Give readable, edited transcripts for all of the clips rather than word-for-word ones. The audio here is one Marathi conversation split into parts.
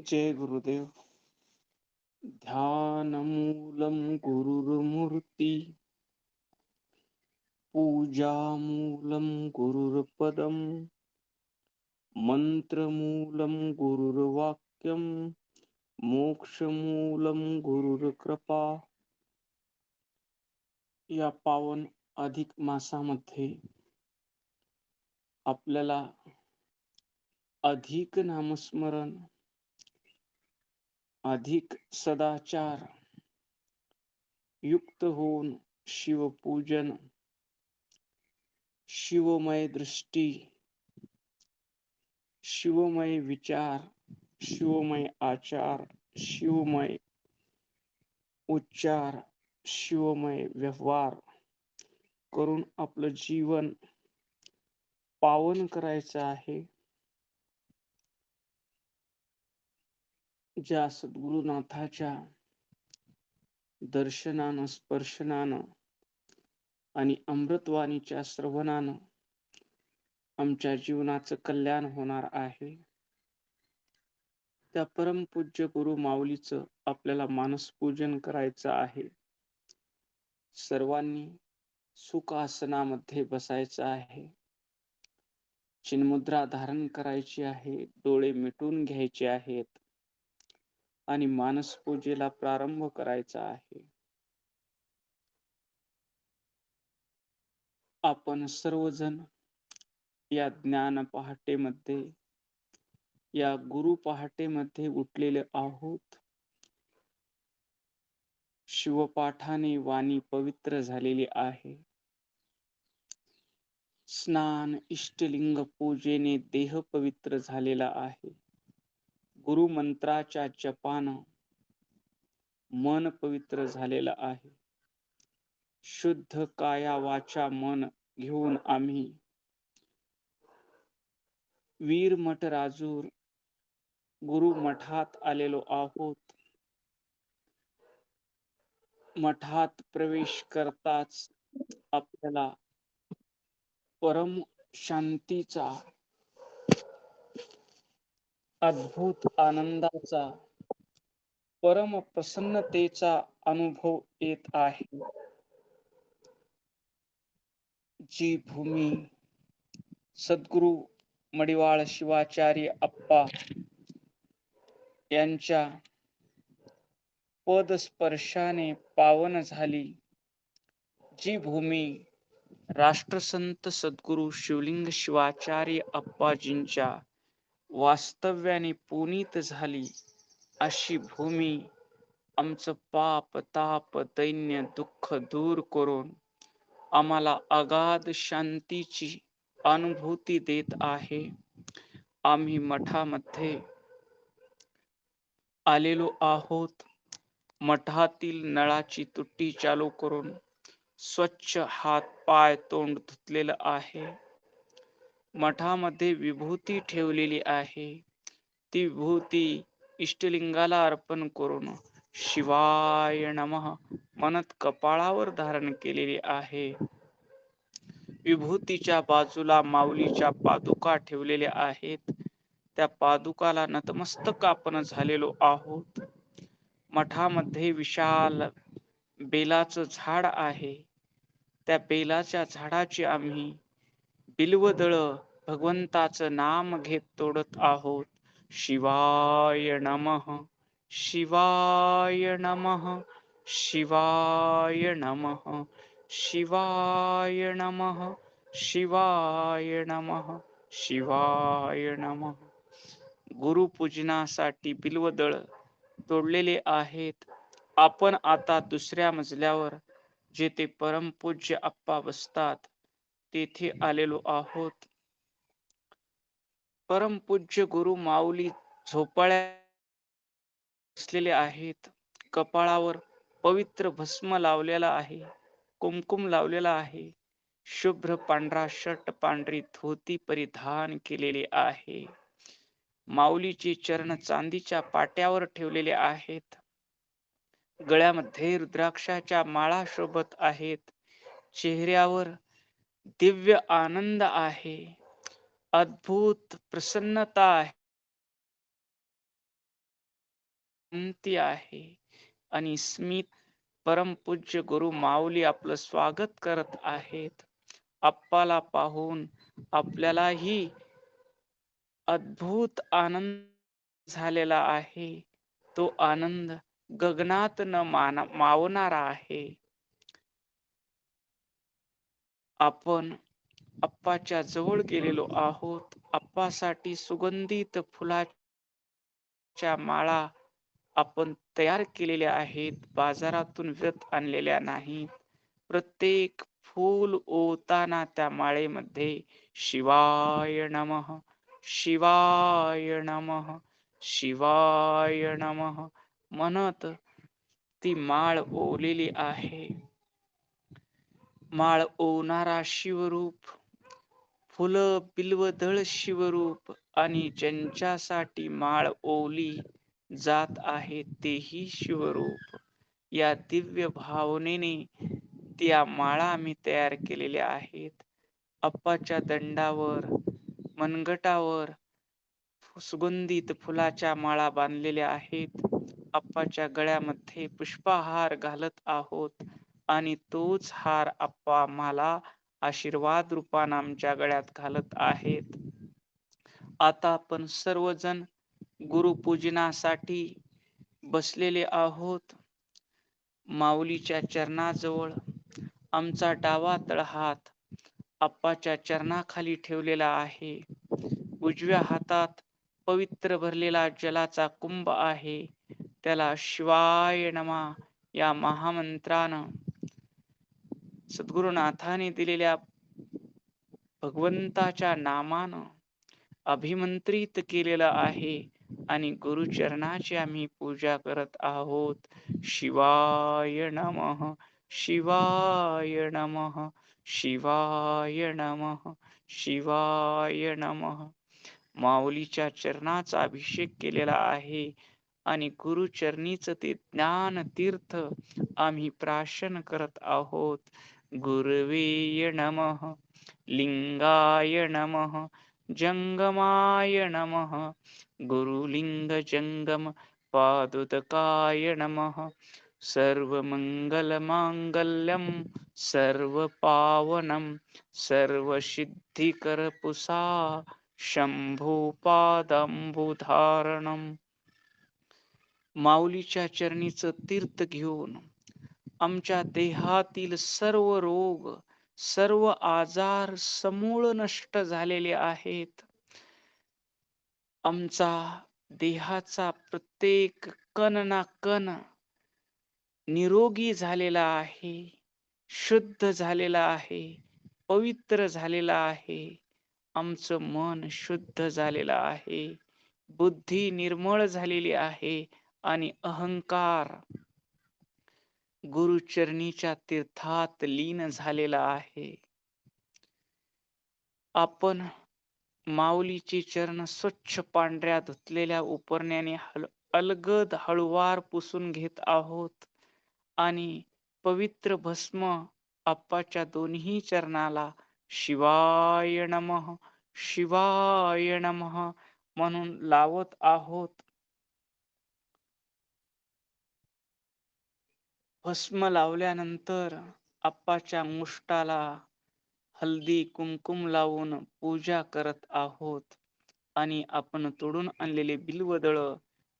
जय गुरुदेव. ध्यानमूलं गुरुर्मूर्ती, पूजामूलं गुरुर्पदं, मंत्रमूलं गुरुर्वाक्यं, मोक्षमूलं गुरुर्कृपा. या पावन अधिक मासामध्ये आपल्याला अधिक नामस्मरण, अधिक सदाचार युक्त होऊन शिवपूजन, शिवमय दृष्टी, शिवमय विचार, शिवमय आचार, शिवमय उच्चार, शिवमय व्यवहार करून आपलं जीवन पावन करायचं आहे. ज्या सद्गुरुनाथाच्या दर्शनानं, स्पर्शनानं आणि अमृतवाणीच्या श्रवणानं आमच्या जीवनाचं कल्याण होणार आहे. त्या परमपूज्य गुरु माऊलीचं आपल्याला मानसपूजन करायचं आहे. सर्वांनी सुखासनामध्ये बसायचं आहे. चिन्मुद्रा धारण करायची आहे. डोळे मिटून घ्यायचे आहेत आणि मानसपूजेला प्रारंभ करायचा आहे. आपण सर्वजण या ज्ञान पहाटेमध्ये, या गुरु पहाटेमध्ये उठलेले आहोत. शिवपाठाने वाणी पवित्र झालेली आहे. स्नान, इष्टलिंग पूजेने देह पवित्र झालेला आहे. गुरुमंत्राच्या जपानं मन पवित्र झालेलं आहे. शुद्ध काया वाचा मन घेऊन आम्ही वीर मठ राजूर गुरु मठात आलेलो आहोत. मठात प्रवेश करताच आपल्याला परम शांतीचा, अद्भुत आनंदाचा, परम प्रसन्नतेचा अनुभव येत आहे. जी भूमी सद्गुरु मडिवाळ शिवाचार्य अप्पा यांच्या पदस्पर्शाने पावन झाली, जी भूमी राष्ट्रसंत सद्गुरु शिवलिंग शिवाचार्य अप्पाजींच्या वास्तव्याने पुनीत झाली, अशी भूमी आमचं पाप, ताप, दैन्य, दुःख दूर करून आम्हाला अगाध शांतीची अनुभूती देत आहे. आम्ही मठामध्ये आलेलो आहोत. मठातील नळाची तुटी चालू करून स्वच्छ हात, पाय, तोंड धुतलेलं आहे. मठामध्ये विभूती ठेवलेली आहे. ती विभूती इष्टलिंगाला अर्पण करून शिवाय नमः म्हणत कपाळावर धारण केलेली आहे. विभूतीच्या बाजूला माऊलीच्या पादुका ठेवलेल्या आहेत. त्या पादुकाला नतमस्तक आपण झालेलो आहोत. मठामध्ये विशाल बेलाचं झाड आहे. त्या बेलाच्या झाडाची आम्ही बिल्वदळ भगवंताचं नाम घेत तोडत आहोत. शिवाय नमः, शिवाय नमः, शिवाय नमः, शिवाय नमः, शिवाय नमः, शिवाय नमः. गुरुपूजनासाठी बिल्वदळ तोडलेले आहेत. आपण आता दुसऱ्या मजल्यावर जेथे परमपूज्य अप्पा बसतात तेथे आलेलो आहोत. परमपूज्य गुरु माऊली झोपाळ्यात बसलेले आहेत. कपाळावर पवित्र भस्म लावलेला आहे, कुमकुम लावलेला आहे. शुभ्र पांढरा शर्ट, पांढरी धोती परिधान केलेले आहे. माऊलीचे चरण चांदीच्या पाट्यावर ठेवलेले आहेत. गळ्यामध्ये रुद्राक्षाच्या माळा शोभत आहेत. चेहऱ्यावर दिव्य आनंद आहे. अद्भुत प्रसन्नता आहे. विनंती आहे. आणि स्मित परमपूज्य गुरु माऊली आपलं स्वागत करत आहेत. आप्पाला पाहून आपल्यालाही अद्भुत आनंद झालेला आहे. तो आनंद गगनात न मावणारा आहे. आपण अप्पाच्या जवळ गेलेलो आहोत. अप्पासाठी सुगंधित फुलाच्या माळा आपण तयार केलेल्या आहेत. बाजारातून विकत आणलेल्या नाहीत. प्रत्येक फूल ओताना त्या माळेमध्ये शिवाय नमः, शिवाय नमः, शिवाय नमः म्हणत ती माळ ओवलेली आहे. माळ ओवणारा शिवरूप, फुलं बिल्वदळ शिवरूप आणि ज्यांच्यासाठी माळ ओवली जात आहे तेही शिवरूप. या दिव्य भावनेने त्या माळा आम्ही तयार केलेल्या आहेत. अप्पाच्या दंडावर, मनगटावर सुगंधित फुलाच्या माळा बांधलेल्या आहेत. अप्पाच्या गळ्यामध्ये पुष्पहार घालत आहोत आणि तोच हार अप्पा आम्हाला आशीर्वाद रूपानं आमच्या गळ्यात घालत आहेत. आता आपण सर्वजण गुरुपूजनासाठी बसलेले आहोत. माऊलीच्या चरणाजवळ आमचा डावा तळहात अप्पाच्या चरणाखाली ठेवलेला आहे. उजव्या हातात पवित्र भरलेला जलाचा कुंभ आहे. त्याला शिवाय नमा या महामंत्रानं सद्गुरुनाथाने दिलेल्या भगवंताच्या नामानं अभिमंत्रित केलेलं आहे आणि गुरुचरणाची आम्ही पूजा करत आहोत. शिवाय नमः, शिवाय नमः, शिवाय नमः, शिवाय नमः. माऊलीच्या चरणाचा अभिषेक केलेला आहे आणि गुरुचरणीच ते ज्ञान तीर्थ आम्ही प्राशन करत आहोत. गुरवे नमः, लिंगाय नमः, जंगमाय नमः, गुरुलिंग जंगम पादुदकाय नमः. सर्वमंगलमांगल्यं सर्वपावनं सर्वसिद्धिकरपुषा शंभूपादंबुधारणम्. माऊलीच्या चरणीचं तीर्थ घेऊन आमच्या देहातील सर्व रोग, सर्व आजार समूळ नष्ट झालेले आहेत. आमचा देहाचा प्रत्येक कण ना कण निरोगी झालेला आहे, शुद्ध झालेला आहे, पवित्र झालेला आहे. आमचं मन शुद्ध झालेलं आहे, बुद्धी निर्मळ झालेली आहे आणि अहंकार गुरुचरणीच्या तीर्थात लीन झालेला आहे. आपण माऊलीची चरण स्वच्छ पांढऱ्या धुतलेल्या उपरण्याने अलगद हळुवार पुसून घेत आहोत आणि पवित्र भस्म अप्पाच्या दोन्ही चरणाला शिवाय नमः, शिवाय नमः म्हणून लावत आहोत. भस्म लावल्यानंतर अप्पाच्या मुष्टाला हल्दी कुंकुम लावून पूजा करत आहोत आणि आपण तोडून आणलेले बिल्वदळ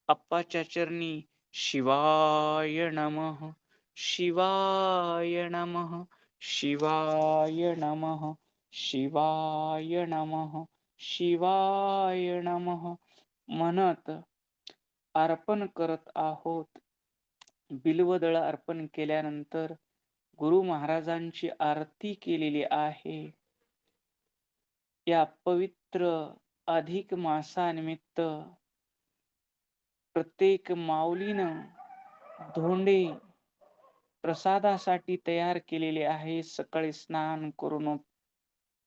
अप्पाच्या चरणी शिवाय नमः, शिवाय नमः, शिवाय नमः, शिवाय नमः, शिवाय नमः म्हणत अर्पण करत आहोत. बिल्वदळ अर्पण केल्यानंतर गुरु महाराजांची आरती केलेली आहे. या पवित्र अधिक मासानिमित्त प्रत्येक माऊलीनं धोंडे प्रसादासाठी तयार केलेले आहे. सकाळी स्नान करून,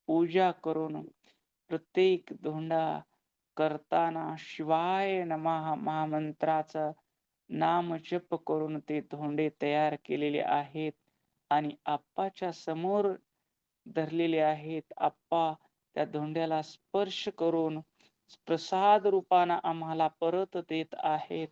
पूजा करून प्रत्येक धोंडा करताना शिवाय नमः महामंत्राचा नाम जप करून ते धोंडे तयार केलेले आहेत आणि आप्पाच्या समोर धरलेले आहेत. आप्पा त्या धोंड्याला स्पर्श करून प्रसाद रूपानं आम्हाला परत देत आहेत.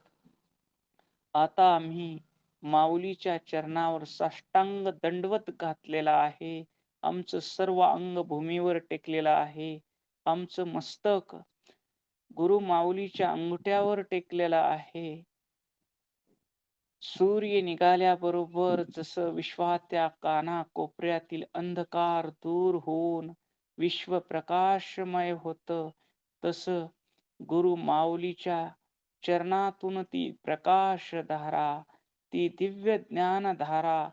आता आम्ही माऊलीच्या चरणावर साष्टांग दंडवत घातलेला आहे. आमचं सर्व अंग भूमीवर टेकलेलं आहे. आमचं मस्तक गुरु माऊलीच्या अंगठ्यावर टेकलेलं आहे. सूर्य निघाल्याबरोबर जसं विश्वाच्या कानाकोपऱ्यातील अंधकार दूर होऊन विश्व प्रकाशमय होतं, तसं गुरु माऊलीच्या चरणातून ती प्रकाशधारा, ती दिव्य ज्ञानधारा,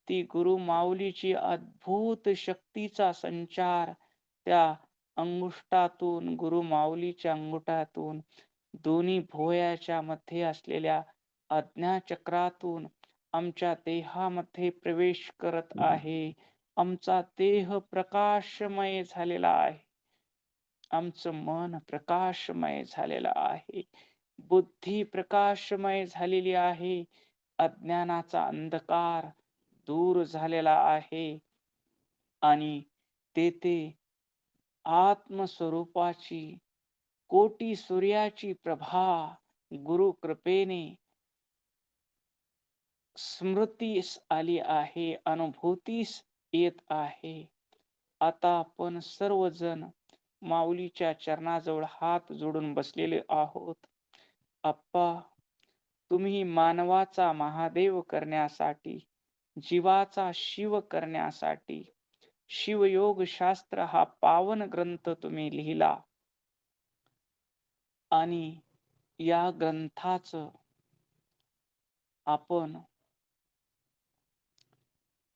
ती गुरु माऊलीची अद्भुत शक्तीचा संचार त्या अंगुष्ठातून, गुरु माऊलीच्या अंगुठातून दोन्ही भोयाच्या मध्ये असलेल्या आज्ञाचक्रातून आमच्या देहामध्ये प्रवेश करत आहे. आमचा देह प्रकाशमय झालेला आहे. आमचं मन प्रकाशमय झालेलं आहे. बुद्धी प्रकाशमय झालेली आहे. अज्ञानाचा अंधकार दूर झालेला आहे आणि तेथे आत्मस्वरूपाची कोटी सूर्याची प्रभा गुरु कृपेने स्मृतीस आली आहे, अनुभूतीस येत आहे. आता आपण सर्वजण माऊलीच्या चरणाजवळ हात जोडून बसलेले आहोत. आप्पा, तुम्ही मानवाचा महादेव करण्यासाठी, जीवाचा शिव करण्यासाठी शिवयोग शास्त्र हा पावन ग्रंथ तुम्ही लिहिला आणि या ग्रंथाचं आपण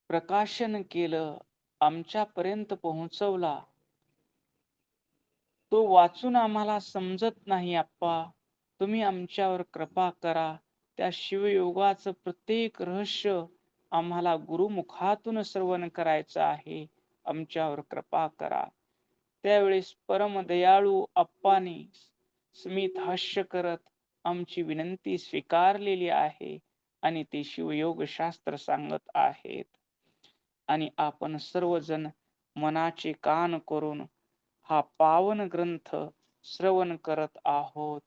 प्रकाशन केलं, आमच्यापर्यंत पोहोचवला. तो वाचून आम्हाला समजत नाही आप्पा. तुम्ही आमच्यावर कृपा करा. त्या शिवयोगाचं प्रत्येक रहस्य आम्हाला गुरुमुखातून श्रवण करायचं आहे. आमच्यावर कृपा करा. त्यावेळेस परमदयाळू आप्पांनी स्मित हास्य करत आमची विनंती स्वीकारलेली आहे आणि ते शिवयोग शास्त्र सांगत आहेत. आणि आपण सर्वजण मनाचे कान करून हा पावन ग्रंथ श्रवण करत आहोत.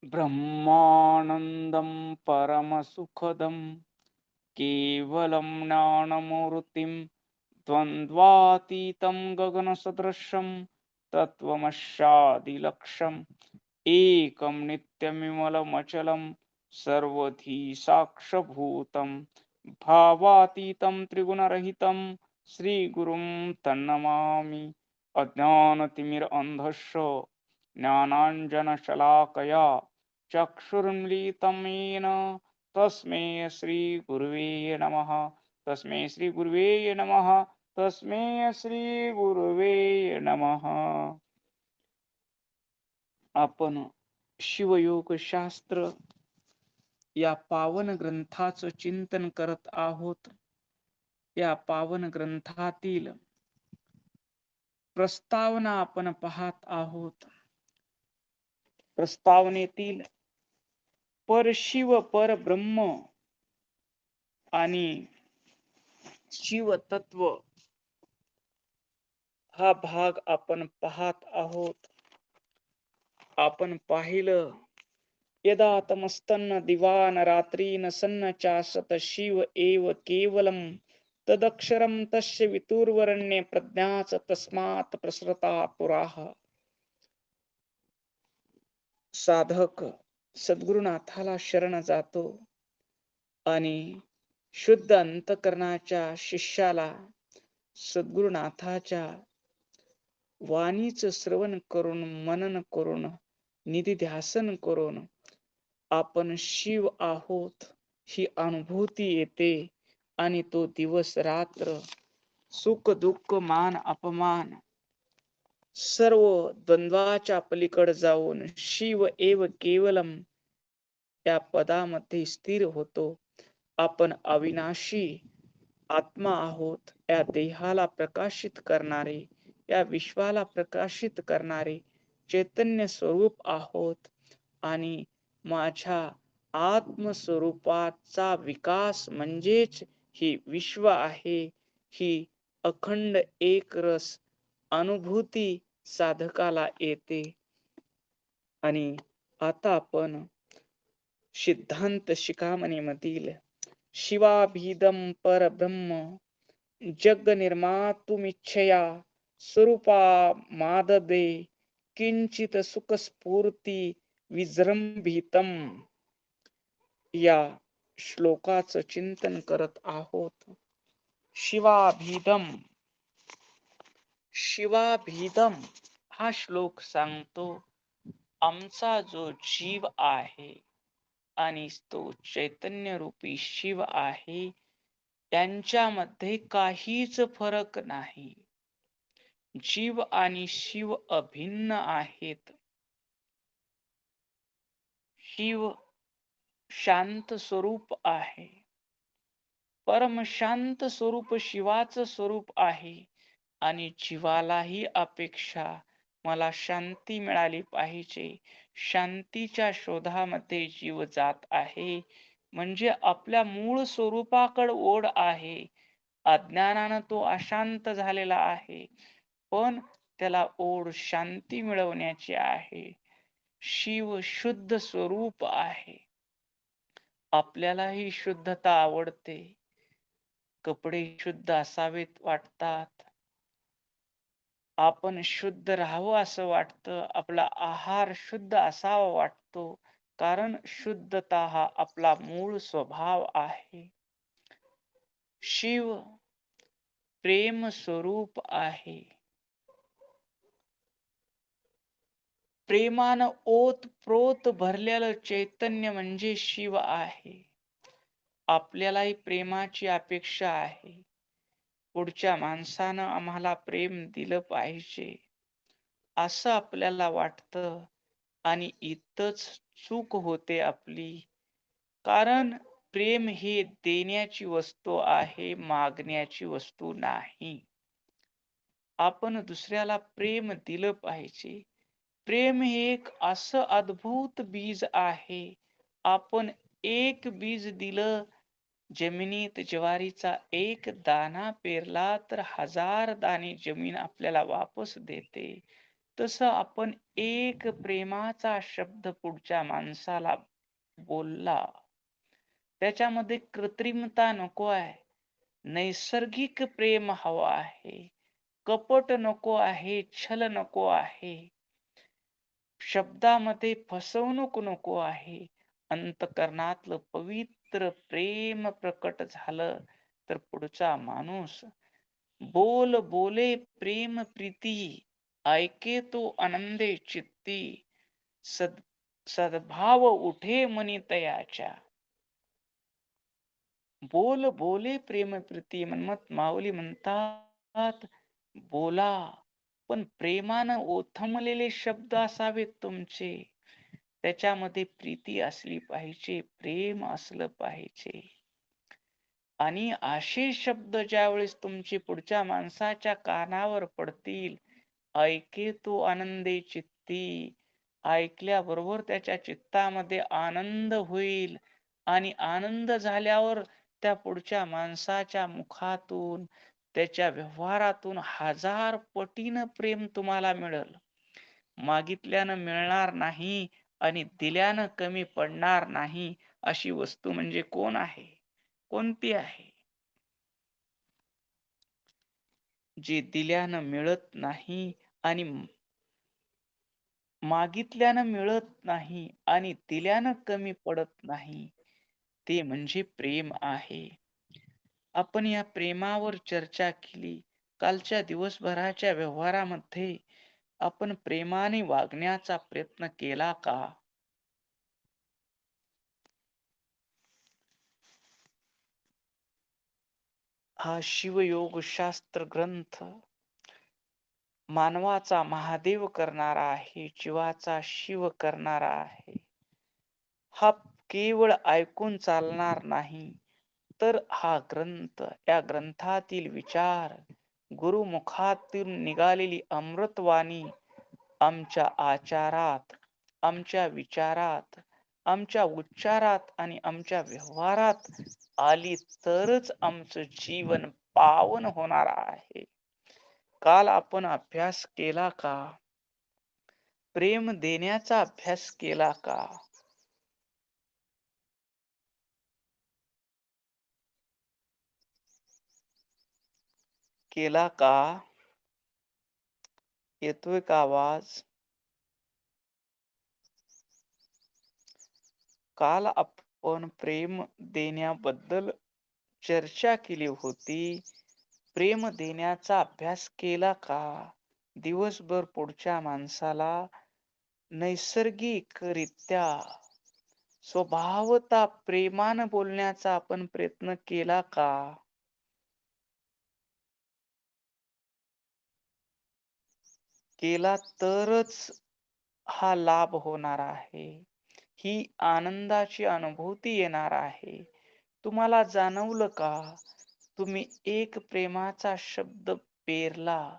ब्रह्मानंदम परमसुखदम केवलम ज्ञानमूर्तिं द्वंद्वातीतं गगनसदृशं तत्त्वमस्यादिलक्ष्यम् एकं नित्यमिमलमचलं सर्वधी साक्षभूतं भावातीतं त्रिगुणरहितं श्रीगुरुं तन्नमामि. अज्ञानतिमिरान्धस्य ज्ञानाञ्जनशलाकया चक्षुरुन्मीलितं येन तस्मै श्री गुरुवे नमः. तस्मै श्री गुरुवे नमः. तस्मै श्री गुरुवे नमः. आपण शिवयोग शास्त्र या पावन ग्रंथाचं चिंतन करत आहोत. या पावन ग्रंथातील प्रस्तावना आपण पाहत आहोत. प्रस्तावनेतील परशिव परब्रह्म आणि शिवतत्व हा भाग आपण पाहत आहोत. आपण पाहिलं, यदा तमस्तन्न दिवान रात्रीन सन्न चासत शिव एव केवलम तदक्षरम तस्य वितुर्वरण्ये प्रज्ञाच तस्मात् प्रसरता पुराः. साधक सद्गुरुनाथाला शरण जातो आणि शुद्ध अंतकरणाच्या शिष्याला सद्गुरुनाथाच्या वाणीचं श्रवण करून, मनन करून, निधिध्यासन करून आपण शिव आहोत ही अनुभूती येते आणि तो दिवस रात्र सुख दुःख मान अपमान सर्व द्वंद्वाच्या पलीकडे जाऊन शिव एव केवलम या पदामध्ये स्थिर होतो. आपण अविनाशी आत्मा आहोत. या देहाला प्रकाशित करणारे, या विश्वाला प्रकाशित करणारे चैतन्य स्वरूप आहोत आणि माझ्या आत्मस्वरूपाचा विकास म्हणजेच ही विश्व आहे. ही अखंड एक रस अनुभूती साधकाला येते आणि आता आपण सिद्धांत शिखामणी मधील शिवाभीदम परब्रह्म जग निर्मातुमिच्छया स्वरूपा माददे किंचित सुख स्फूर्ती विजृंभितम या श्लोकाचं चिंतन करत आहोत. शिवाभीदम शिवाभीदम हा श्लोक सांगतो आमचा जो जीव आहे आणि तो चैतन्य रूपी शिव आहे त्यांच्यामध्ये काहीच फरक नाही. जीव आणि शिव अभिन्न आहेत. शिव शांत स्वरूप आहे. परम शांत स्वरूप शिवाचं स्वरूप आहे आणि जीवालाही अपेक्षा मला शांती मिळाली पाहिजे. शांतीच्या शोधामध्ये जीव जात आहे. म्हणजे आपल्या मूळ स्वरूपाकडे ओढ आहे. अज्ञानानं तो अशांत झालेला आहे. पण त्याला ओढ शांती मिळवण्याची आहे. शिव शुद्ध स्वरूप आहे. आपल्यालाही शुद्धता आवडते. कपडे शुद्ध असावेत वाटतात. आपण शुद्ध राहावं असं वाटतं. आपला आहार शुद्ध असावा वाटतो. कारण शुद्धता हा आपला मूळ स्वभाव आहे. शिव प्रेम स्वरूप आहे. प्रेमानं ओतप्रोत भरलेलं चैतन्य म्हणजे शिव आहे. आपल्यालाही प्रेमाची अपेक्षा आहे. पुढच्या माणसानं आम्हाला प्रेम दिलं पाहिजे असं आपल्याला वाटतं आणि इथंच चूक होते आपली. कारण प्रेम ही देण्याची वस्तू आहे, मागण्याची वस्तू नाही. आपण दुसऱ्याला प्रेम दिलं पाहिजे. प्रेम हे एक असं अद्भुत बीज आहे. आपण एक बीज दिलं, जमिनीत ज्वारीचा एक दाना पेरला तर 1000 दाणे जमीन आपल्याला वापस देते. तसं आपण एक प्रेमाचा शब्द पुढच्या माणसाला बोलला, त्याच्यामध्ये कृत्रिमता नको आहे. नैसर्गिक प्रेम हवं आहे. कपट नको आहे, छल नको आहे. शब्दामध्ये फसवणूक नको आहे. अंतकरणातलं पवित्र प्रेम प्रकट झालं तर पुढचा माणूस बोल बोले प्रेम प्रीती ऐके तो आनंदे चित्ती सद सद्भाव उठे मनी तयाच्या. बोल बोले प्रेम प्रीती मनमत माऊली म्हणतात बोला पण प्रेमानं ओथंबलेले शब्द असावेत तुमचे. त्याच्यामध्ये प्रीती असली पाहिजे, प्रेम असलं पाहिजे. आणि असे शब्द ज्यावेळेस तुमचे पुढच्या माणसाच्या कानावर पडतील, ऐके तो आनंदे चित्ती, ऐकल्याबरोबर त्याच्या चित्तामध्ये आनंद होईल आणि आनंद झाल्यावर त्या पुढच्या माणसाच्या मुखातून, त्याच्या व्यवहारातून 1000 पटीनं प्रेम तुम्हाला मिळेल. मागितल्यानं मिळणार नाही आणि दिल्यानं कमी पडणार नाही अशी वस्तू म्हणजे कोण आहे? कोणती आहे? जे दिल्यानं मिळत नाही आणि मागितल्यानं मिळत नाही आणि दिल्यानं कमी पडत नाही, ते म्हणजे प्रेम आहे. आपण या प्रेमावर चर्चा केली. कालच्या दिवसभराच्या व्यवहारामध्ये आपण प्रेमाने वागण्याचा प्रयत्न केला का? हा शिवयोग शास्त्र ग्रंथ मानवाचा महादेव करणारा आहे, जीवाचा शिव करणारा आहे. हा केवळ ऐकून चालणार नाही, तर हा ग्रंथ, या ग्रंथातील विचार, गुरुमुखातून निघालेली अमृतवाणी आमच्या आचारात, आमच्या विचारात, आमच्या उच्चारात आणि आमच्या व्यवहारात आली तरच आमचं जीवन पावन होणार आहे. काल आपण अभ्यास केला का? प्रेम देण्याचा अभ्यास केला का? केला का? येतोय का आवाज? काल आपण प्रेम देण्याबद्दल चर्चा केली होती. प्रेम देण्याचा अभ्यास केला का? दिवसभर पुढच्या माणसाला नैसर्गिकरित्या स्वभावतः प्रेमानं बोलण्याचा आपण प्रयत्न केला का? केला तरच हा लाभ होणार आहे. ही आनंदाची अनुभूती येणार आहे. तुम्हाला जाणवलं का? तुम्ही एक प्रेमाचा शब्द पेरला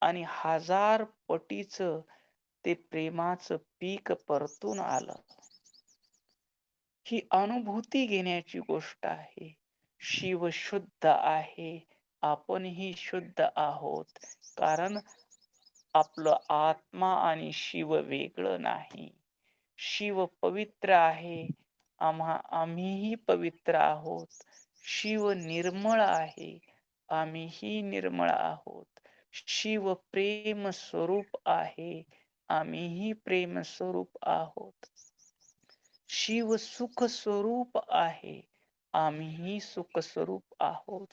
आणि 1000 पटीचं ते प्रेमाचं पीक परतून आलं. ही अनुभूती घेण्याची गोष्ट आहे. शिव शुद्ध आहे. आपणही शुद्ध आहोत. कारण आपलं आत्मा आणि शिव वेगळं नाही. शिव पवित्र आहे. आम्हीही पवित्र आहोत. शिव निर्मळ आहे. आम्हीही निर्मळ आहोत. शिव प्रेम स्वरूप आहे. आम्हीही प्रेम स्वरूप आहोत. शिव सुख स्वरूप आहे. आम्हीही सुख स्वरूप आहोत.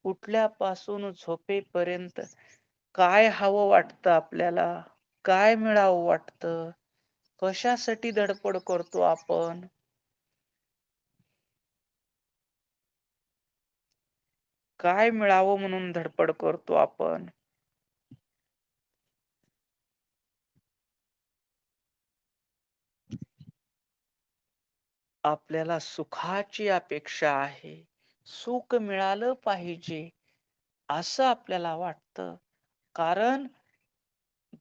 उठल्यापासून झोपेपर्यंत काय हवं वाटतं आपल्याला? काय मिळावं वाटतं? कशासाठी धडपड करतो आपण? काय मिळावं म्हणून धडपड करतो आपण? आपल्याला सुखाची अपेक्षा आहे. सुख मिळालं पाहिजे असं आपल्याला वाटतं. कारण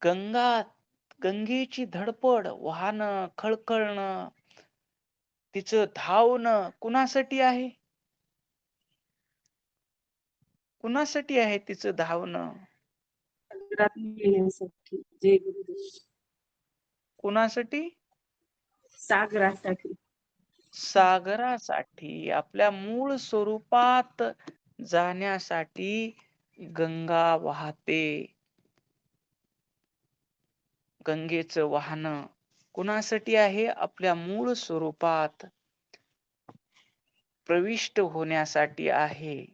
गंगा गंगेची धडपड वाहनं, खळखळणं, तिचं धावणं कुणासाठी आहे? कुणासाठी आहे तिचं धावणं? सागरात नेण्यासाठी. जय गुरुदेव. कुणासाठी? सागरासाठी. सागरासाठी. आपल्या मूळ स्वरूपात जाण्यासाठी गंगा वाहते. गंगेचं वाहनं कुणासाठी आहे? आपल्या मूळ स्वरूपात प्रविष्ट होण्यासाठी आहे.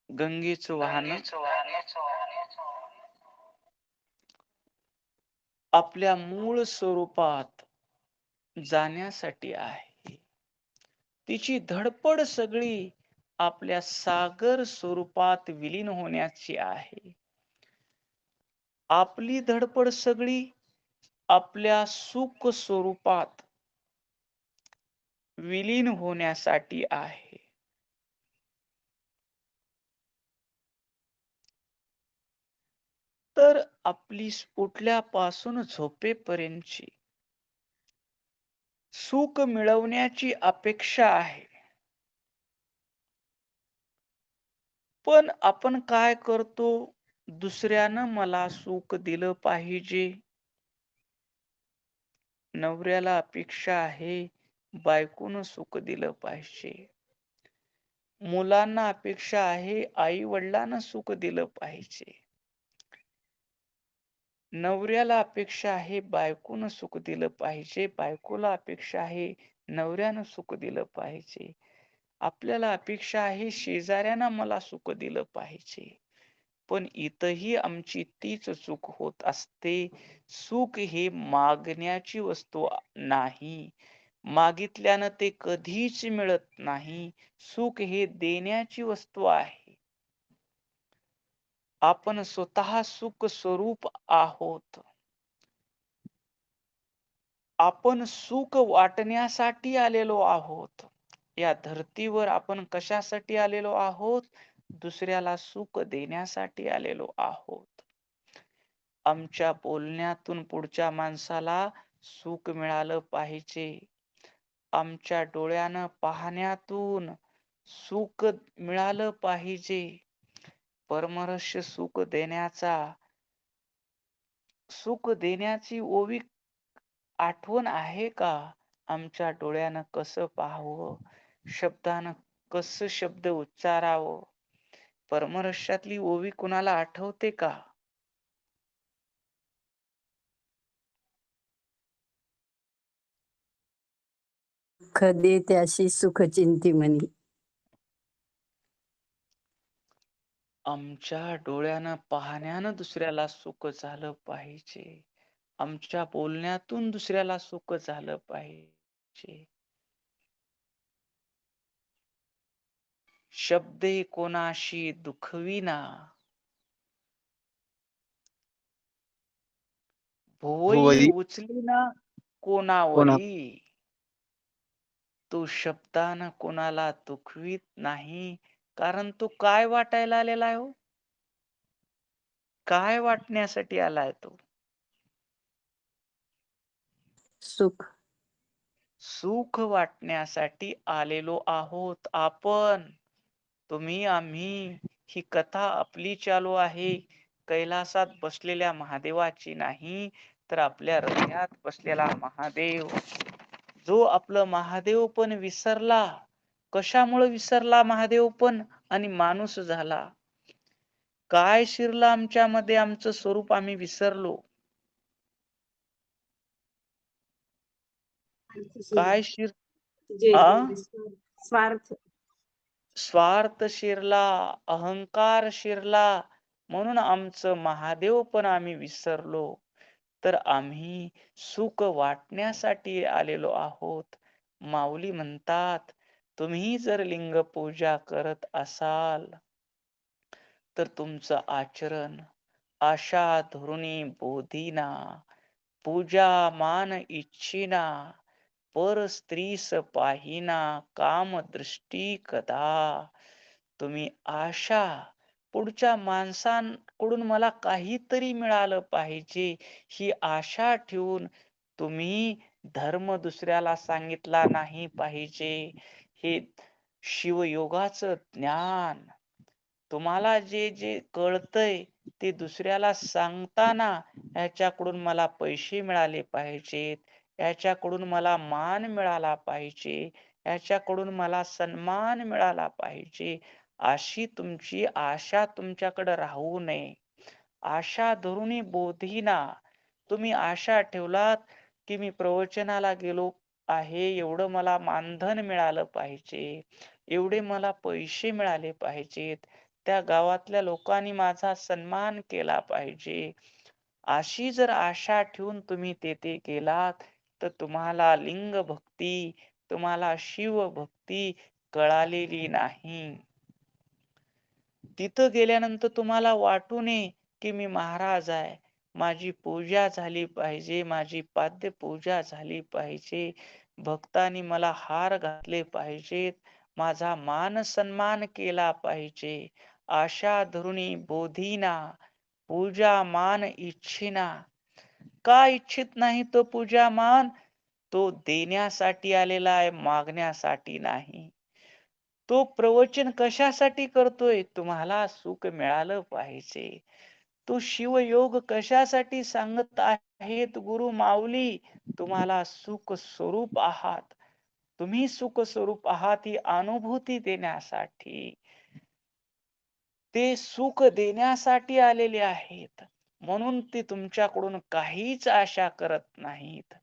गंगेचं वाहन आपल्या मूळ स्वरूपात जाण्यासाठी आहे. तिची धडपड सगळी आपल्या सागर स्वरूपात विलीन होण्याची आहे. आपली धडपड सगळी आपल्या सुख स्वरूपात विलीन होण्यासाठी आहे. तर आपली उठल्यापासून झोपेपर्यंतची सुख मिळवण्याची अपेक्षा आहे. पण आपण काय करतो? दुसऱ्यानं मला सुख दिलं पाहिजे. नवऱ्याला अपेक्षा आहे, बायकोनं सुख दिलं पाहिजे. मुलांना अपेक्षा आहे, आई-वडिलांना सुख दिलं पाहिजे. नवऱ्याला अपेक्षा आहे, बायकोनं सुख दिलं पाहिजे. बायकोला अपेक्षा आहे, नवऱ्यानं सुख दिलं पाहिजे. आपल्याला अपेक्षा आहे, शेजाऱ्यानं मला सुख दिलं पाहिजे. पण इथंही आमची तीच चूक होत असते. सुख हे मागण्याची वस्तू नाही. मागितल्यानं ते कधीच मिळत नाही. सुख हे देण्याची वस्तू आहे. आपण स्वतः सुख स्वरूप आहोत. आपण सुख वाटण्यासाठी आलेलो आहोत. या धर्तीवर आपण कशासाठी आलेलो आहोत? दुसऱ्याला सुख देण्यासाठी आलेलो आहोत. आमच्या बोलण्यातून पुढच्या माणसाला सुख मिळालं पाहिजे. आमच्या डोळ्यानं पाहण्यातून सुख मिळालं पाहिजे. परमरहस्य सुख देण्याची ओवी आठवण आहे का? आमच्या डोळ्यानं कसं पाहावं? शब्दानं कसं शब्द उच्चारावं? परमरहस्यातली ओवी कुणाला आठवते का? सुख दे त्याशी सुख चिंती म्हणी. आमच्या डोळ्यानं पाहण्यानं दुसऱ्याला सुख झालं पाहिजे. आमच्या बोलण्यातून दुसऱ्याला सुख झालं पाहिजे. शब्दे कोणाशी दुखविना, भुवई भुवई उचलिना कोणा कोणावरी. तो शब्दानं कोणाला दुखवीत नाही, कारण तो काय वाटायला आलेला आहे हो? काय वाटण्यासाठी आलाय तो? सुख. सुख वाटण्यासाठी आलेलो आहोत आपण. तुम्ही आम्ही. ही कथा आपली चालू आहे. कैलासात बसलेल्या महादेवाची नाही, तर आपल्या हृदयात बसलेला महादेव. जो आपलं महादेव पण विसरला. कशामुळे विसरला महादेव पण आणि माणूस झाला? काय शिरलं आमच्यामध्ये? आमचं स्वरूप आम्ही विसरलो. काय शिर जे आ स्वार्थ स्वार्थ शिरला, अहंकार शिरला, म्हणून आमचं महादेव पण आम्ही विसरलो. तर आम्ही सुख वाटण्यासाठी आलेलो आहोत. माऊली म्हणतात, तुम्ही जर लिंग पूजा करत असाल, तर तुमचं आचरण आशा धोरणी बोधीना, पूजा मान इच्छिना, पर स्त्रीस पाहिना, काम दृष्टी कदा. तुम्ही आशा, पुढच्या माणसांकडून मला काहीतरी मिळालं पाहिजे, ही आशा ठेवून तुम्ही धर्म दुसऱ्याला सांगितला नाही पाहिजे. हे शिवयोगाचं ज्ञान. तुम्हाला जे जे कळतंय ते दुसऱ्याला सांगताना, याच्याकडून मला पैसे मिळाले पाहिजेत, याच्याकडून मला मान मिळाला पाहिजे, याच्याकडून मला सन्मान मिळाला पाहिजे, अशी तुमची आशा तुमच्याकडे राहू नये. आशा धरूनी बोधीना. तुम्ही आशा ठेवलात की मी प्रवचनाला गेलो आहे, एवढं मला मानधन मिळालं पाहिजे, एवढे मला पैसे मिळाले पाहिजेत, त्या गावातल्या लोकांनी माझा सन्मान केला पाहिजे. अशी जर आशा ठेवून तुम्ही तेथे गेलात, तर तुम्हाला लिंग भक्ती, तुम्हाला शिवभक्ती कळालेली नाही. तिथं गेल्यानंतर तुम्हाला वाटू नये की मी महाराज आहे, माझी पूजा झाली पाहिजे, माझी पाद्य पूजा झाली पाहिजे, भक्तांनी मला हार घातले पाहिजेत, माझा मान सन्मान केला पाहिजे. आशा धरुणी बोधीना, पूजा मान इच्छिना. का इच्छित नाही तो पूजा मान? तो देण्यासाठी आलेला आहे, मागण्यासाठी नाही. तो प्रवचन कशासाठी करतोय? तुम्हाला सुख मिळालं पाहिजे. तो शिवयोग कशासाठी सांगत आहेत गुरु माऊली? तुम्हाला सुख स्वरूप आहात. तुम्ही सुख स्वरूप आहात ही अनुभूती देण्यासाठी. ते सुख देण्यासाठी आलेले आहेत. म्हणून ते तुमच्याकडून काहीच आशा करत नाहीत.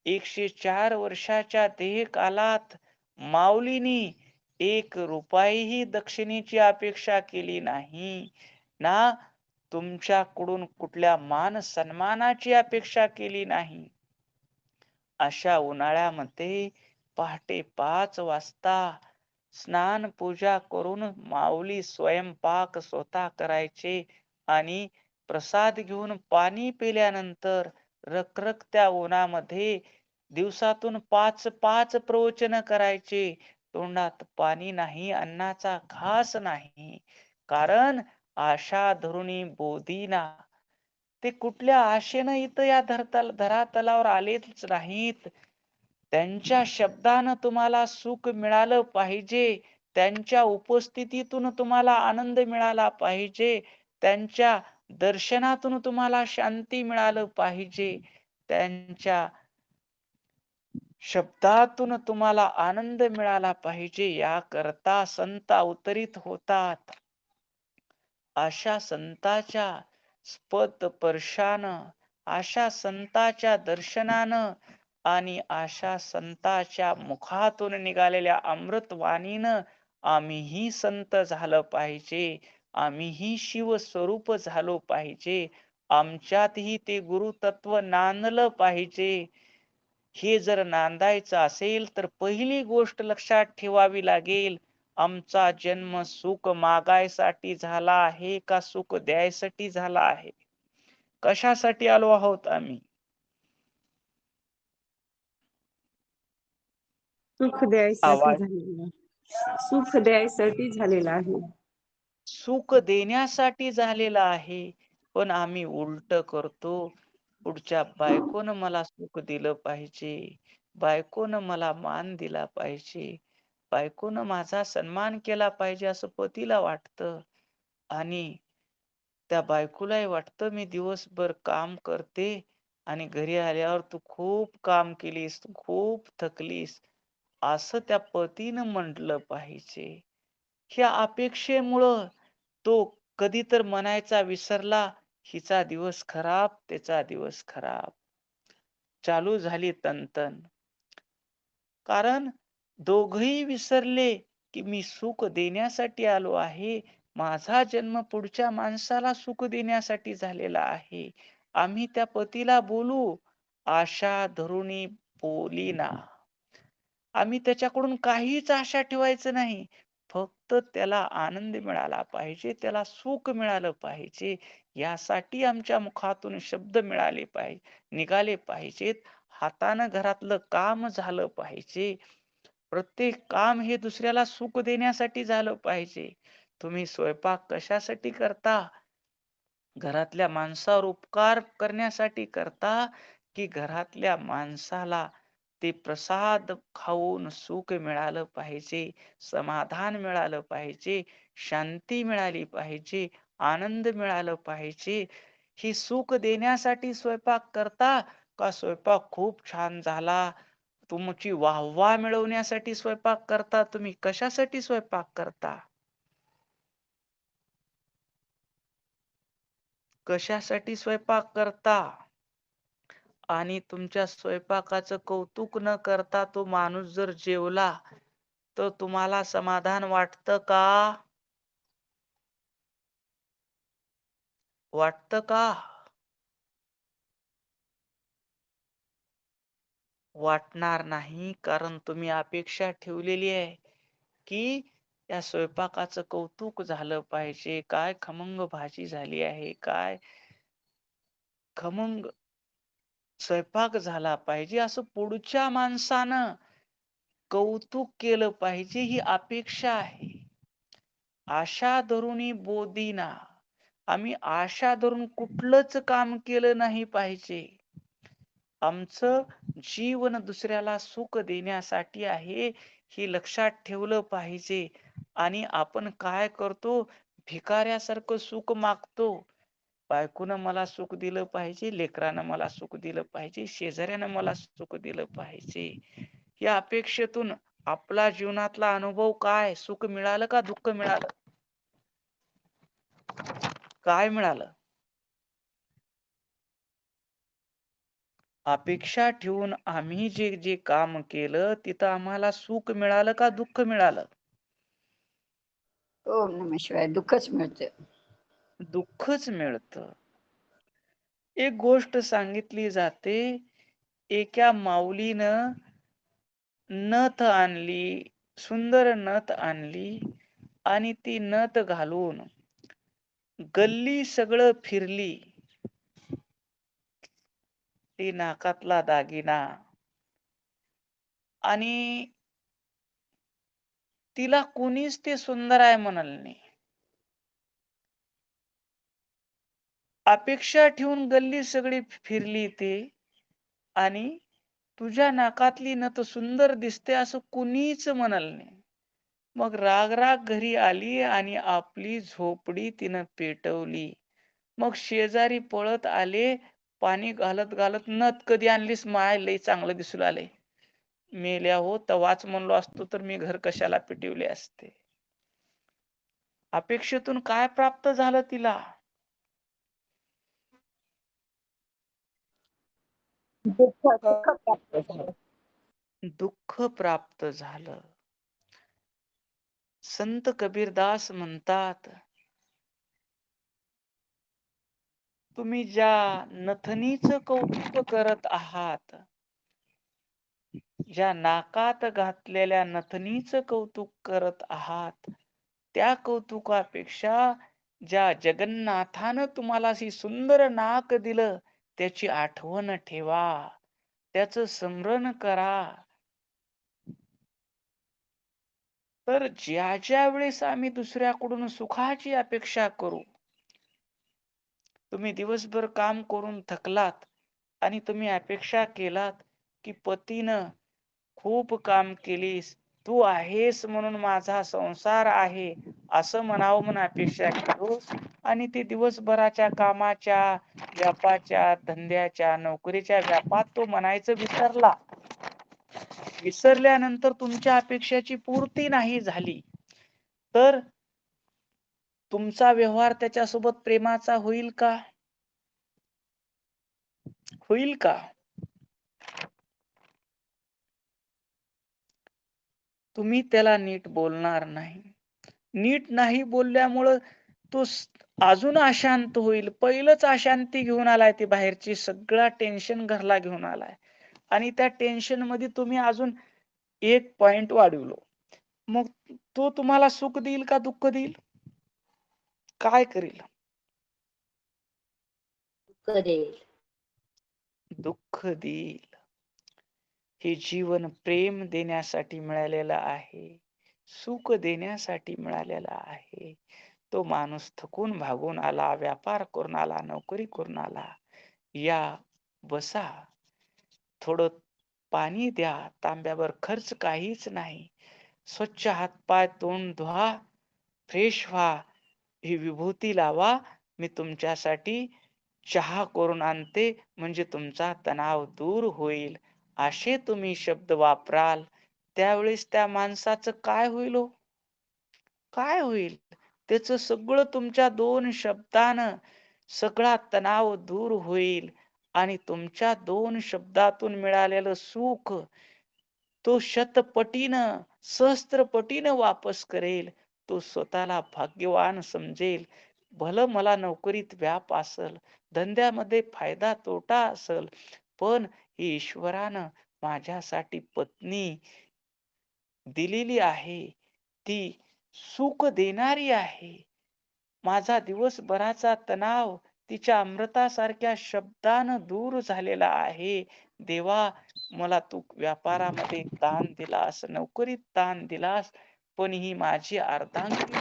104 वर्षाच्या देहकालात माऊलीनी 1 रुपयाही दक्षिणेची अपेक्षा केली नाही ना, तुमच्याकडून कुठल्या मान सन्मानाची अपेक्षा केली नाही. अशा उन्हाळ्यामध्ये पहाटे 5 वाजता स्नान पूजा करून माऊली स्वयंपाक स्वतः करायचे आणि प्रसाद घेऊन पाणी पिल्यानंतर रखरखत्या उन्हामध्ये दिवसातून 5 प्रवचन करायचे. तोंडात पाणी नाही, अन्नाचा घास नाही. कारण आशा धरुणी बोधीना. ते कुठल्या आशेनं इथं या धरातलावर आलेच नाहीत. त्यांच्या शब्दानं तुम्हाला सुख मिळालं पाहिजे. त्यांच्या उपस्थितीतून तुम्हाला आनंद मिळाला पाहिजे. त्यांच्या दर्शनातून तुम्हाला शांती मिळालं पाहिजे. त्यांच्या शब्दातून तुम्हाला आनंद मिळाला पाहिजे, याकरता संत अवतरित होतात. अशा संताच्या स्पर्शानं, अशा संताच्या दर्शनानं आणि अशा संताच्या मुखातून निघालेल्या अमृतवाणीनं आम्हीही संत झालं पाहिजे. आम्हीही शिवस्वरूप झालो पाहिजे. आमच्यातही ते गुरुतत्व नांदलं पाहिजे. हे जर नांदायचं असेल तर पहिली गोष्ट लक्षात ठेवावी लागेल, आमचा जन्म सुख मागायसाठी झाला आहे का सुख द्यायसाठी झाला आहे? कशासाठी आलो आहोत आम्ही? सुख द्यायसाठी आवाज झालेला सुख द्यायसाठी झालेला आहे. सुख देण्यासाठी झालेला आहे. पण आम्ही उलट करतो. पुढच्या बायकोनं मला सुख दिलं पाहिजे. बायकोनं मला मान दिला पाहिजे. बायकोनं माझा सन्मान केला पाहिजे असं पतीला वाटतं. आणि त्या बायकोलाही वाटतं मी दिवसभर काम करते आणि घरी आल्यावर तू खूप काम केलीस, तू खूप थकलीस, असं त्या पतीनं म्हटलं पाहिजे. ह्या अपेक्षेमुळं तो कधी तर म्हणायचा विसरला, हिचा दिवस खराब, त्याचा दिवस खराब. चालू झाली तनतन. कारण दोघही विसरले की मी सुख देण्यासाठी आलो आहे. माझा जन्म पुढच्या माणसाला सुख देण्यासाठी झालेला आहे. आम्ही त्या पतीला बोलू, आशा धरुणी बोलीना. आम्ही त्याच्याकडून काहीच आशा ठेवायचं नाही. फक्त त्याला आनंद मिळाला पाहिजे, त्याला सुख मिळालं पाहिजे. यासाठी आमच्या मुखातून शब्द निघाले पाहिजेत. हातानं घरातलं काम झालं पाहिजे. प्रत्येक काम हे दुसऱ्याला सुख देण्यासाठी झालं पाहिजे. तुम्ही स्वयंपाक कशासाठी करता? घरातल्या माणसावर उपकार करण्यासाठी करता की घरातल्या माणसाला ते प्रसाद खाऊन सुख मिळालं पाहिजे, समाधान मिळालं पाहिजे, शांती मिळाली पाहिजे, आनंद मिळालं पाहिजे. ही सुख देण्यासाठी स्वयंपाक करता का स्वयंपाक खूप छान झाला, तुमची वाहवा मिळवण्यासाठी स्वयंपाक करता? तुम्ही कशासाठी स्वयंपाक करता? कशासाठी स्वयंपाक करता? आणि तुमच्या स्वयंपाकाचं कौतुक न करता तो माणूस जर जेवला तर तुम्हाला समाधान वाटतं का? वाटतं का? वाटणार नाही, कारण तुम्ही अपेक्षा ठेवलेली आहे की या स्वयंपाकाचं कौतुक झालं पाहिजे. काय खमंग भाजी झाली आहे, काय खमंग स्वयंपाक झाला पाहिजे, असं पुढच्या माणसानं कौतुक केलं पाहिजे, ही अपेक्षा आहे. आशा धरुनी बोदिना. आम्ही आशा धरून कुठलंच काम केलं नाही पाहिजे. आमचं जीवन दुसऱ्याला सुख देण्यासाठी आहे, हे लक्षात ठेवलं पाहिजे. आणि आपण काय करतो, भिकाऱ्यासारखं सुख मागतो. बायकोनं मला सुख दिलं पाहिजे, लेकरानं मला सुख दिलं पाहिजे, शेजाऱ्यानं मला सुख दिलं पाहिजे. या अपेक्षेतून आपला जीवनातला अनुभव काय? सुख मिळालं का दुःख मिळालं? काय मिळालं? अपेक्षा ठेवून आम्ही जे जे काम केलं तिथं आम्हाला सुख मिळालं का दुःख मिळालं? ओम नम शिवाय. दुःखच मिळते. दुःखच मिळतं. एक गोष्ट सांगितली जाते, एका माऊलीनं नथ आणली, सुंदर नथ आणली आणि ती नथ घालून गल्ली सगळं फिरली. ती नाकातला दागिना आणि तिला कोणीच ते सुंदर आहे म्हणाल नाही. अपेक्षा ठेवून गल्ली सगळी फिरली ते आणि तुझ्या नाकातली नथ सुंदर दिसते असं कुणीच म्हणाल नाही. मग राग राग घरी आली आणि आपली झोपडी तिनं पेटवली. मग शेजारी पळत आले, पाणी घालत घालत, नथ कधी आणलीस माय, लय चांगलं दिसू आलंय. मेल्या हो, तवाच म्हणलो असतो तर मी घर कशाला पेटवले असते. अपेक्षेतून काय प्राप्त झालं तिला? दुःख प्राप्त झालं. दुःख प्राप्त झालं. संत कबीरदास म्हणतात, तुम्ही ज्या नथनीचं कौतुक करत आहात, ज्या नाकात घातलेल्या नथनीचं कौतुक करत आहात, त्या कौतुकापेक्षा ज्या जगन्नाथानं तुम्हाला अशी सुंदर नाक दिलं, त्याची आठवण ठेवा, त्याचं स्मरण करा. तर ज्या ज्या वेळेस आम्ही दुसऱ्याकडून सुखाची अपेक्षा करू, तुम्ही दिवसभर काम करून थकलात आणि तुम्ही अपेक्षा केलात की पतीनं खूप काम केलीस, तू आहेस म्हणून माझा संसार आहे असं म्हणावं म्हणून अपेक्षा केलो आणि ते दिवसभराच्या कामाच्या, व्यापाच्या, धंद्याच्या, नोकरीच्या व्यापात तो म्हणायचं विसरला. विसरल्यानंतर तुमच्या अपेक्षाची पूर्ती नाही झाली तर तुमचा व्यवहार त्याच्यासोबत प्रेमाचा होईल का? होईल का? तुम्ही त्याला नीट बोलणार नाही. नीट नाही बोलल्यामुळं तो अजून अशांत होईल. पहिलंच अशांती घेऊन आलाय, ती बाहेरची सगळा टेन्शन घरला घेऊन आलाय आणि त्या टेन्शन मध्ये तुम्ही अजून एक पॉइंट वाढवलो. मग तो तुम्हाला सुख देईल का दुःख देईल? काय करेल? दुःख देईल. हे जीवन प्रेम देण्यासाठी मिळालेलं आहे, सुख देण्यासाठी मिळालेला आहे. तो माणूस थकून भागून आला, व्यापार करून आला, नोकरी करून आला, या बसा, थोडं पाणी द्या, तांब्यावर खर्च काहीच नाही, स्वच्छ हातपाय तोंड धुवा, फ्रेश व्हा, ही विभूती लावा, मी तुमच्यासाठी चहा करून आणते, म्हणजे तुमचा तणाव दूर होईल, असे तुम्ही शब्द वापराल, त्यावेळेस त्या माणसाचं काय होईल हो? काय होईल? त्याचं सगळं तुमच्या 2 शब्दानं सगळा तणाव दूर होईल आणि तुमच्या 2 शब्दातून मिळालेलं सुख तो शतपटीनं, सहस्त्रपटीनं वापस करेल. तो स्वतःला भाग्यवान समजेल. भलं मला नोकरीत व्याप असल, धंद्यामध्ये फायदा तोटा असल, पण ही ईश्वरानं माझ्यासाठी पत्नी दिलेली आहे, ती सुख देणारी आहे. माझा दिवसभराचा तणाव तिच्या अमृतासारख्या शब्दानं दूर झालेला आहे. देवा, मला तू व्यापारामध्ये दान दिलास, नोकरीत दान दिलास, पण ही माझी अर्धांगिनी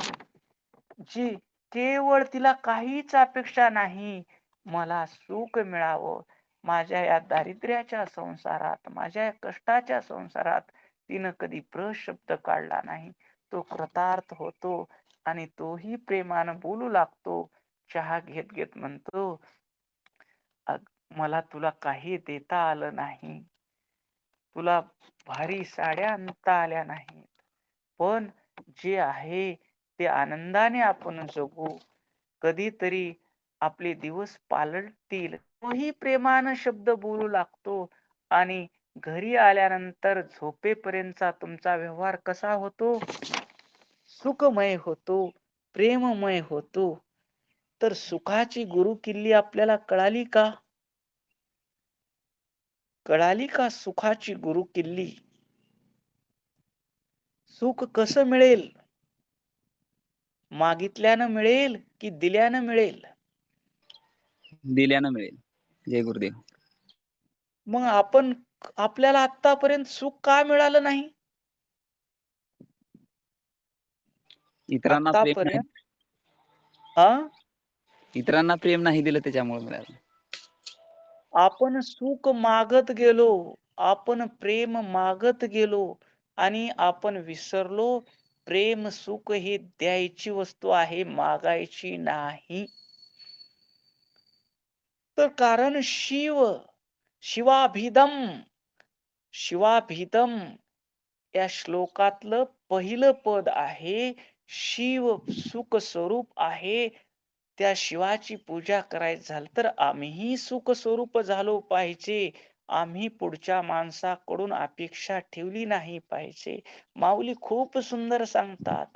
जी केवळ तिला काहीच अपेक्षा नाही, मला सुख मिळावं. माझ्या या दारिद्र्याच्या संसारात, माझ्या या कष्टाच्या संसारात तिनं कधी प्रशब्द काढला नाही. तो कृतार्थ होतो आणि तोही प्रेमानं बोलू लागतो. चहा घेत घेत म्हणतो, मला तुला काही देता आलं नाही, तुला भारी साड्या आणता आल्या नाहीत, पण जे आहे ते आनंदाने आपण जगू. कधीतरी आपले दिवस पालटतील, तोही प्रेमानं शब्द बोलू लागतो आणि घरी आल्यानंतर झोपेपर्यंतचा तुमचा व्यवहार कसा होतो? सुखमय होतो, प्रेममय होतो. तर सुखाची गुरुकिल्ली आपल्याला कळाली का? कळाली का सुखाची गुरुकिल्ली? सुख कसं मिळेल? मागितल्यानं मिळेल की दिल्यानं मिळेल? दिल्यानं मिळेल. जय गुरुदेव. मग आपल्याला आतापर्यंत सुख का मिळालं नाही? इतरांना प्रेम नाही. आतापर्यंत इतरांना प्रेम नाही दिलं त्याच्यामुळे मिळालं. आपण सुख मागत गेलो, आपण प्रेम मागत गेलो आणि आपण विसरलो प्रेम सुख ही द्यायची वस्तू आहे, मागायची नाही. तर कारण शिवाभिधम शिवाभिधम या श्लोकातलं पहिलं पद आहे. शिव सुख स्वरूप आहे. त्या शिवाची पूजा करायची झाली तर आम्हीही सुख स्वरूप झालो पाहिजे. आम्ही पुढच्या माणसाकडून अपेक्षा ठेवली नाही पाहिजे. माऊली खूप सुंदर सांगतात.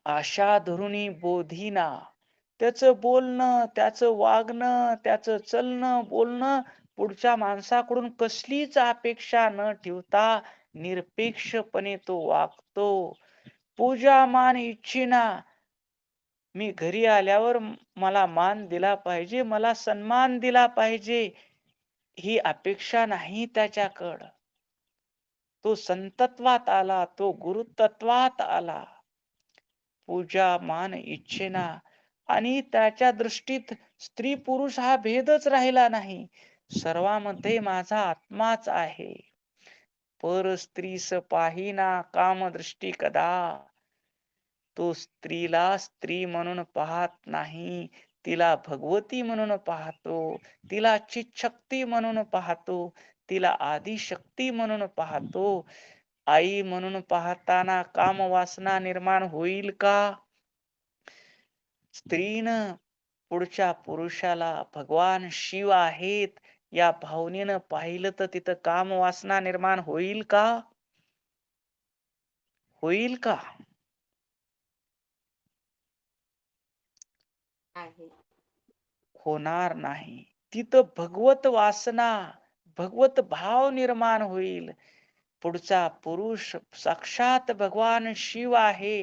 आशा धरुणी बोधिना. त्याचं बोलणं, त्याचं वागणं, त्याचं चलणं, बोलणं पुढच्या माणसाकडून कसलीच अपेक्षा न ठेवता निरपेक्षपणे तो वागतो. पूजा मान इच्छिना. मी घरी आल्यावर मला मान दिला पाहिजे, मला सन्मान दिला पाहिजे, ही अपेक्षा नाही त्याच्याकडं. तो संतत्वात आला, तो गुरुतत्वात आला. पूजा मान इच्छेना आणि त्याच्या दृष्टीत स्त्री पुरुष हा भेदच राहिला नाही. सर्वांमध्ये माझा आत्माच आहे. पर स्त्रीस पाहिना कामदृष्टी कदा. तो स्त्रीला स्त्री म्हणून पाहत नाही, तिला भगवती म्हणून पाहतो, तिला चितशक्ती म्हणून पाहतो, तिला आदिशक्ती म्हणून पाहतो. आई म्हणून पाहताना कामवासना निर्माण होईल का? स्त्रीनं पुढच्या पुरुषाला भगवान शिव आहेत या भावनेनं पाहिलं तर तिथं कामवासना निर्माण होईल का? होईल का? होणार नाही. तिथं भगवत वासना, भगवत भाव निर्माण होईल. पुढचा पुरुष साक्षात भगवान शिव आहे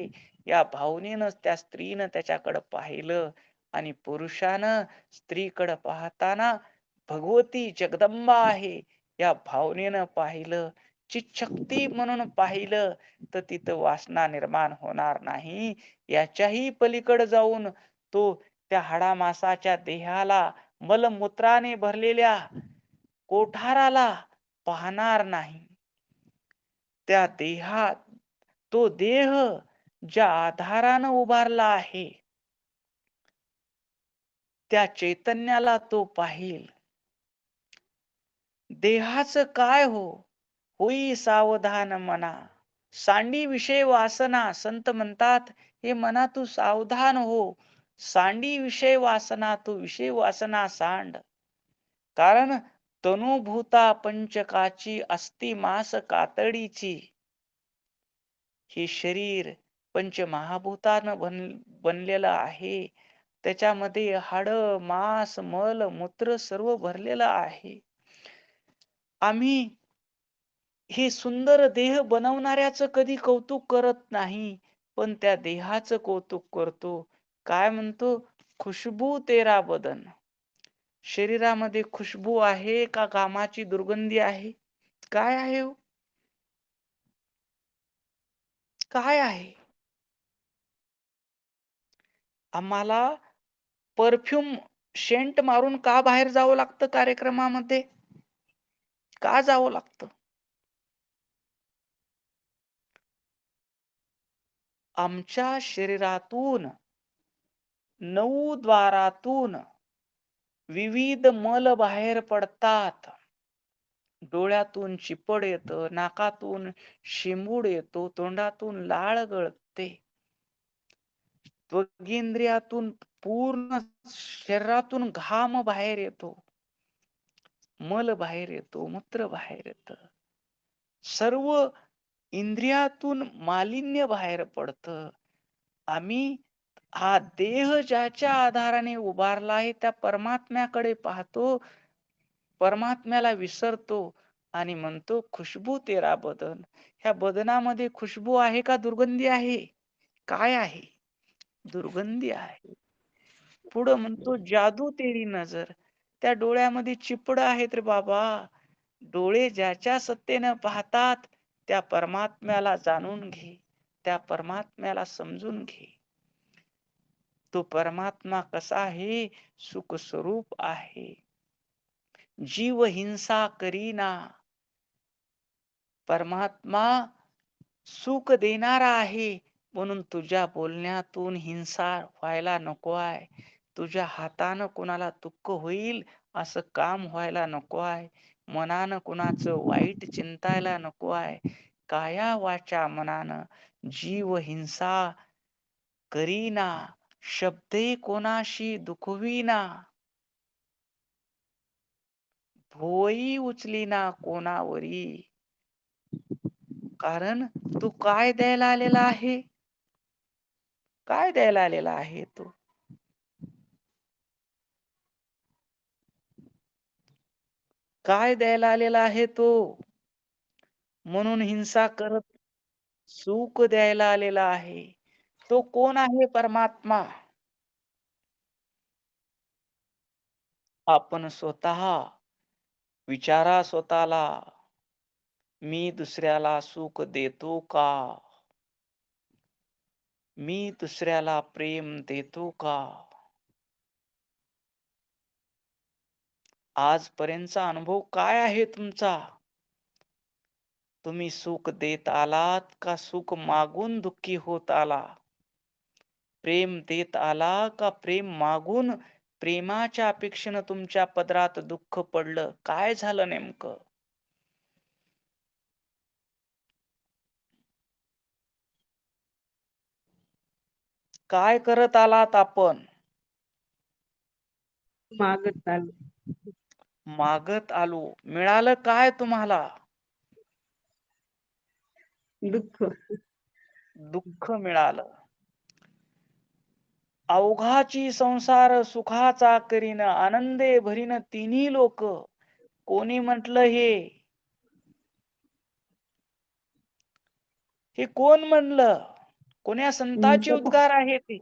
या भावनेनं त्या स्त्रीनं त्याच्याकडे पाहिलं आणि पुरुषानं स्त्रीकडे पाहताना भगवती जगदंबा आहे या भावनेनं पाहिलं, चितशक्ती म्हणून पाहिलं तर तिथं वासना निर्माण होणार नाही. याच्याही पलीकडे जाऊन तो त्या हाडामासाच्या देहाला मलमूत्राने भरलेल्या कोठाराला पाहणार नाही. त्या देहात तो देह ज्या आधारानं उभारला आहे त्या चैतन्याला तो पाहिल. देहाचं काय होई सावधान मना. सांडी विषय वासना. संत म्हणतात हे मना तू सावधान हो. सांडी विषय वासना, तू विषय वासना सांड. कारण तनुभूता पंचकाची अस्ति मास कातडीची. हे शरीर पंचमहाभूतानं बनलेलं आहे. त्याच्यामध्ये हाड, मांस, मल, मूत्र सर्व भरलेलं आहे. आम्ही हे सुंदर देह बनवणाऱ्याचं कधी कौतुक करत नाही, पण त्या देहाचं कौतुक करतो. काय म्हणतो? खुशबू तेरा बदन. शरीरामध्ये खुशबू आहे का घामाची दुर्गंधी आहे? काय आहे हो? काय आहे? आम्हाला परफ्यूम शेंट मारून का बाहेर जावं लागतं कार्यक्रमामध्ये? का जावं लागतं? आमच्या शरीरातून 9 द्वारातून विविध मल बाहेर पडतात. डोळ्यातून चिपड येतं, नाकातून शिंबूड येतो, तोंडातून लाळ गळते. त्वगेंद्रियातून पूर्ण शरीरातून घाम बाहेर येतो, मल बाहेर येतो, मूत्र बाहेर येतं. सर्व इंद्रियातून मालिन्य बाहेर पडतं. आम्ही हा देह ज्याच्या आधाराने उभारला आहे त्या परमात्म्याकडे पाहतो, परमात्म्याला विसरतो आणि म्हणतो खुशबू तेरा बदन. ह्या बदनामध्ये खुशबू आहे का दुर्गंधी आहे? काय आहे? दुर्गंधी आहे. पुढं म्हणतो जादू तेरी नजर. त्या डोळ्यामध्ये चिपड आहेत रे बाबा. डोळे ज्याच्या सत्तेनं पाहतात त्या परमात्म्याला जाणून घे, त्या परमात्म्याला समजून घे. तो परमात्मा कसा आहे? सुख स्वरूप आहे. जीव हिंसा करीना. परमात्मा सुख देणारा आहे. म्हणून तुझ्या बोलण्यातून हिंसा व्हायला नको आहे. तुझ्या हातानं कुणाला दुःख होईल असं काम व्हायला नको आहे. मनानं कुणाचं वाईट चिंतायला नको आहे. काया वाचा मनानं जीव हिंसा करीना. शब्दे कोणाशी दुखविना. भोई उचलीना कोणावरी. कारण तू काय द्यायला आलेला आहे? काय द्यायला आलेला आहे तू? काय द्यायला आलेला आहे तो? म्हणून हिंसा करत सुख द्यायला आलेला आहे. तो कोण आहे? परमात्मा. आपण स्वतः विचारा स्वतःला, मी दुसऱ्याला सुख देतो का? मी दुसऱ्याला प्रेम देतो का? आजपर्यंतचा अनुभव काय आहे तुमचा? तुम्ही सुख देत आलात का सुख मागून दुःखी होत आला? प्रेम देत आला का प्रेम मागून प्रेमाच्या अपेक्षेनं तुमच्या पदरात दुःख पडलं? काय झालं नेमकं? काय करत आलात आपण? मागत आलो. मागत आलो. मिळालं काय तुम्हाला? दुःख. दुःख मिळालं. अवघाची संसार सुखाचा करीन, आनंदे भरीन तिन्ही लोक. कोणी म्हटलं हे? हे कोण म्हणलं? कोण्या संताचे उद्गार आहे ते?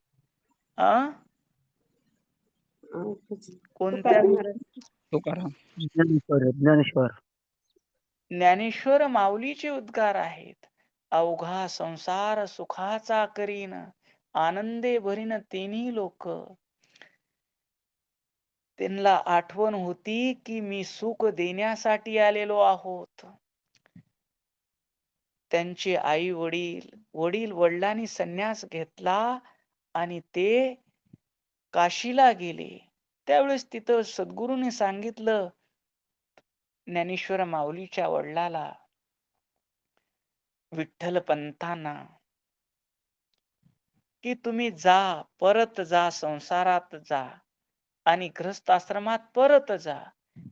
आ? कोणत्या? तुकाराम महाराज. तुकाराम ज्ञानेश्वर. ज्ञानेश्वर माऊलीचे उद्गार आहेत. अवघा संसार सुखाचा करीन, आनंदे भरीन तिन्ही लोक. त्यांना आठवण होती की मी सुख देण्यासाठी आलेलो आहोत. त्यांचे आई वडील वडिलांनी संन्यास घेतला आणि ते काशीला गेले. त्यावेळेस तिथं सद्गुरूने सांगितलं ज्ञानेश्वर माऊलीच्या वडिलाला, विठ्ठल पंथांना, की तुम्ही जा, परत जा, संसारात जा आणि ग्रस्त आश्रमात परत जा.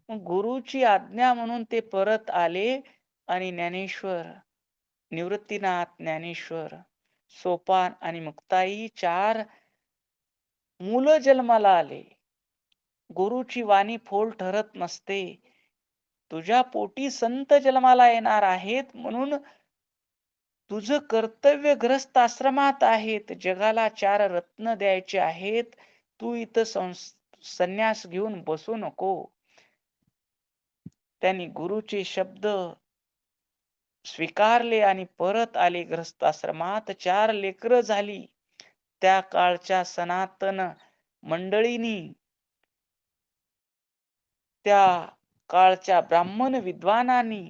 मग गुरुची आज्ञा म्हणून ते परत आले आणि ज्ञानेश्वर, निवृत्तीनाथ ज्ञानेश्वर, सोपान आणि मुक्ताई 4 मुलं जन्माला आले. गुरुची वाणी फोल ठरत नसते. तुझ्या पोटी संत जन्माला येणार आहेत म्हणून तुझं कर्तव्य ग्रस्त आश्रमात आहेत. जगाला 4 रत्न द्यायचे आहेत. तू इथं संन्यास घेऊन बसू नको. त्यांनी गुरुचे शब्द स्वीकारले आणि परत आले ग्रस्त आश्रमात. 4 लेकरं झाली. त्या काळच्या सनातन मंडळींनी, त्या काळच्या ब्राह्मण विद्वानांनी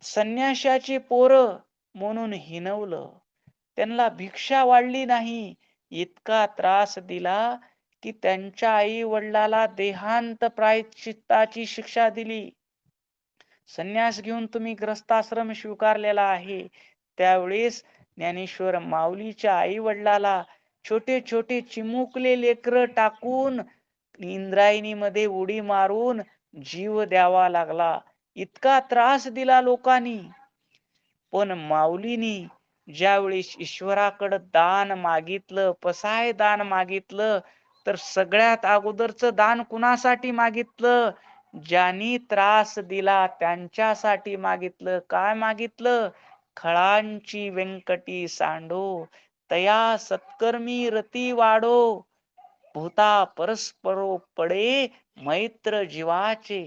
संन्याशाची पोरं म्हणून हिणवलं. त्यांना भिक्षा वाढली नाही. इतका त्रास दिला की त्यांच्या आई वडिलाला देहांत प्रायश्चित्ताची शिक्षा दिली. संन्यास घेऊन तुम्ही ग्रस्ताश्रम स्वीकारलेला आहे. त्यावेळेस ज्ञानेश्वर माऊलीच्या आई वडिलाला छोटे छोटे चिमुकले लेकर टाकून इंद्रायणीमध्ये उडी मारून जीव द्यावा लागला. इतका त्रास दिला लोकांनी. पण माऊलीनी ज्यावेळेस ईश्वराकडे दान मागितलं, पसाय दान मागितलं, तर सगळ्यात अगोदरचं दान कुणासाठी मागितलं? ज्यांनी त्रास दिला त्यांच्यासाठी मागितलं. काय मागितलं? खळांची व्यंकटी सांडो, तया सत्कर्मी रती वाढो, भूता परस्परो पडे मैत्र जीवाचे.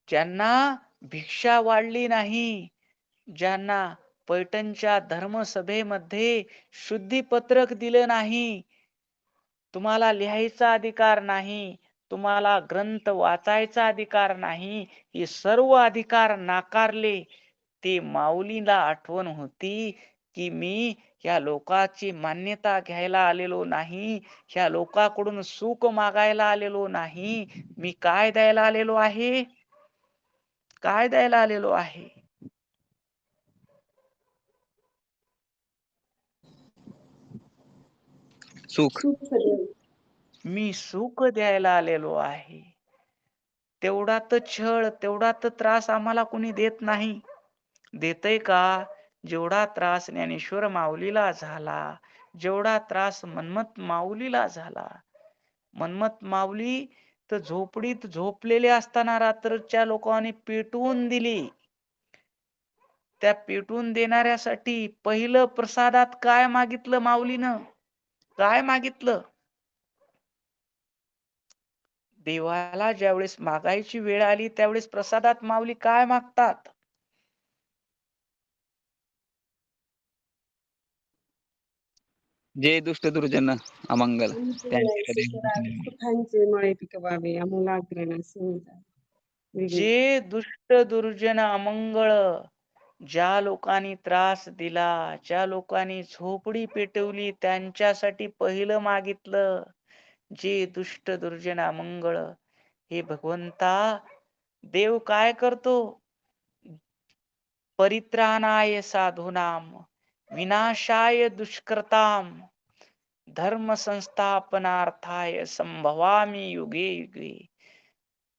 ज्यांना भिक्षा वाढली नाही, ज्यांना पैठणच्या धर्मसभेमध्ये शुद्धीपत्रक दिलं नाही. तुम्हाला लिहायचा अधिकार नाही, तुम्हाला ग्रंथ वाचायचा अधिकार नाही, हे सर्व अधिकार नाकारले. ते माऊलीला आठवण होती की मी या लोकाची मान्यता घ्यायला आलेलो नाही, ह्या लोकांकडून सुख मागायला आलेलो नाही, मी काय द्यायला आलेलो आहे? काय द्यायला आलेलो आहे? सुख. सुख द्यायला. मी सुख द्यायला आलेलो आहे. तेवढा तर छळ, तेवढा तर त्रास आम्हाला कोणी देत नाही. देतय का? जेवढा त्रास ज्ञानेश्वर माऊलीला झाला, जेवढा त्रास मन्मथ माऊलीला झाला. मन्मथ माऊली तर झोपडीत झोपलेले असताना रात्रच्या लोकांनी पेटवून दिली. त्या पेटवून देणाऱ्यासाठी पहिलं प्रसादात काय मागितलं माऊलीनं? काय मागितलं? देवाला ज्यावेळेस मागायची वेळ आली त्यावेळेस प्रसादात माऊली काय मागतात? जे दुष्ट दुर्जन अमंगल आमचे त्यांचे न्याय हृदय सुखरावे, गुंतले. सुखांचे मळे पिकवावे, आमूलाग्र समजा वेगळे. जे दुष्ट दुर्जन अमंगळ, ज्या लोकांनी त्रास दिला, ज्या लोकांनी झोपडी पेटवली, त्यांच्यासाठी पहिलं मागितलं. जे दुष्ट दुर्जन अमंगळ. हे भगवंता, देव काय करतो? परित्राणाय साधूनाम विनाशाय दुष्कृताम धर्म संस्थापनार्थाय संभवामी युगे युगे.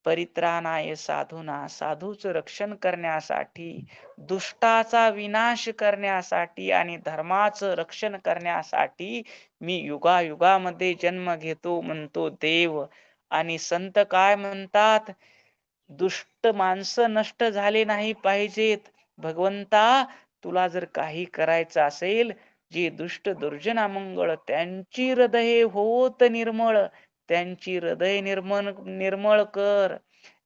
परित्राणाय साधूना, साधूचं रक्षण करण्यासाठी, दुष्टाचा विनाश करण्यासाठी आणि धर्माचं रक्षण करण्यासाठी मी युगायुगामध्ये जन्म घेतो म्हणतो देव. आणि संत काय म्हणतात? दुष्ट माणसं नष्ट झाले नाही पाहिजेत. भगवंता, तुला जर काही करायचं असेल, जे दुष्ट दुर्जन अमंगळ त्यांची हृदये होत निर्मळ, त्यांची हृदय निर्मळ कर.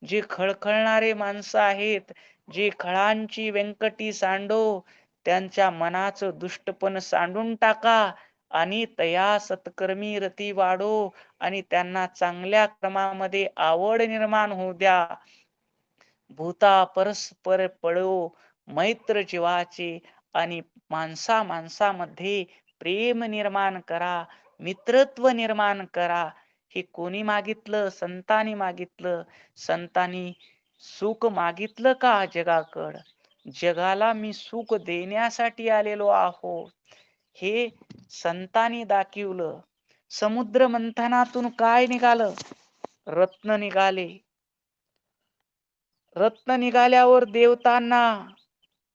जे खळखळणारे माणसं आहेत, जे खळांची व्यंकटी सांडो, त्यांच्या मनाचं दुष्टपण सांडून टाका आणि तया सत्कर्मी रती वाढो आणि त्यांना चांगल्या क्रमामध्ये आवड निर्माण होऊ द्या. भूता परस्पर पळो मैत्र जीवाचे आणि माणसा माणसामध्ये प्रेम निर्माण करा, मित्रत्व निर्माण करा. हे कोणी मागितलं? संतांनी मागितलं. संतांनी सुख मागितलं का जगाकड? जगाला मी सुख देण्यासाठी आलेलो आहो, हे संतांनी दाखवलं. समुद्र मंथनातून काय निघालं? रत्न निघाले. रत्न निघाल्यावर देवतांना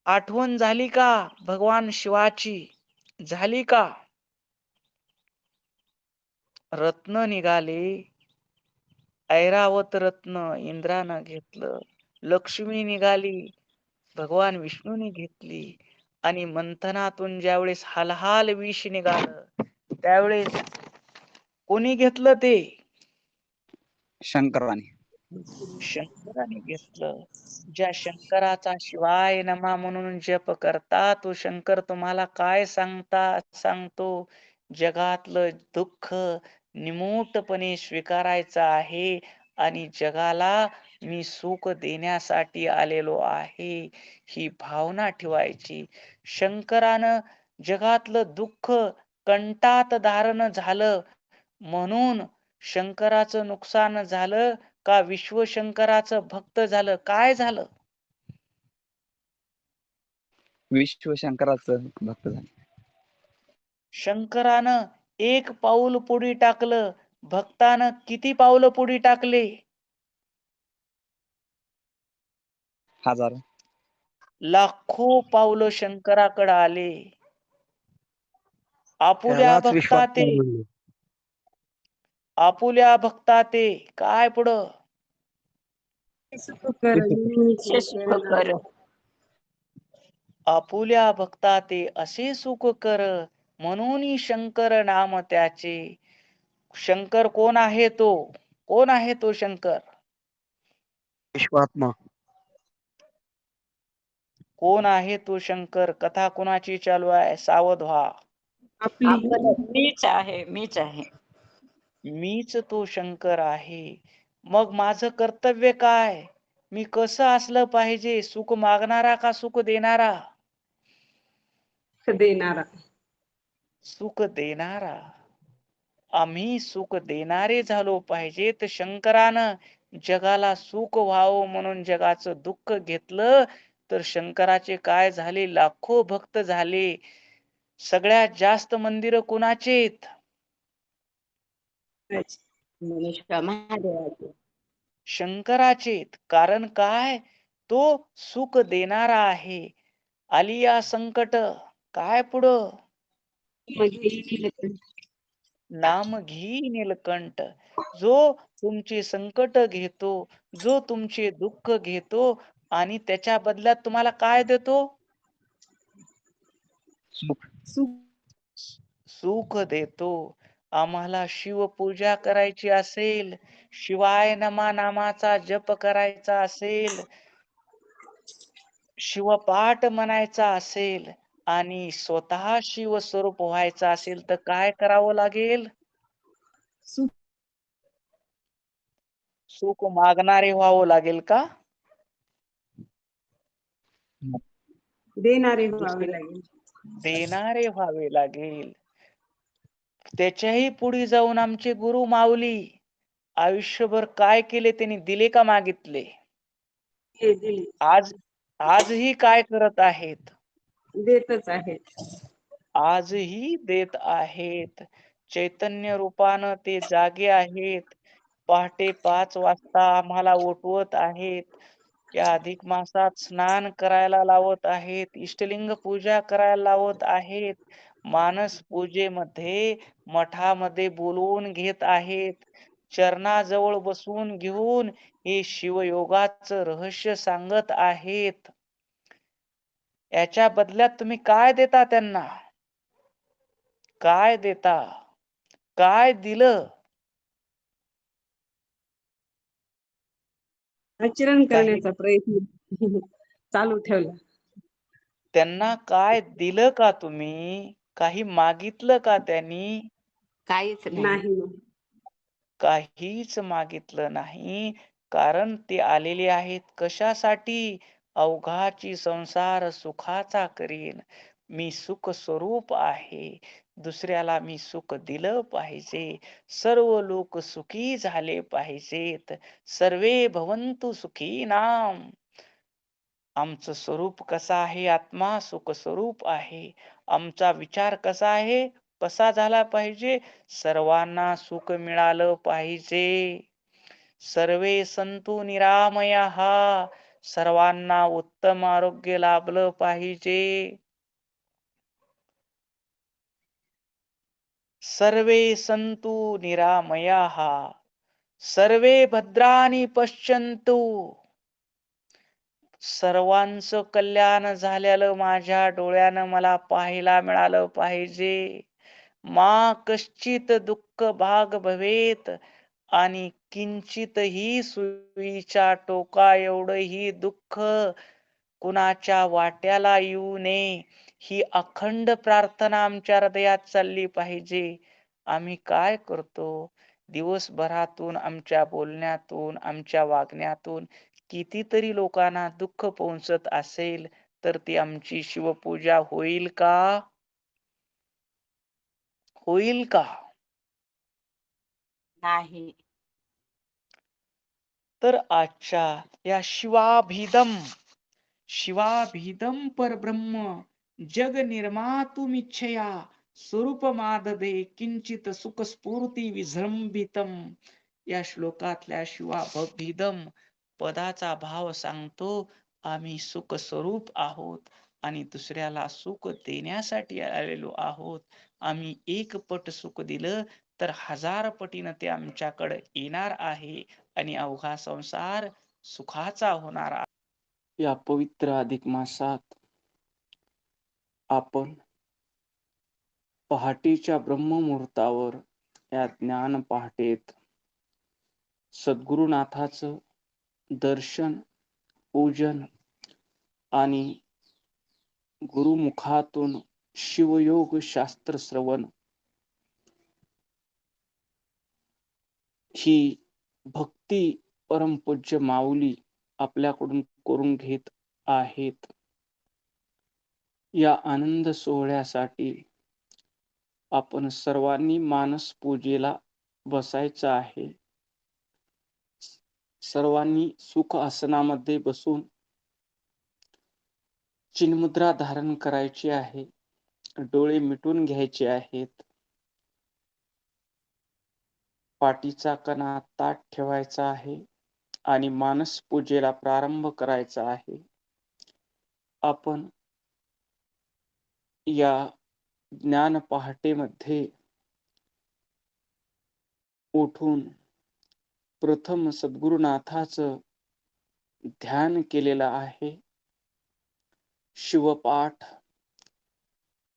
आठवण झाली का भगवान शिवाची? झाली का? रत्न निघाले, ऐरावत रत्न इंद्रानं घेतलं. लक्ष्मी निघाली, भगवान विष्णूने घेतली. आणि मंथनातून ज्यावेळेस हलहाल विष निघालं, त्यावेळेस कोणी घेतलं ते? शंकराने. शंकराने घेतलं. ज्या शंकराचा शिवाय नमा म्हणून जप करता, तो शंकर तुम्हाला काय सांगतो? जगातलं दुःख निमूटपणे स्वीकारायचं आहे आणि जगाला मी सुख देण्यासाठी आलेलो आहे, ही भावना ठेवायची. शंकरानं जगातलं दुःख कंटात धारण झालं म्हणून शंकराचं नुकसान झालं का विश्वशंकराचं भक्त झालं? काय झालं? विश्व शंकराचं भक्त झाले. शंकरानं एक पाऊल पुढे टाकलं, भक्तानं किती पावलं पुढे टाकले? हजार. लाखो पावलं शंकराकडे आले. आपुल्या त्यालाच भक्ता ते, विश्वात्मा म्हणले. आपुल्या भक्ता ते काय पुढं? सुख कर म्हणून सुख कर. आपुल्या भक्ता ते असे सुख कर, म्हणून शंकर नाम त्याचे. शंकर कोण आहे तो? कोण आहे तो शंकर? विश्वात्मा. कोण आहे तो शंकर? कथा कुणाची चालू आहे? सावध व्हा. आपली मीच आहे. मीच तो शंकर आहे. मग माझं कर्तव्य काय? मी कसं असलं पाहिजे? सुख मागणारा का सुख देणारा? देणारा. सुख देणारा. आम्ही सुख देणारे झालो पाहिजे. तर शंकरानं जगाला सुख व्हावं म्हणून जगाचं दुःख घेतलं. तर शंकराचे काय झाले? लाखो भक्त झाले. सगळ्यात जास्त मंदिरं कुणाचेत? मनुष्य महादेवाचे. शंकराचेत. कारण काय? तो सुख देणारा आहे. आली या संकट, काय पुढं? नाम घी नीलकंठ. जो तुमची संकट घेतो, जो तुमचे दुःख घेतो आणि त्याच्या बदल्यात तुम्हाला काय देतो? सुख. सुख. सुख देतो. आम्हाला शिवपूजा करायची असेल, शिवाय नमा नामाचा जप करायचा असेल, शिवपाठ म्हणायचा असेल आणि स्वतः शिवस्वरूप व्हायचं असेल तर काय करावं लागेल? सुख सुख मागणारे व्हावं लागेल का? देणारे व्हावे दुसरे लागेल. देणारे व्हावे लागेल. त्याच्याही पुढे जाऊन आमचे गुरु माऊली आयुष्यभर काय केले? त्यांनी दिले का मागितले? हे दिले. आजही काय करत आहेत? देतच आहे. आजही देत आहेत. चैतन्य रूपानं ते जागे आहेत. पहाटे 5 वाजता आम्हाला उठवत आहेत. या अधिक मासात स्नान करायला लावत आहेत. इष्टलिंग पूजा करायला लावत आहेत. मानस पूजेमध्ये मठामध्ये बोलवून घेत आहेत. चरणाजवळ बसवून घेऊन हे शिवयोगाचं रहस्य सांगत आहेत. याच्या बदल्यात तुम्ही काय देता त्यांना? काय देता? काय दिलं? आचरण काही करण्याचा प्रयत्न चालू ठेवला. त्यांना काय दिलं का तुम्ही? काही मागितलं का त्यांनी? काहीच नाही. नाही. काहीच मागितलं नाही. कारण ते आलेले आहेत कशासाठी? अवघाची संसार सुखाचा करीन. मी सुख स्वरूप आहे. दुसऱ्याला मी सुख दिलं पाहिजे. सर्व लोक सुखी झाले पाहिजेत. सर्वे भवन्तु सुखीनाम. आमचं स्वरूप कसं आहे? आत्मा सुख स्वरूप आहे. आमचा विचार कसा आहे? कसा झाला पाहिजे? सर्वांना सुख मिळालं पाहिजे. सर्वे संतु निरामयाः. सर्वांना उत्तम आरोग्य लाभलं पाहिजे. सर्वे संतु निरामयाः. सर्वे भद्राणि पश्यन्तु. सर्वांचं कल्याण झालेलं माझ्या डोळ्यानं मला पाहायला मिळालं पाहिजे. मा कश्चित दुःख भाग भवेत. आणि किंचितही सुईच्या टोका एवढंही दुःख कुणाच्या वाट्याला येऊ नये. ही अखंड प्रार्थना आमच्या हृदयात चालली पाहिजे. आम्ही काय करतो? दिवसभरातून, आमच्या बोलण्यातून, आमच्या वागण्यातून कितीतरी लोकांना दुःख पोहोचत असेल तर ती आमची शिवपूजा होईल का? होईल का? नाही. तर आजच्या या शिवाभीदम परब्रह्म जग निर्मातुमिच्छया स्वरूपमाददे किंचित सुख स्फूर्ती विजृंभितम. या श्लोकातल्या शिवाभीदम पदाचा भाव सांगतो. आम्ही सुख स्वरूप आहोत आणि दुसऱ्याला सुख देण्यासाठी आलेलो आहोत. आम्ही एक पट सुख दिलं तर 1000 पटीनं ते आमच्याकडे येणार आहे आणि अवघा संसार सुखाचा होणार आहे. या पवित्र अधिक मासात आपण पहाटेच्या ब्रह्ममुहूर्तावर या ज्ञान पहाटेत सद्गुरुनाथाचं दर्शन, पूजन आणि गुरुमुखातून शिवयोग शास्त्र श्रवण ही भक्ती परमपूज्य माऊली आपल्याकडून करून घेत आहेत. या आनंद सोहळ्यासाठी आपण सर्वांनी मानस पूजेला बसायचं आहे. सर्वांनी सुख आसनामध्ये बसून चिन्मुद्रा धारण करायची आहे. डोळे मिटून घ्यायचे आहेत. पाठीचा कणा ताठ ठेवायचा आहे आणि मानस पूजेला प्रारंभ करायचा आहे. आपण या ज्ञान पहाटेमध्ये उठून प्रथम सद्गुरुनाथाचं ध्यान केलेलं आहे. शिवपाठ,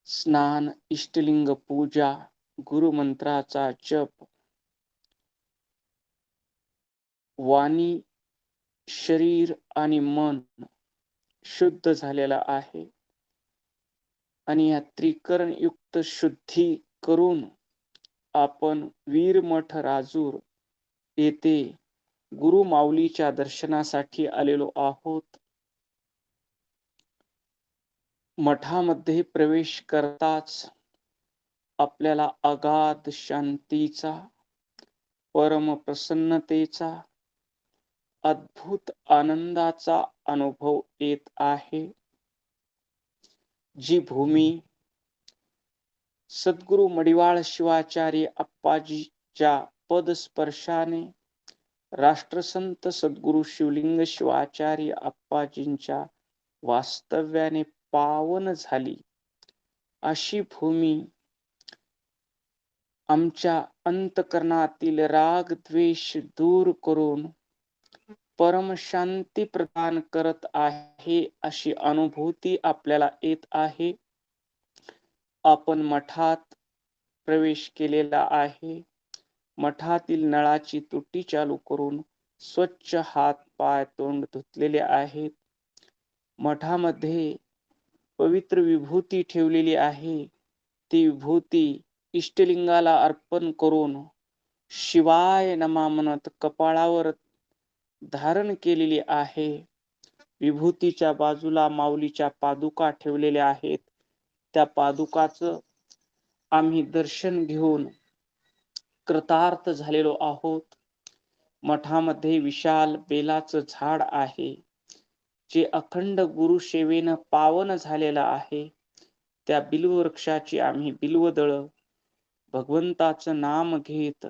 स्नान, इष्टलिंग पूजा, गुरुमंत्राचा जप, वाणी, शरीर आणि मन शुद्ध झालेला आहे आणि या त्रिकरण युक्त शुद्धी करून आपण वीरमठ राजूर येथे गुरु माऊलीच्या दर्शनासाठी आलेलो आहोत. मठामध्ये प्रवेश करताच आपल्याला अगाध शांतीचा, परम प्रसन्नतेचा, अद्भुत आनंदाचा अनुभव येत आहे. जी भूमी सद्गुरु मडिवाळ शिवाचार्य अप्पाजीच्या पदस्पर्शाने राष्ट्रसंत सद्गुरु शिवलिंग शिवाचार्य अप्पाजींच्या वास्तव्याने पावन झाली, अशी भूमी आमच्या अंतकरणातील राग द्वेष दूर करून परम शांती प्रदान करत आहे, अशी अनुभूती आपल्याला येत आहे. आपण मठात प्रवेश केलेला आहे. मठातील नळाची तुटी चालू करून स्वच्छ हात पाय तोंड धुतलेले आहेत. मठामध्ये पवित्र विभूती ठेवलेली आहे. ती विभूती इष्टलिंगाला अर्पण करून शिवाय नमा म्हणत कपाळावर धारण केलेली आहे. विभूतीच्या बाजूला माऊलीच्या पादुका ठेवलेल्या आहेत. त्या पादुकाचं आम्ही दर्शन घेऊन कृतार्थ झालेलो आहोत. मठामध्ये विशाल बेलाचं झाड आहे, जे अखंड गुरुसेवेनं पावन झालेलं आहे. त्या बिल्ववृक्षाची आम्ही बिल्वदळ भगवंताचं नाम घेत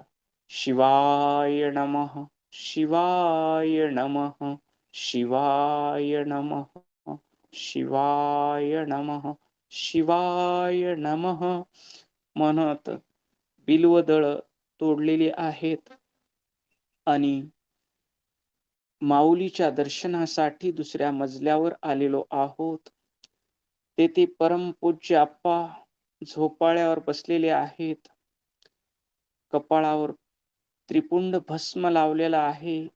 शिवाय नमः, शिवाय नमः, शिवाय नमः, शिवाय नमः, शिवाय नमः म्हणत बिल्वदळ तोडलेली आहेत आणि माऊलीच्या दर्शनासाठी दुसऱ्या मजल्यावर आलेलो आहोत. तेथे परमपूज्य आप्पा झोपाळ्यावर बसलेले आहेत. कपाळावर त्रिपुंड भस्म लावलेला आहे.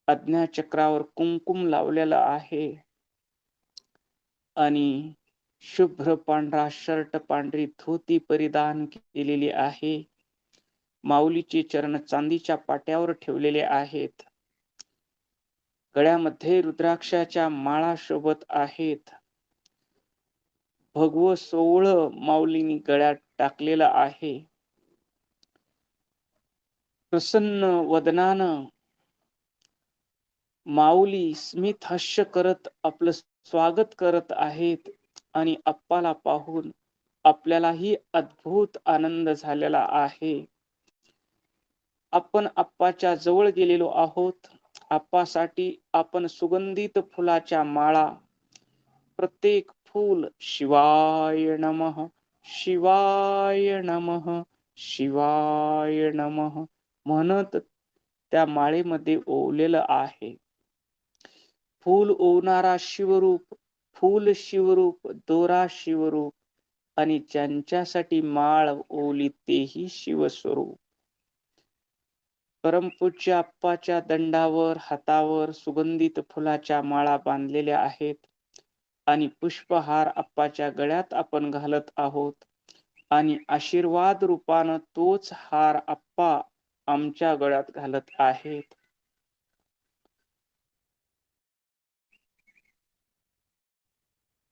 आज्ञाचक्रावर कुंकुम लावलेला आहे आणि शुभ्र पांढरा शर्ट, पांढरी धोती परिधान केलेली आहे. माऊलीचे चरण चांदीच्या पाट्यावर ठेवलेले आहेत. गळ्यामध्ये रुद्राक्षाच्या माळा शोभत आहेत. भगव सोवळं माऊलींनी गळ्यात टाकलेलं आहे. प्रसन्न वदनानं माऊली स्मित हास्य करत आपलं स्वागत करत आहेत आणि अप्पाला पाहून आपल्यालाही अद्भुत आनंद झालेला आहे. आपण अप्पाच्या जवळ गेलेलो आहोत. अप्पासाठी आपण सुगंधित फुलाच्या माळा, प्रत्येक फूल शिवाय नमः, शिवाय नमः, शिवाय नमः म्हणत त्या माळेमध्ये ओवलेलं आहे. फूल ओवणारा शिवरूप, फूल शिवरूप, दोरा शिवरूप आणि ज्यांच्यासाठी माळ ओवली तेही शिवस्वरूप. परमपूज्य अप्पाच्या दंडावर, हातावर सुगंधित फुलाच्या माळा बांधलेल्या आहेत. आणि पुष्पहार आप्पाच्या गळ्यात आपण घालत आहोत आणि आशीर्वाद रूपानं तोच हार आप्पा आमच्या गळ्यात घालत आहेत.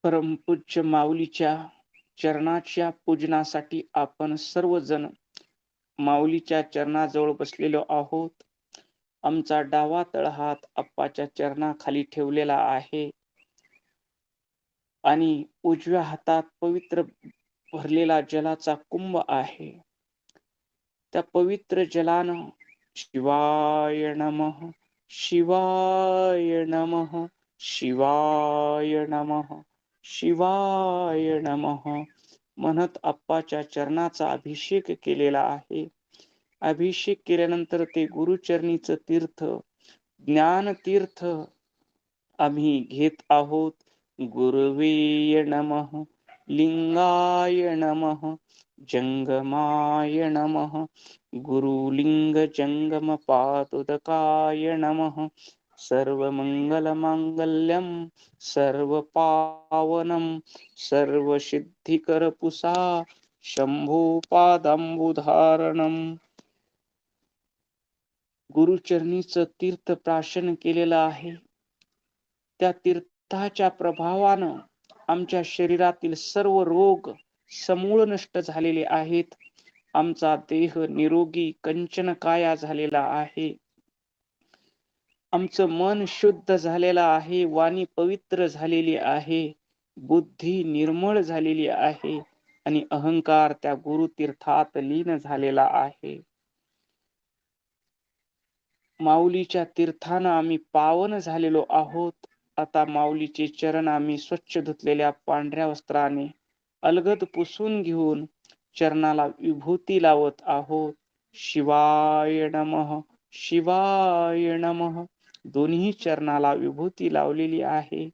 परमपूज्य माऊलीच्या चरणाच्या पूजनासाठी आपण सर्वजण माऊलीच्या चरणाजवळ बसलेलो आहोत. आमचा डावा तळहात आप्पाच्या चरणाखाली ठेवलेला आहे आणि उजव्या हातात पवित्र भरलेला जलाचा कुंभ आहे. त्या पवित्र जलानं शिवाय नमः, शिवाय नमः, शिवाय नमः, शिवाय नमः म्हणत आप्पाच्या चरणाचा अभिषेक केलेला आहे. अभिषेक केल्यानंतर ते गुरुचरणीचं तीर्थ, ज्ञान तीर्थ आम्ही घेत आहोत. गुरुवे नमः, लिंगाय नमः, जंगमाय नमः, गुरुलिंग जंगम पादुदकाय नमः. सर्वमंगलमांगल्यं सर्वपावनं सर्वसिद्धिकरपुषा शंभो पादांबुधारणं. गुरुचरणीचं तीर्थ प्राशन केलेलं आहे. त्या तीर्थाच्या प्रभावानं आमच्या शरीरातील सर्व रोग समूळ नष्ट झालेले आहेत. आमचा देह निरोगी कंचन काया झालेला आहे. आमचं मन शुद्ध झालेलं आहे. वाणी पवित्र झालेली आहे. बुद्धी निर्मळ झालेली आहे आणि अहंकार त्या गुरुतीर्थात लीन झालेला आहे. माऊलीच्या तीर्थानं आम्ही पावन झालेलो आहोत. आता माऊलीचे चरण आम्ही स्वच्छ धुतलेल्या पांढऱ्या वस्त्राने अलगद पुसून घेऊन चरणाला विभूती लावत आहोत. शिवाय नमः, शिवाय नमः. दोन्ही चरणाला विभूती लावलेली आहे.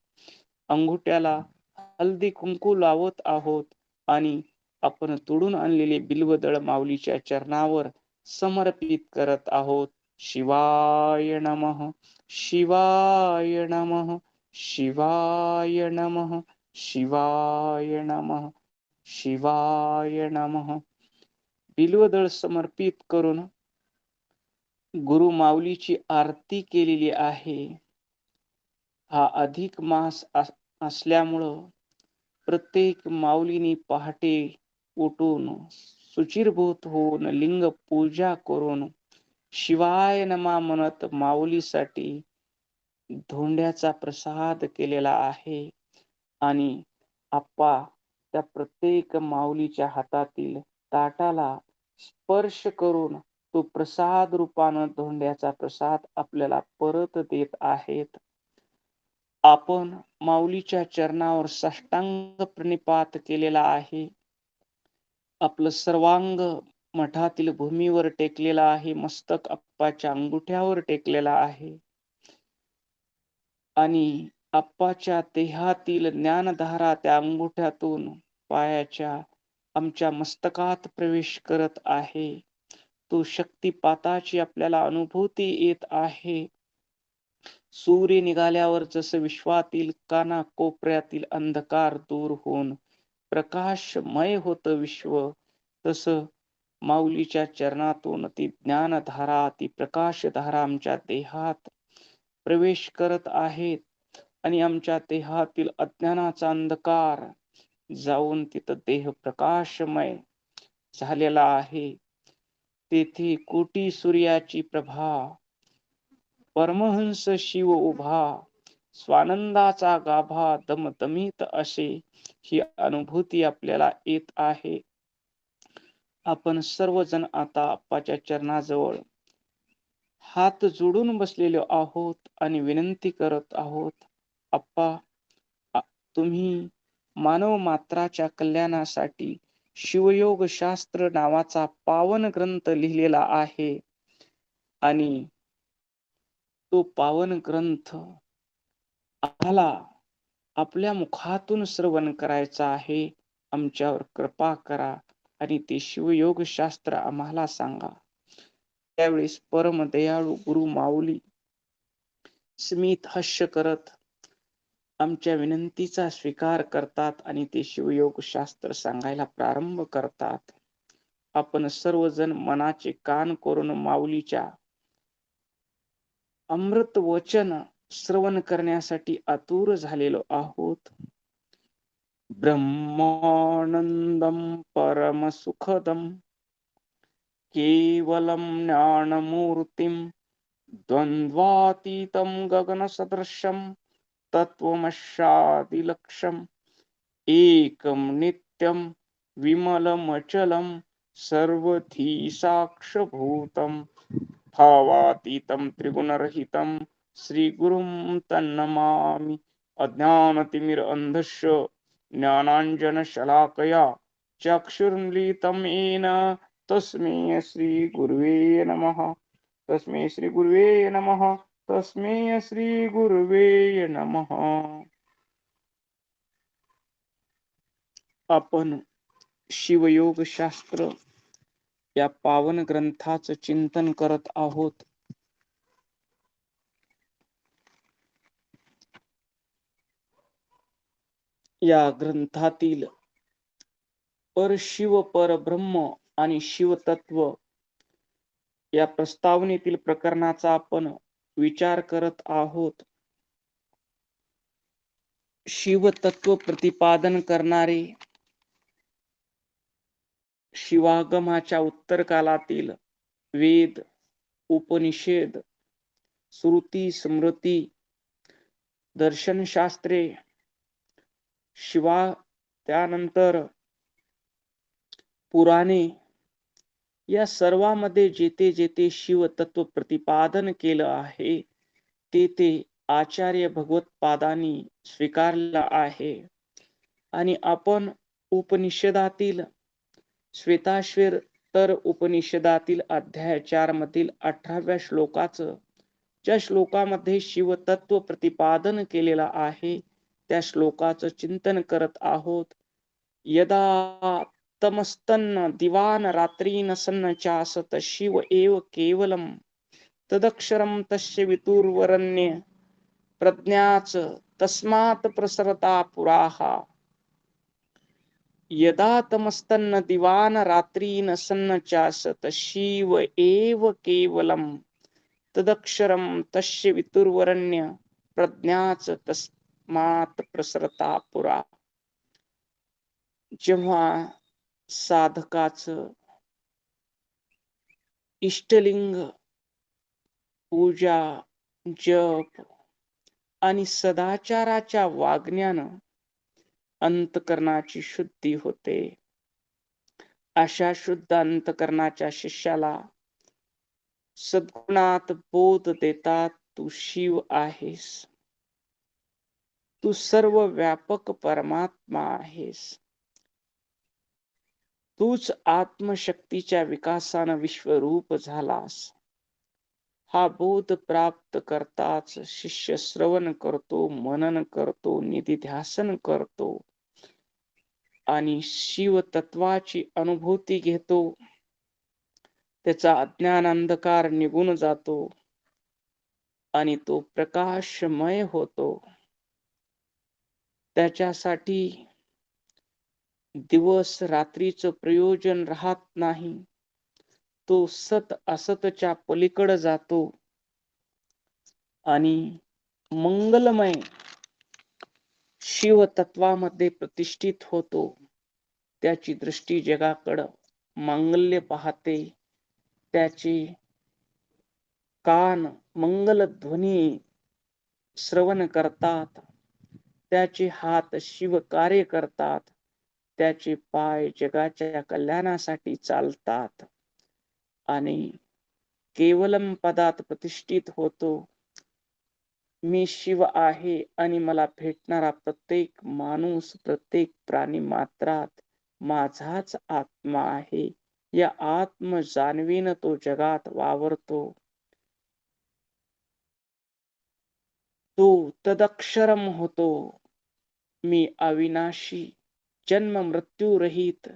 अंगुठ्याला हळदी कुंकू लावत आहोत आणि आपण तोडून आणलेले बिल्वदळ माऊलीच्या चरणावर समर्पित करत आहोत. शिवाय नमः, शिवाय नमः, शिवाय नमः, शिवाय नमः, शिवाय नमः. बिल्वदळ समर्पित करून गुरु माऊलीची आरती केलेली आहे. हा अधिक मास असल्यामुळं प्रत्येक माऊलीनी पहाटे उठून शुचिर्भूत होऊन लिंग पूजा करून शिवाय नमा म्हणत माऊलीसाठी धोंड्याचा प्रसाद केलेला आहे आणि आप्पा त्या प्रत्येक माऊलीच्या हातातील ताटाला स्पर्श करून तो प्रसाद रूपानं धोंड्याचा प्रसाद आपल्याला परत देत आहेत. आपण माऊलीच्या चरणावर साष्टांग प्रणिपात केलेला आहे. आपलं सर्वांग मठातील भूमीवर टेकलेला आहे. मस्तक आप्पाच्या अंगुठ्यावर टेकलेला आहे आणि आप्पाच्या देहातील ज्ञानधारा त्या अंगुठ्यातून पायाच्या आमच्या मस्तकात प्रवेश करत आहे. तो शक्तिपाताची आपल्याला अनुभूती येत आहे. सूर्य निघाल्यावर जसं विश्वातील काना कोपऱ्यातील अंधकार दूर होऊन प्रकाशमय होतं विश्व, तसं माऊलीच्या चरणातून ती ज्ञानधारा, ती प्रकाशधारा आमच्या देहात प्रवेश करत आहेत आणि आमच्या देहातील अज्ञानाचा अंधकार जाऊन तिथं देह प्रकाशमय झालेला आहे. तेथे कोटी सूर्याची प्रभा, परमहंस शिव उभा, स्वानंदाचा गाभा दमदमीत असे ही अनुभूती आपल्याला येत आहे. आपण सर्वजण आता आप्पाच्या चरणाजवळ हात जोडून बसलेलो आहोत आणि विनंती करत आहोत. आप्पा, तुम्ही मानव मात्राच्या कल्याणासाठी शिवयोग शास्त्र नावाचा पावन ग्रंथ लिहिलेला आहे आणि तो पावन ग्रंथ आम्हाला आपल्या मुखातून श्रवण करायचा आहे. आमच्यावर कृपा करा आणि ते शिवयोग शास्त्र आम्हाला सांगा. त्यावेळेस परम दयाळू गुरु माऊली स्मित हास्य करत आमच्या विनंतीचा स्वीकार करतात आणि ते शिवयोग शास्त्र सांगायला प्रारंभ करतात. आपण सर्वजण मनाचे कान करून माऊलीच्या अमृत वचन श्रवण करण्यासाठी आतुर झालेलो आहोत. ब्रह्मानंदम परमसुखदम केवलम ज्ञानमूर्तिम द्वंद्वातीतं गगनसदृशं तत्त्वमस्यादिलक्ष्यम् एकं नित्यं विमलमचलं सर्वधी साक्षभूतं भावातीतं त्रिगुणरहितं श्रीगुरुं तन्नमामि. अज्ञानतिमिरन्धस्य ज्ञानाञ्जनशलाकया चक्षुर्मीलितं येन तस्मै श्रीगुरुवे नमः. तस्मै श्रीगुरुवे नमः. तस्मै श्रीगुरुवे नमः. आपण शिवयोग शास्त्र या पावन ग्रंथाचं चिंतन करत आहोत. या ग्रंथातील परशिव परब्रह्म आणि शिवतत्व या प्रस्तावनेतील प्रकरणाचा आपण विचार करत आहोत. शिवतत्व प्रतिपादन करणारे शिवागमाच्या उत्तर कालातील वेद, उपनिषद, श्रुती, स्मृती, दर्शनशास्त्रे, त्यानंतर पुराणे या सर्वांमध्ये जेथे जेथे शिवतत्व प्रतिपादन केलं आहे ते आचार्य भगवत्पादांनी स्वीकारलं आहे. आणि आपण उपनिषदातील श्वेताश्वेतर उपनिषदातील अध्याय 4 मधील 18व्या श्लोकाचं ज्या श्लोकामध्ये शिवतत्व प्रतिपादन केलेलं आहे त्या श्लोकाचं चिंतन करत आहोत. यदा तमस्तन्न दिवान रात्रीन सन्न चासत शिव एव केवलम तदक्षरम तस्य वितुर्वरण्य प्रज्ञाच तस्मात् प्रसरता पुराहा. यदा तमस्तन्न दिवान रात्रीन सन्न चासत शिव एव केवलम तदक्षरम तस्य वितुर्वरण्य प्रज्ञाच तस्मात् प्रसरता पुरा. जेव्हा साधकाचं इष्टलिंग पूजा, जप आणि सदाचाराच्या वागण्यानं अंतकरणाची शुद्धी होते. अशा शुद्ध अंतकरणाच्या शिष्याला सद्गुणात बोध देतात, तू शिव आहेस, तू सर्व व्यापक परमात्मा आहेस, तूच आत्मशक्तीच्या विकासानं विश्वरूप झालास. हा बोध प्राप्त करताच शिष्य श्रवण करतो, मनन करतो, निधिध्यासन करतो आणि शिवतत्वाची अनुभूती घेतो. त्याचा अज्ञान अंधकार निघून जातो आणि तो प्रकाशमय होतो. त्याच्यासाठी दिवस रात्रीचं प्रयोजन राहत नाही. तो सत असतच्या पलीकडे जातो आणि मंगलमय शिवतत्वामध्ये प्रतिष्ठित होतो. त्याची दृष्टी जगाकडं मांगल्य पाहते, त्याचे कान मंगल ध्वनी श्रवण करतात, त्याचे हात शिव कार्य करतात, त्याचे पाय जगाच्या कल्याणासाठी चालतात आणि केवलम पदात प्रतिष्ठित होतो. मी शिव आहे आणि मला भेटणारा प्रत्येक माणूस, प्रत्येक प्राणी मात्रात माझाच आत्मा आहे या आत्म जाणवीनं तो जगात वावरतो. तो तदक्षरम होतो. मी अविनाशी, जन्म मृत्यू रहित,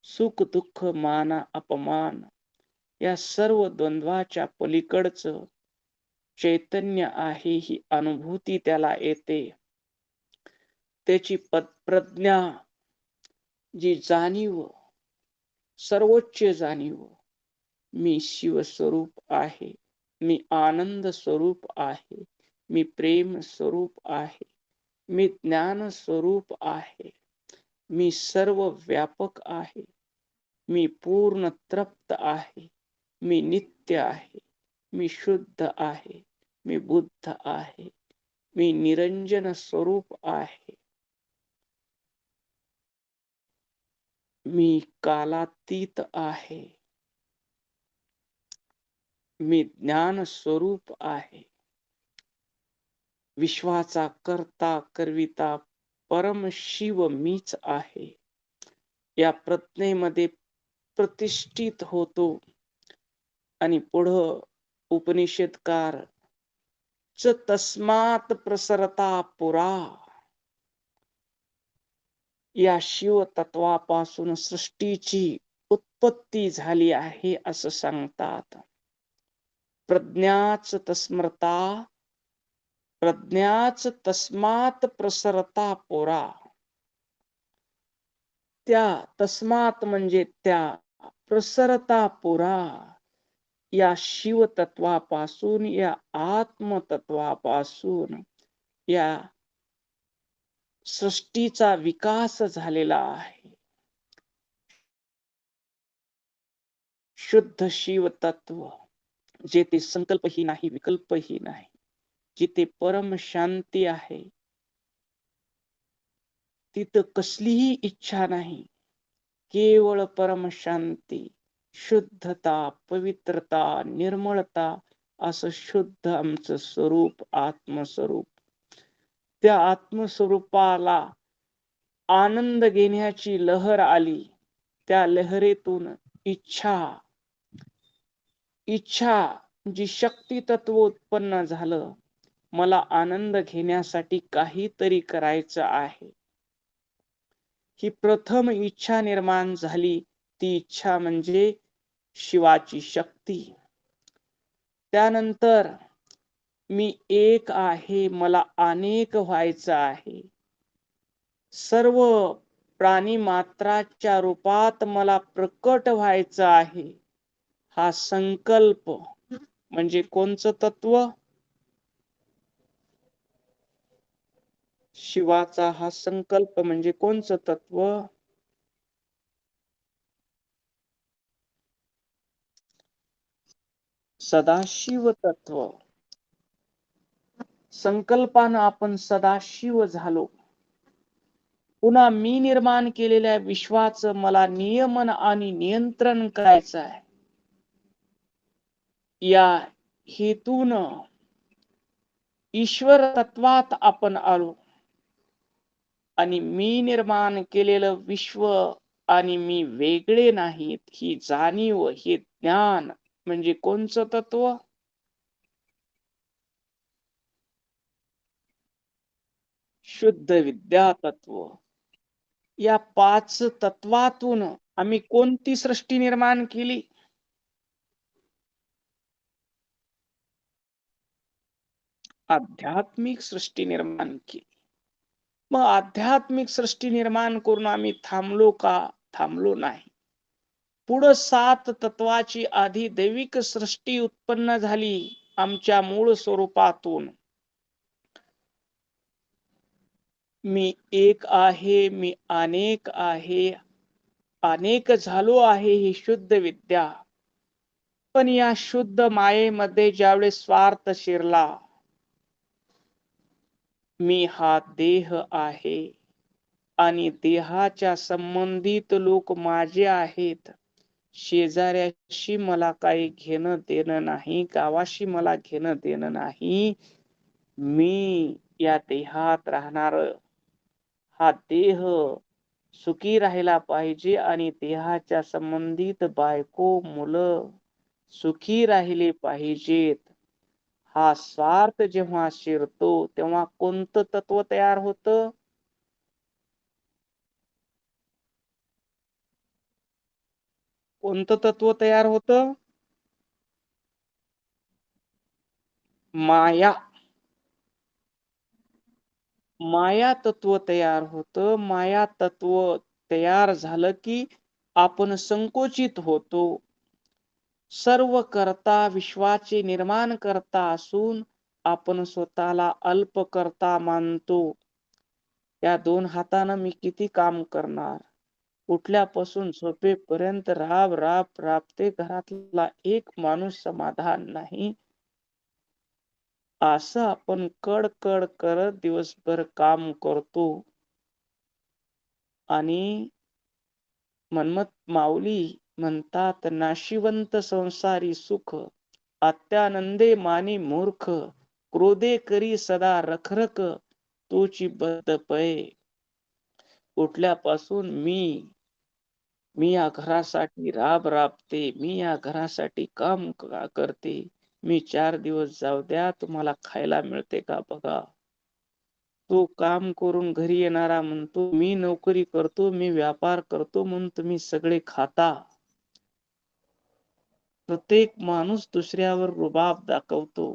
सुख दुःख माना अपमान या सर्व द्वंद्वाच्या पलीकडचं चैतन्य आहे ही अनुभूती त्याला येते. त्याची प्रज्ञा, जी जाणीव, सर्वोच्च जाणीव, मी शिवस्वरूप आहे, मी आनंद स्वरूप आहे, मी प्रेम स्वरूप आहे, मी ज्ञान स्वरूप आहे, मी सर्व व्यापक आहे, मी पूर्ण तृप्त आहे, मी नित्य आहे, मी शुद्ध आहे, मी बुद्ध आहे, मी निरंजन स्वरूप आहे, मी कालातीत आहे, मी ज्ञान स्वरूप आहे, विश्वाचा कर्ता करविता परम शिव मीच आहे. या प्रज्ञेमध्ये प्रतिष्ठित होतो आणि पुढं उपनिषदकार च तस्मात प्रसरता पुरा, या शिव तत्वापासून सृष्टीची उत्पत्ती झाली आहे असं सांगतात. प्रज्ञाच तस्मात प्रसरता पुरा. त्या तस्मात म्हणजे त्या, प्रसरता पुरा, या शिव तत्वापासून, या आत्मतत्वापासून या सृष्टीचा विकास झालेला आहे. शुद्ध शिव तत्व, जेथे संकल्पही नाही, विकल्पही नाही, जिथे परम शांती आहे, तिथं कसलीही इच्छा नाही, केवळ परम शांती, शुद्धता, पवित्रता, निर्मळता, असं शुद्ध आमचं स्वरूप, आत्मस्वरूप. त्या आत्मस्वरूपाला आनंद घेण्याची लहर आली. त्या लहरेतून इच्छा जी शक्ती तत्व उत्पन्न झालं. मला आनंद घेण्यासाठी काहीतरी करायचं आहे, ही प्रथम इच्छा निर्माण झाली. ती इच्छा म्हणजे शिवाची शक्ती. त्यानंतर मी एक आहे, मला अनेक व्हायचं आहे, सर्व प्राणी मात्राच्या रूपात मला प्रकट व्हायचं आहे. हा संकल्प म्हणजे कोणचं तत्व? शिवाचा हा संकल्प म्हणजे कोणचं तत्व? सदाशिव तत्व. संकल्पानं आपण सदाशिव झालो. पुन्हा मी निर्माण केलेल्या विश्वाचं मला नियमन आणि नियंत्रण करायचं आहे. या हेतून ईश्वर तत्वात आपण आलो आणि मी निर्माण केलेलं विश्व आणि मी वेगळे नाहीत, ही जाणीव, हे ज्ञान म्हणजे कोणचं तत्व? शुद्ध विद्या तत्व. या 5 तत्वातून आम्ही कोणती सृष्टी निर्माण केली? आध्यात्मिक सृष्टी निर्माण केली. मग आध्यात्मिक सृष्टी निर्माण करून आम्ही थांबलो का? थांबलो नाही. पुढं 7 तत्वाची आधी दैविक सृष्टी उत्पन्न झाली आमच्या मूळ स्वरूपातून. मी एक आहे, मी अनेक आहे, अनेक झालो आहे, ही शुद्ध विद्या. पण या शुद्ध मायेमध्ये ज्यावेळेस स्वार्थ शिरला, मी हा देह आहे आणि देहाच्या संबंधित लोक माझे आहेत, शेजाऱ्याशी मला काही घेणं देणं नाही, गावाशी मला घेणं देणं नाही, मी या देहात राहणार, हा देह सुखी राहिला पाहिजे आणि देहाच्या संबंधित बायको मुलं सुखी राहिले पाहिजेत. हा स्वार्थ जेव्हा शिरतो तेव्हा कोणतं तत्व तयार होतं? कोणतं तत्व तयार होतं? माया. माया तत्व तयार होतं. माया तत्व तयार झालं की आपण संकोचित होतो. सर्व करता विश्वाचे निर्माण करता असून आपण स्वतःला अल्प करता मानतो. या 2 हातानं मी किती काम करणार? उठल्यापासून झोपेपर्यंत राब राबते घरातला एक माणूस समाधान नाही. असं आपण कड करत दिवसभर काम करतो. आणि मन्मथ माऊली म्हणतात, नाशिवंत संसारी सुख अत्यानंदे मानी मूर्ख, क्रोधे करी सदा रखरख, तोची बद्ध पय. उठल्यापासून मी या घरासाठी राबते, मी या घरासाठी काम करते. मी 4 दिवस जाऊ द्या, तुम्हाला खायला मिळते का बघा. तो काम करून घरी येणारा म्हणतो, मी नोकरी करतो, मी व्यापार करतो म्हणून तुम्ही सगळे खाता. प्रत्येक माणूस दुसऱ्यावर रुबाब दाखवतो.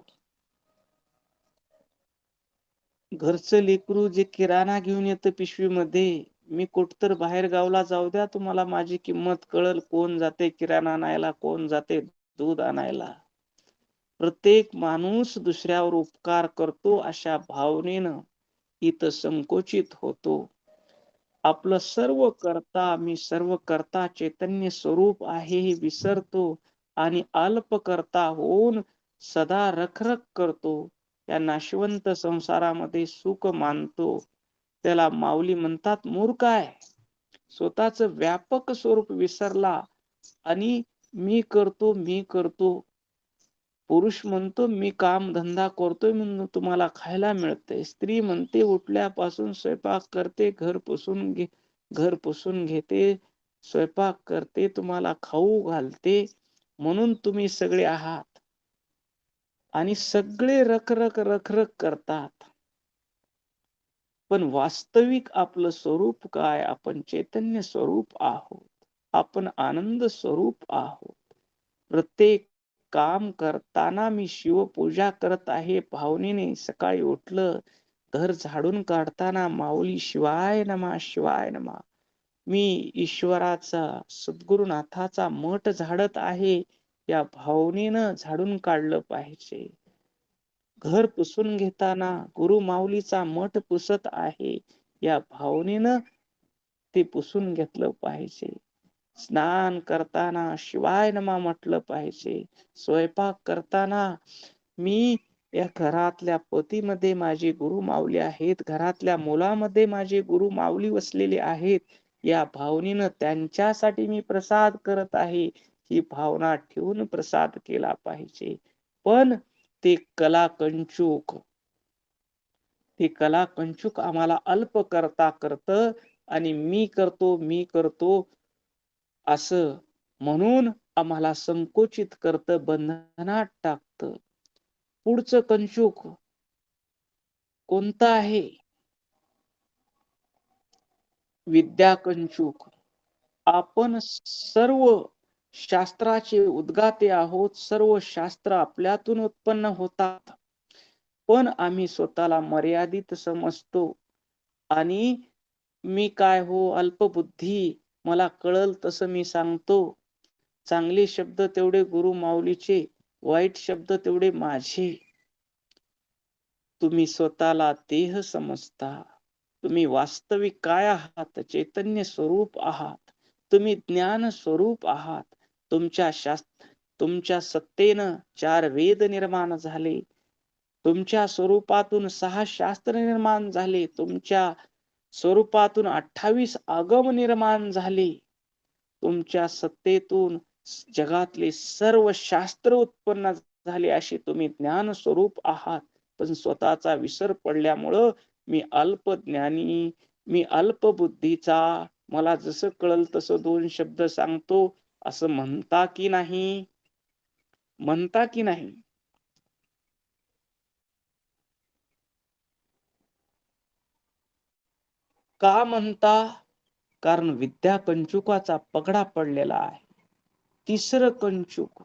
घरचं लेकरू जे किराणा घेऊन येतं पिशवीमध्ये, मी कुठतर बाहेर गावला जाऊ द्या, तुम्हाला माझी किंमत कळल. कोण जाते किराणा आणायला, कोण जाते दूध आणायला. प्रत्येक माणूस दुसऱ्यावर उपकार करतो अशा भावनेनं इथं संकोचित होतो. आपलं सर्व करता, मी सर्व करता चैतन्य स्वरूप आहे हे विसरतो आणि अल्प करता होऊन सदा रखरख करतो. या नाशवंत संसारामध्ये सुख मानतो. त्याला माऊली म्हणतात मूर्ख आहे. स्वतःच व्यापक स्वरूप विसरला आणि मी करतो. पुरुष म्हणतो मी काम धंदा करतोय म्हणून तुम्हाला खायला मिळतंय. स्त्री म्हणते उठल्यापासून स्वयंपाक करते, घर पुसून घेते, स्वयंपाक करते, तुम्हाला खाऊ घालते म्हणून तुम्ही सगळे आहात. आणि सगळे रखरख करतात. पण वास्तविक आपलं स्वरूप काय? आपण चैतन्य स्वरूप आहोत. आपण आनंद स्वरूप आहोत. प्रत्येक काम करताना मी शिवपूजा करत आहे भावनेने सकाळी उठलं, घर झाडून काढताना माऊली शिवाय नमा शिवाय नमा. मी ईश्वराचा सद्गुरुनाथाचा मठ झाडत आहे या भावनेनं झाडून काढलं पाहिजे. घर पुसून घेताना गुरु माऊलीचा मठ पुसत आहे या भावनेनं ते पुसून घेतलं पाहिजे. स्नान करताना शिवाय नमा म्हटलं पाहिजे. स्वयंपाक करताना मी या घरातल्या पतीमध्ये माझे गुरु माऊली आहेत, घरातल्या मुलामध्ये माझे गुरु माऊली वसलेले आहेत या भावनेनं त्यांच्यासाठी मी प्रसाद करत आहे ही भावना ठेवून प्रसाद केला पाहिजे. पण ते कला कंचूक आम्हाला अल्प करता आणि मी करतो असं म्हणून आम्हाला संकोचित करतं, बंधनात टाकतं. पुढचं कंचूक कोणतं आहे? विद्या कंचूक. आपण सर्व शास्त्राचे उद्गाते आहोत. सर्व शास्त्र आपल्यातून उत्पन्न होतात. पण आम्ही स्वतःला मर्यादित समजतो आणि मी काय हो अल्पबुद्धी, मला कळल तसं मी सांगतो. चांगले शब्द तेवढे गुरु माऊलीचे, वाईट शब्द तेवढे माझे. तुम्ही स्वतःला देह समजता. तुम्ही वास्तविक काय आहात? चैतन्य स्वरूप आहात. तुम्ही ज्ञान स्वरूप आहात. तुमच्या सत्तेनं 4 वेद निर्माण झाले. तुमच्या स्वरूपातून 6 शास्त्र निर्माण झाले. तुमच्या स्वरूपातून 28 आगम निर्माण झाले. तुमच्या सत्तेतून जगातले सर्व शास्त्र उत्पन्न झाले असे तुम्ही ज्ञान स्वरूप आहात. पण स्वतःचा विसर पडल्यामुळं मी अल्पज्ञानी, मी अल्पबुद्धीचा, मला जसं कळल तसं 2 शब्द सांगतो असं म्हणता की नाही? म्हणता की नाही? का म्हणता? कारण विद्या कंचुकाचा पगडा पडलेला आहे. तिसरं कंचुक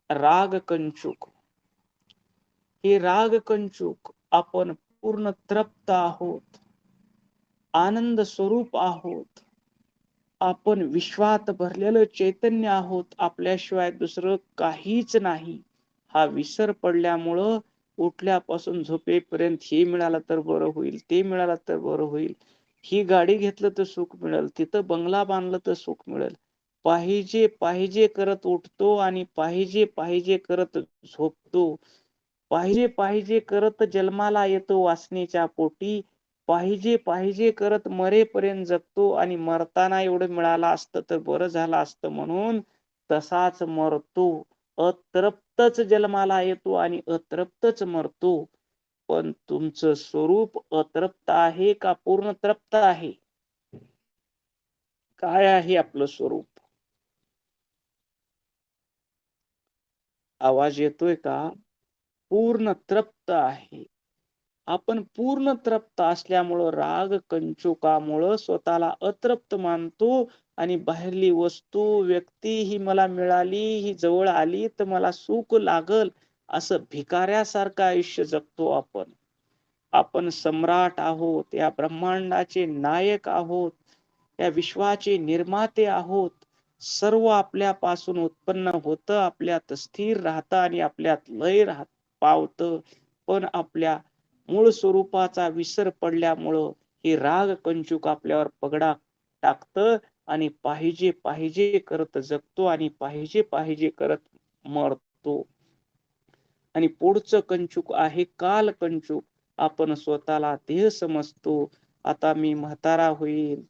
राग कंचुक. हे राग कंचुक आपण पूर्ण तृप्त आहोत, आनंद स्वरूप आहोत. आपण विश्वात भरलेलं चैतन्य आहोत. आपल्याशिवाय दुसरं काहीच नाही. हा विसर पडल्यामुळं उठल्यापासून झोपेपर्यंत हे मिळालं तर बरं होईल, ते मिळालं तर बरं होईल, ही गाडी घेतलं तर सुख मिळेल, तिथं बंगला बांधलं तर सुख मिळेल. पाहिजे पाहिजे करत उठतो आणि पाहिजे पाहिजे करत झोपतो. पाहिजे पाहिजे करत जन्माला येतो वासनेच्या पोटी. पाहिजे पाहिजे करत मरेपर्यंत जगतो आणि मरताना एवढं मिळालं असतं तर बरं झालं असतं म्हणून तसाच मरतो. अतृप्तच जन्माला येतो आणि अतृप्तच मरतो. पण तुमचं स्वरूप अतृप्त आहे का पूर्ण तृप्त आहे? काय आहे आपलं स्वरूप? आवाज येतोय का? पूर्ण तृप्त आहे. आपण पूर्ण तृप्त असल्यामुळं राग कंचुकामुळं स्वतःला अतृप्त मानतो आणि बाहेरली वस्तू व्यक्ती ही मला मिळाली, ही जवळ आली तर मला सुख लागल, असं भिकाऱ्यासारखं आयुष्य जगतो आपण. आपण सम्राट आहोत, या ब्रह्मांडाचे नायक आहोत, या विश्वाचे निर्माते आहोत. सर्व आपल्यापासून उत्पन्न होतं, आपल्यात स्थिर राहतं आणि आपल्यात लय पावतं. पण आपल्या मूळ स्वरूपाचा विसर पडल्यामुळं हे राग कंचुक आपल्यावर पगडा टाकतं आणि पाहिजे पाहिजे करत जगतो आणि पाहिजे पाहिजे करत मरतो. आणि पुढचं कंचुक आहे काल कंचुक. आपण स्वतःला देह समजतो. आता मी म्हातारा होईल,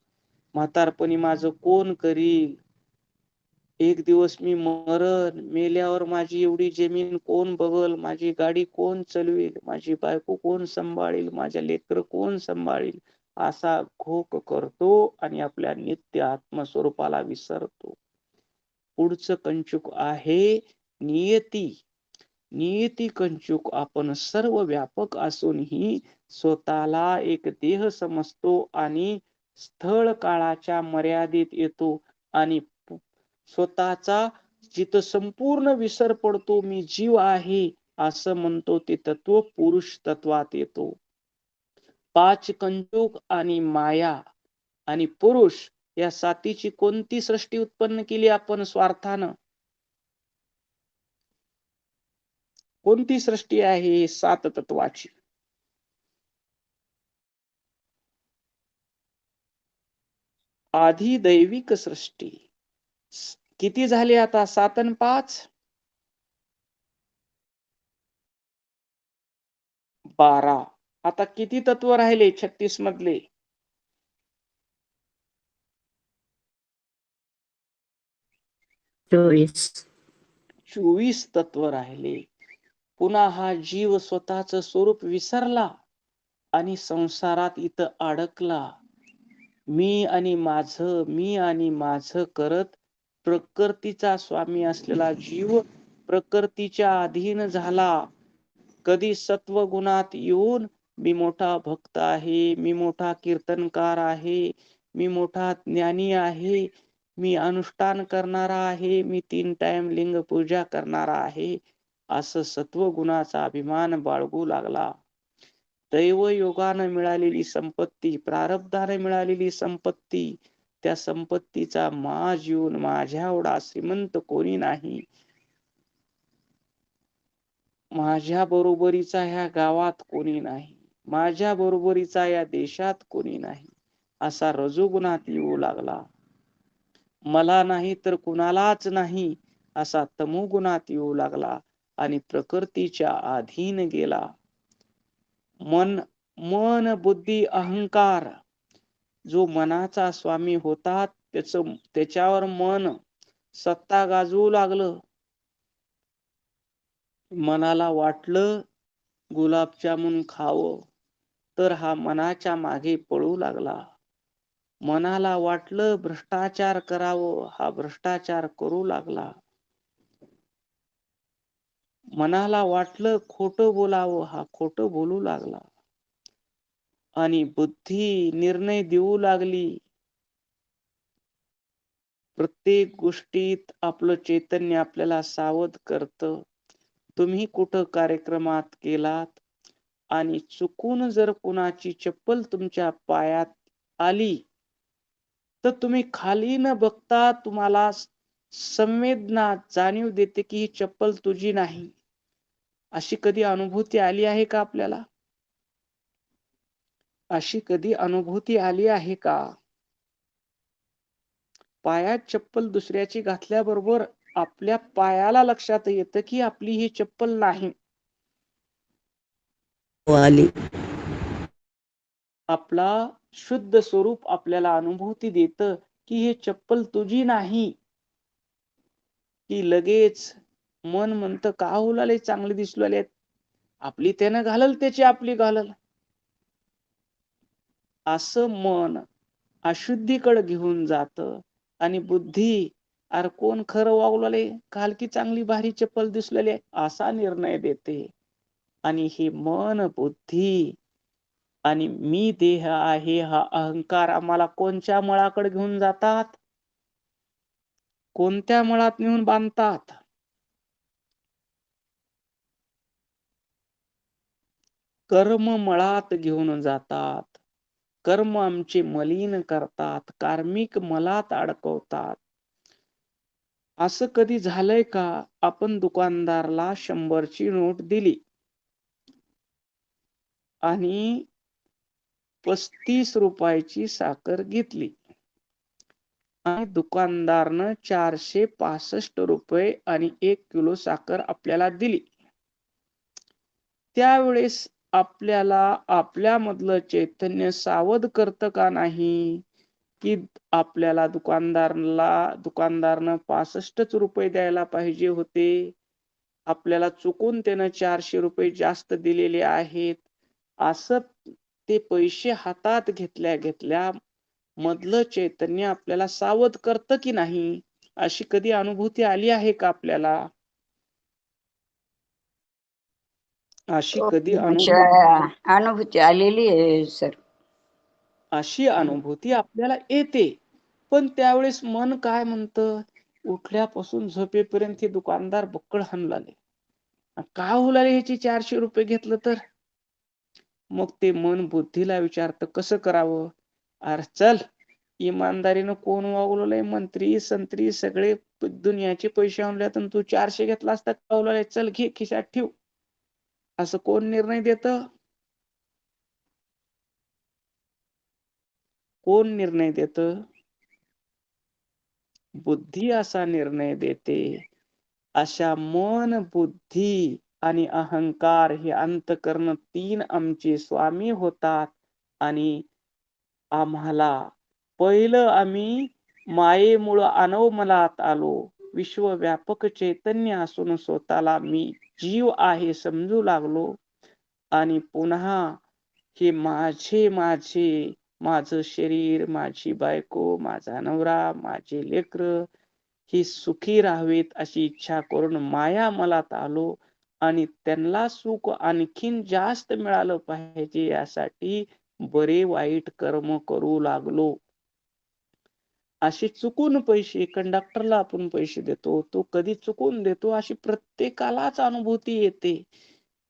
म्हातारपणी माझं कोण करील, एक दिवस मी मरण, मेल्यावर माझी एवढी जमीन कोण बघल, माझी गाडी कोण चालवील, माझी बायको कोण सांभाळील, माझ्या लेकरं कोण सांभाळील, असा घोक करतो आणि आपल्या नित्य आत्मस्वरूपाला विसरतो. पुढचं कंचुक आहे नियती. नियती कंचुक. आपण सर्व व्यापक असूनही स्वतःला एक देह समजतो आणि स्थळ काळाच्या मर्यादेत येतो आणि स्वतःचा जिथं संपूर्ण विसर पडतो, मी जीव आहे असं म्हणतो, ते तत्व पुरुष तत्वात येतो. पाच कंचुक आणि माया आणि पुरुष या सातीची कोणती सृष्टी उत्पन्न केली आपण स्वार्थानं? कोणती सृष्टी आहे सात तत्वाची? आधी दैविक सृष्टी. किती झाली आता? 7 आणि 5 12. आता किती तत्व राहिले 36 मधले? 24 तत्व राहिले. पुन्हा हा जीव स्वतःच स्वरूप विसरला आणि संसारात इथं अडकला. मी आणि माझं करत प्रकृतीचा स्वामी असलेला जीव प्रकृतीच्या अधीन झाला. कधी सत्व गुणात येऊन मी मोठा भक्त आहे, मी मोठा कीर्तनकार आहे, मी मोठा ज्ञानी आहे, मी अनुष्ठान करणारा आहे, मी 3 टाइम लिंग पूजा करणारा आहे, असं सत्व गुणाचा अभिमान बाळगू लागला. दैवयोगानं मिळालेली संपत्ती, प्रारब्धाने मिळालेली संपत्ती, त्या संपत्तीचा माज येऊन माझ्या एवढा श्रीमंत कोणी नाही, माझ्या बरोबरीचा ह्या गावात कोणी नाही, माझ्या बरोबरीचा या देशात कोणी नाही, असा रजोगुणात येऊ लागला. मला नाही तर कुणालाच नाही असा तमोगुणात येऊ लागला आणि प्रकृतीच्या अधीन गेला. मन बुद्धी अहंकार, जो मनाचा स्वामी होता त्याच्यावर मन सत्ता गाजवू लागलं. मनाला वाटलं गुलाबजामुन खावं तर हा मनाच्या मागे पळू लागला. मनाला वाटलं भ्रष्टाचार करावं, हा भ्रष्टाचार करू लागला. मनाला वाटलं खोटं बोलावं, हा खोटं बोलू लागला. आणि बुद्धी निर्णय देऊ लागली. प्रत्येक गोष्टीत आपलं चैतन्य आपल्याला सावध करतं. तुम्ही कुठं कार्यक्रमात गेलात, आणि चुकून जर कुणाची चप्पल तुमच्या पायात आली तर तुम्ही खाली न बघता तुम्हाला संवेदना जाणीव देते की ही चप्पल तुझी नाही. अशी कधी अनुभूती आली आहे का आपल्याला? अशी कधी अनुभूती आली आहे का? पायात चप्पल दुसऱ्याची घातल्याबरोबर आपल्या पायाला लक्षात येतं की आपली ही चप्पल नाही. आली. आपला शुद्ध स्वरूप आपल्याला अनुभूती देतं की हे चप्पल तुझी नाही. की लगेच मन म्हणतं का हुलाले चांगले दिसू आले, आपली त्यानं घालल त्याची आपली घालल. असं मन अशुद्धीकडे घेऊन जात आणि बुद्धी अरे कोण खरं वागवले काल की चांगली भारी चप्पल दिसलेली असा निर्णय देते. आणि हे मन बुद्धी आणि मी देह आहे हा अहंकार आम्हाला कोणत्या मळाकडे घेऊन जातात? कोणत्या मळात नेऊन बांधतात? कर्म मळात घेऊन जातात. कर्म आमचे मलिन करतात, कार्मिक मलात अडकवतात. असं कधी झालंय का आपण दुकानदारला 100ची नोट दिली आणि 35 रुपयाची साखर घेतली आणि दुकानदारनं 465 रुपये आणि 1 किलो साखर आपल्याला दिली. त्यावेळेस आपल्याला आपल्यामधलं चैतन्य सावध करतं का नाही की आपल्याला दुकानदारनं 65च रुपये द्यायला पाहिजे होते. आपल्याला चुकून त्यानं 400 रुपये जास्त दिलेले आहेत. असं ते पैसे हातात घेतल्या घेतल्या मधलं चैतन्य आपल्याला सावध करतं की नाही? अशी कधी अनुभूती आली आहे का आपल्याला? अशी कधी अनुभूती आलेली आहे सर. अशी अनुभूती आपल्याला येते. पण त्यावेळेस मन काय म्हणतं? उठल्यापासून झोपेपर्यंत हे दुकानदार बक्कळ हाणलाले. का हुलाले ह्याची 400 रुपये घेतलं तर? मग ते मन बुद्धीला विचारतं कसं करावं? अरे चल, इमानदारीनं कोण वागवलंय? मंत्री संत्री सगळे दुनियाचे पैसे आणल्यात आणि तू 400 घेतला असता का हुलाले? चल घे खिशात ठेव. असं कोण निर्णय देतं? कोण निर्णय देतं? बुद्धी असा निर्णय देते. अशा मन, बुद्धी आणि अहंकार हे अंतःकरण 3 आमचे स्वामी होतात आणि आम्हाला पहिलं आम्ही मायेमुळं अनवमलात आलो. विश्वव्यापक चैतन्य असून स्वतःला मी जीव आहे समजू लागलो आणि पुन्हा हे माझे माझं शरीर, माझी बायको, माझा नवरा, माझे लेकरं ही सुखी राहावेत अशी इच्छा करून माया मलात आलो आणि त्यांना सुख आणखीन जास्त मिळालं पाहिजे यासाठी बरे वाईट कर्म करू लागलो. असे चुकून पैसे कंडक्टरला आपण पैसे देतो, तो कधी चुकून देतो अशी प्रत्येकालाच अनुभूती येते.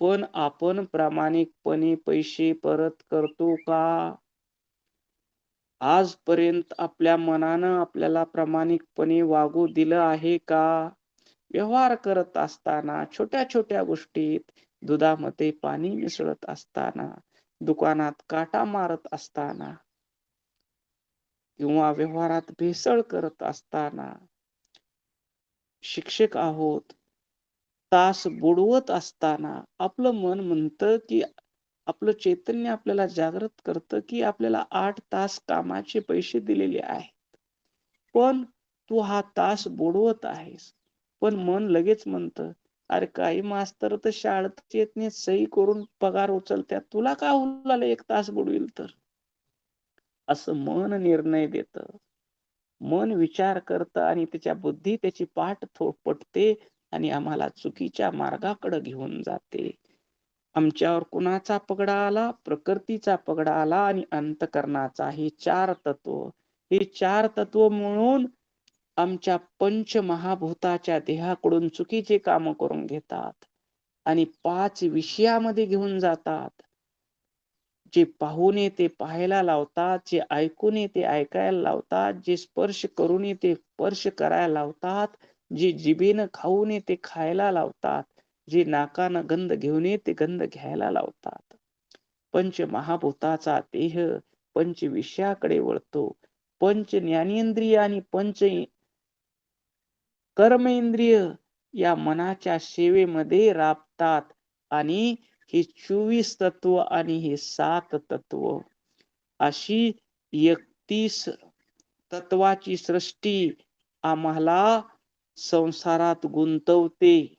पण आपण प्रामाणिकपणे पैसे परत करतो का? आजपर्यंत आपल्या मनानं आपल्याला प्रामाणिकपणे वागू दिलं आहे का? व्यवहार करत असताना छोट्या छोट्या गोष्टीत दुधामध्ये पाणी मिसळत असताना, दुकानात काटा मारत असताना किंवा व्यवहारात भेसळ करत असताना, शिक्षक आहोत, तास बुडवत असताना आपलं मन म्हणतं की आपलं चैतन्य आपल्याला जागृत करतं की आपल्याला 8 तास कामाचे पैसे दिलेले आहेत. पण तू हा तास बुडवत आहेस. पण मन लगेच म्हणतं, अरे काही मास्तर तर शाळेत येत नाही, सही करून पगार उचलतात. तुला का हुलाले 1 तास बुडवील तर? असं मन निर्णय देतं. मन विचार करतं आणि त्याच्या बुद्धी त्याची पाठ थोपटते आणि आम्हाला चुकीच्या मार्गाकडे घेऊन जाते. आमच्यावर कुणाचा पगडा आला? प्रकृतीचा पगडा आला आणि अंतःकरणाचा. हे 4 तत्व. हे 4 तत्व मिळून आमच्या पंचमहाभूताच्या देहाकडून चुकीचे काम करून घेतात आणि 5 विषयामध्ये घेऊन जातात. जे पाहून ते पाहायला लावतात, जे ऐकून ते ऐकायला लावतात, जे स्पर्श करून ते स्पर्श करायला लावतात, जे जिभेनं खाऊन ते खायला लावतात, जे नाकानं गंध घेऊन ते गंध घ्यायला लावतात. पंच महाभूताचा देह पंच विषयाकडे वळतो. पंच ज्ञानेंद्रिय आणि पंच कर्मेंद्रिय या मनाच्या सेवेमध्ये राबतात आणि हे 24 तत्व आणि हे 7 तत्व अशी 31 तत्वाची सृष्टी आम्हाला संसारात गुंतवते.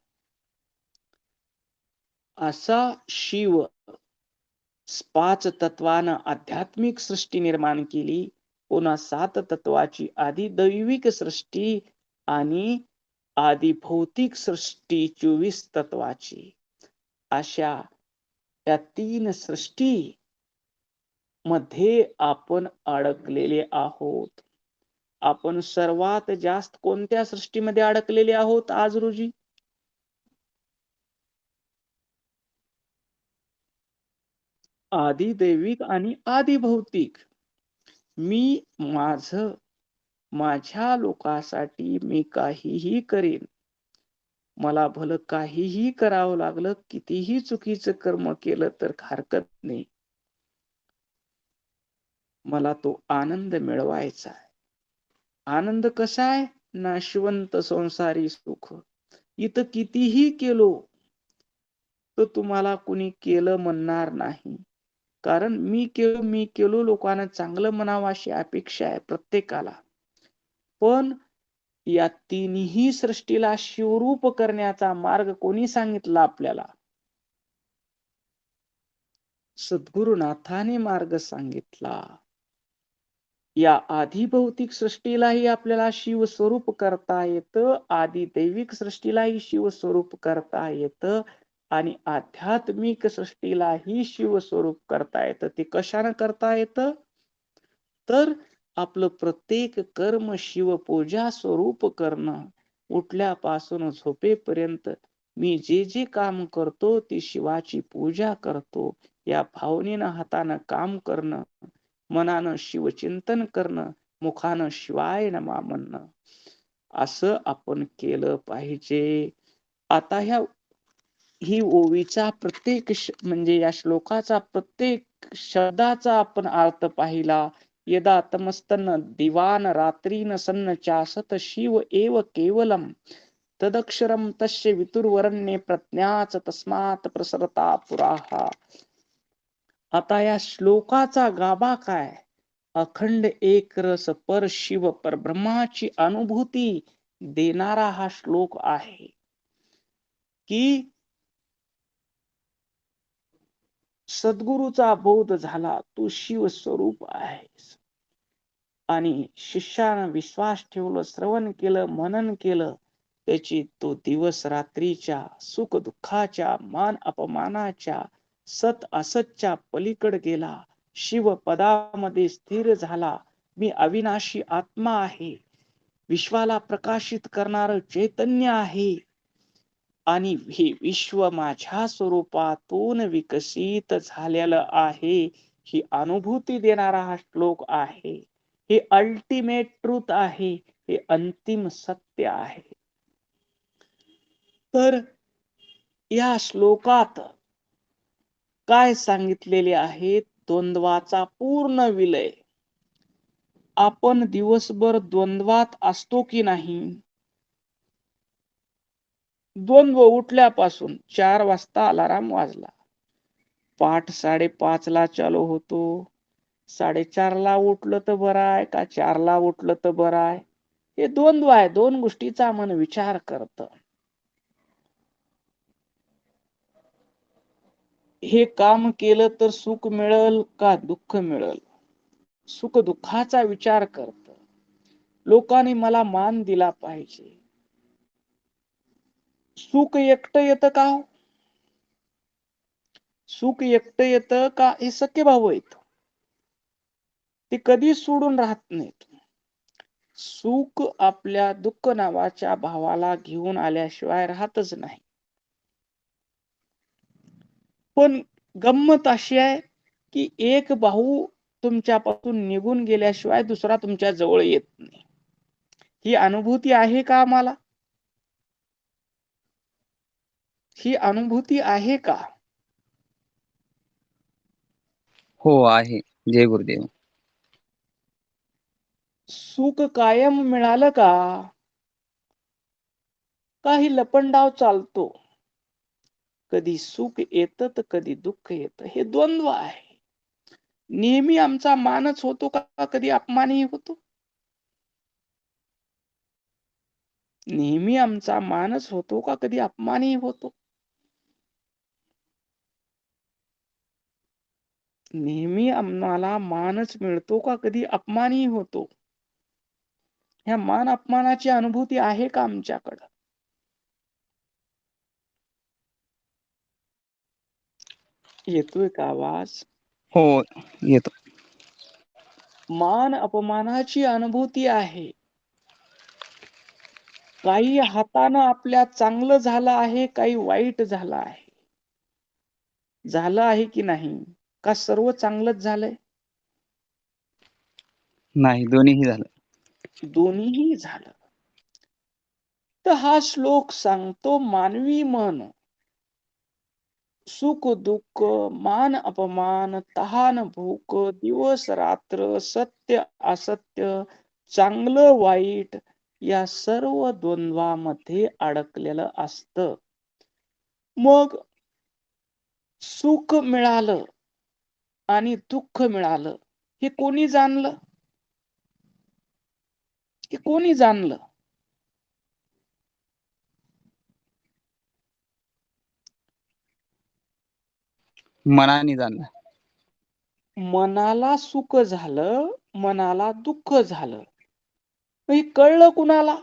असा शिव 5 तत्वानं आध्यात्मिक सृष्टी निर्माण केली. पुन्हा 7 तत्वाची आधी दैविक सृष्टी आणि आधी भौतिक सृष्टी 24 तत्वाची. अशा या 3 सृष्टी मध्ये आपण अडकलेले आहोत. आपण सर्वात जास्त कोणत्या सृष्टीमध्ये अडकलेले आहोत आज रोजी? आधी दैविक आणि आधी भौतिक. मी माझ्या लोकांसाठी मी काहीही करेन. मला भलं काहीही करावं लागलं, कितीही चुकीचं कर्म केलं तर हरकत नाही. मला तो आनंद मिळवायचा आहे. आनंद कसा आहे? नाशवंत संसारी सुख. इथं कितीही केलो तर तुम्हाला कुणी केलं म्हणणार नाही. कारण मी केलो लोकांना चांगलं म्हणावं अशी अपेक्षा आहे प्रत्येकाला. पण या तिन्ही सृष्टीला शिवरूप करण्याचा मार्ग कोणी सांगितला आपल्याला? सद्गुरुनाथाने मार्ग सांगितला. या आधी भौतिक सृष्टीलाही आपल्याला शिव स्वरूप करता येतं, आधी दैविक सृष्टीलाही शिव स्वरूप करता येतं आणि आध्यात्मिक सृष्टीलाही शिव स्वरूप करता येतं. ते कशाने करता येतं? तर आपलं प्रत्येक कर्म शिवपूजा स्वरूप करणं. उठल्यापासून झोपेपर्यंत मी जे काम करतो ती शिवाची पूजा करतो या भावनेनं हातानं काम करणं, मनानं शिवचिंतन करणं, मुखानं शिवाय नमा म्हणणं, असं आपण केलं पाहिजे. आता ही ओवीचा प्रत्येक म्हणजे या श्लोकाचा प्रत्येक शब्दाचा आपण अर्थ पाहिला. यदा तमस्तन दिवान रात्रीन सन्न चासत शिव एव केवलम तदक्षरम तस्य वितुर्वरण्ये प्रज्ञाच तस्मात् प्रसरता पुराहा. आता या श्लोकाचा गाभा काय? अखंड एक रस पर शिव परब्रह्माची अनुभूती देणारा हा श्लोक आहे की सद्गुरूचा बोध झाला, तू शिव स्वरूप आहेस. आणि शिष्यानं विश्वास ठेवलं, श्रवण केलं, मनन केलं, त्याची तो दिवस रात्रीच्या सुख दुःखाच्या मान अपमानाच्या सत असतच्या पलीकडे गेला. शिव पदामध्ये स्थिर झाला. मी अविनाशी आत्मा आहे, विश्वाला प्रकाशित करणारं चैतन्य आहे आणि हे विश्व माझ्या स्वरूपातून विकसित झालेलं आहे, ही अनुभूती देणारा हा श्लोक आहे. हे अल्टिमेट ट्रूथ आहे, हे अंतिम सत्य आहे. तर या श्लोकात काय सांगितलेले आहे? द्वंद्वाचा पूर्ण विलय. आपण दिवसभर द्वंद्वात असतो की नाही? द्वंद्व उठल्यापासून 4 वाजता अलाराम वाजला, पाठ 5:30 ला चालू होतो. 4:30 ला उठलं तर बरं आहे का 4 ला उठलं तर बरं आहे? हे द्वंद्व आहे. 2 गोष्टीचा मन विचार करत. हे काम केलं तर सुख मिळेल का दुःख मिळेल? सुख दुःखाचा विचार करत. लोकांनी मला मान दिला पाहिजे. सुख एकटं येतं का? सुख एकटं येतं का हे सख्खे भाऊ आहेत? ते कधी सोडून राहत नाहीत. सुख आपल्या दुःख नावाच्या भावाला घेऊन आल्याशिवाय राहतच नाही. पण गंमत अशी आहे, की एक भाऊ तुमच्यापासून निघून गेल्याशिवाय दुसरा तुमच्या जवळ येत नाही. ही अनुभूती आहे का आम्हाला? ही अनुभूती आहे का? हो आहे. जय गुरुदेव. सुख कायम मिळालं का? काही लपंडाव चालतो. कधी सुख येतं तर कधी दुःख येतं. हे द्वंद्व आहे. नेहमी आमचा मानच होतो का कधी अपमानही होतो? नेहमी आमचा मानच होतो का कधी अपमानही होतो? नेहमी आम्हाला मानच मिळतो का कधी अपमानही होतो? ह्या मान अपमानाची अनुभूती आहे का आमच्याकडं? येतोय का आवाज? हो येतो. मान अपमानाची अनुभूती आहे. काही हातानं आपल्या चांगलं झालं आहे, काही वाईट झालं आहे. झालं आहे की नाही? का सर्व चांगलंच झालंय? नाही, दोन्हीही झालं. दोन्हीही झालं. तर हा श्लोक सांगतो मानवी मन सुख दुःख, मान अपमान, तहान भूक, दिवस रात्र, सत्य असत्य, चांगलं वाईट या सर्व द्वंद्वामध्ये अडकलेलं असतं. मग सुख मिळालं आणि दुःख मिळालं हे कोणी जाणलं? हे कोणी जाणलं? मनाने जाणलं. मनाला सुख झालं, मनाला दुःख झालं. हे कळलं कुणाला?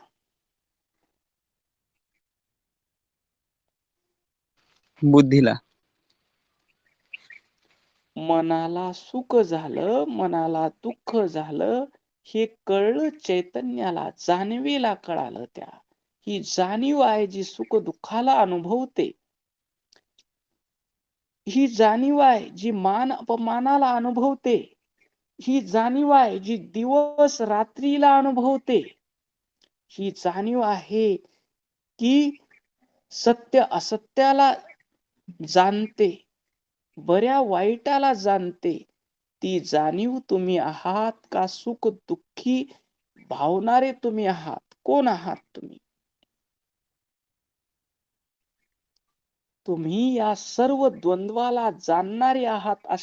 बुद्धीला. मनाला सुख झालं, मनाला दुःख झालं हे कळलं चैतन्याला, जाणीवेला कळालं त्या. ही जाणीव आहे जी सुख दुःखाला अनुभवते. ही जाणीव आहे जी मान अपमानाला अनुभवते. ही जाणीव आहे जी दिवस रात्रीला अनुभवते. ही जाणीव आहे की सत्य असत्याला जाणते, बऱ्या वाईटाला जाणते. ती जाणीव तुम्ही आहात का सुख दुःखी भावणारे तुम्ही आहात? कोण आहात तुम्ही? तुम्ही या सर्व द्वंद्वाला जाणणारे आहात,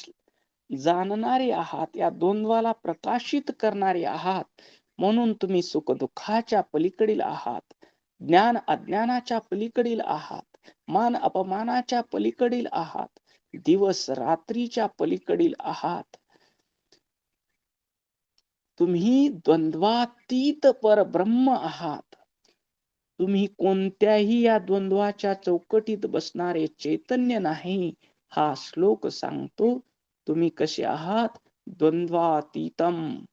जाणणारे आहात, या द्वंद्वाला प्रकाशित करणारे आहात. म्हणून तुम्ही सुख दुःखाच्या पलीकडील आहात, ज्ञान अज्ञानाच्या पलीकडील आहात, मान अपमानाच्या पलीकडील आहात, दिवस रात्रीच्या पलीकडील आहात. तुम्ही द्वंद्वातीत परब्रह्म आहात. तुम्ही कोणत्याही या द्वंद्वाच्या चौकटीत बसणारे चैतन्य नाही. हा श्लोक सांगतो. तुम्ही कसे आहात? द्वंद्वातीतम.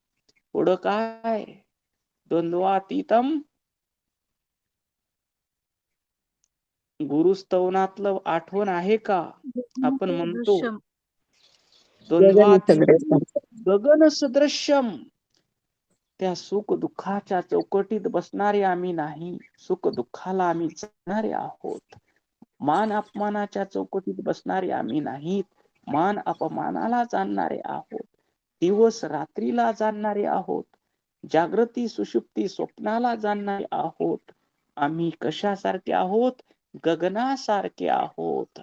पुढं काय? द्वंद्वातीतम. गुरुस्तवनातलं आठवण आहे का? आपण म्हणतो दृश्यम गगन द्वंद्वातीतम सदृश गगन सदृश्यम. त्या सुख दुःखाच्या चौकटीत बसणारे आम्ही नाही. सुख दुःखाला आम्ही जाणणारे आहोत. मान अपमानाच्या चौकटीत बसणारे आम्ही नाहीत. मान अपमानाला जाणणारे आहोत. दिवस रात्रीला जाणणारे आहोत. जागृती सुषुप्ती स्वप्नाला जाणणारे आहोत. आम्ही कशासारखे आहोत? गगनासारखे आहोत.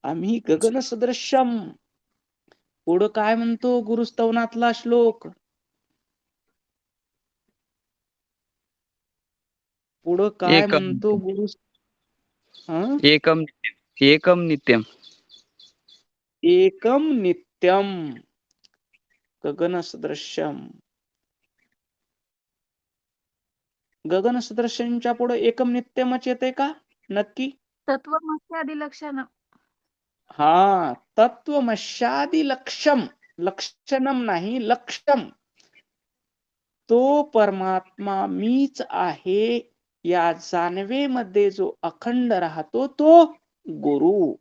आम्ही गगन सदृश्यम. पुढं काय म्हणतो गुरुस्तवनातला श्लोक? पुढं काय एकम म्हणतो गुरु? हं? एकम एकम नित्यम. एकम नित्यम गगन सदृश्यम. गगन सदृश्यांच्या पुढे एकम नित्यमच येते का? नक्की? तत्वमस्यादी लक्षण. हा, तत्वमशादी लक्षम. लक्षणम नाही, लक्षम. तो परमात्मा मीच आहे या जाणवेमध्ये जो अखंड राहतो तो गुरु.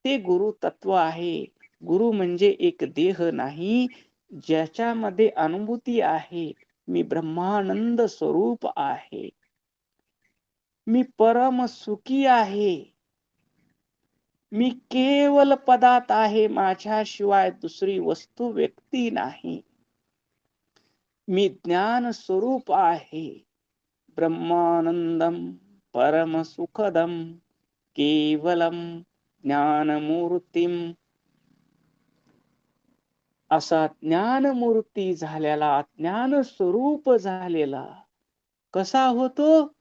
ते गुरु तत्व आहे. गुरु म्हणजे एक देह नाही, ज्याच्यामध्ये अनुभूती आहे. मी ब्रह्मानंद स्वरूप आहे. मी परम सुखी आहे. मी केवल पदात आहे, माझ्याशिवाय दुसरी वस्तू व्यक्ती नाही. मी ज्ञान स्वरूप आहे. ब्रह्मानंदम परम सुखदम केवलम ज्ञानमूर्तीम. असा ज्ञानमूर्ती झालेला, ज्ञान स्वरूप झालेला कसा होतो?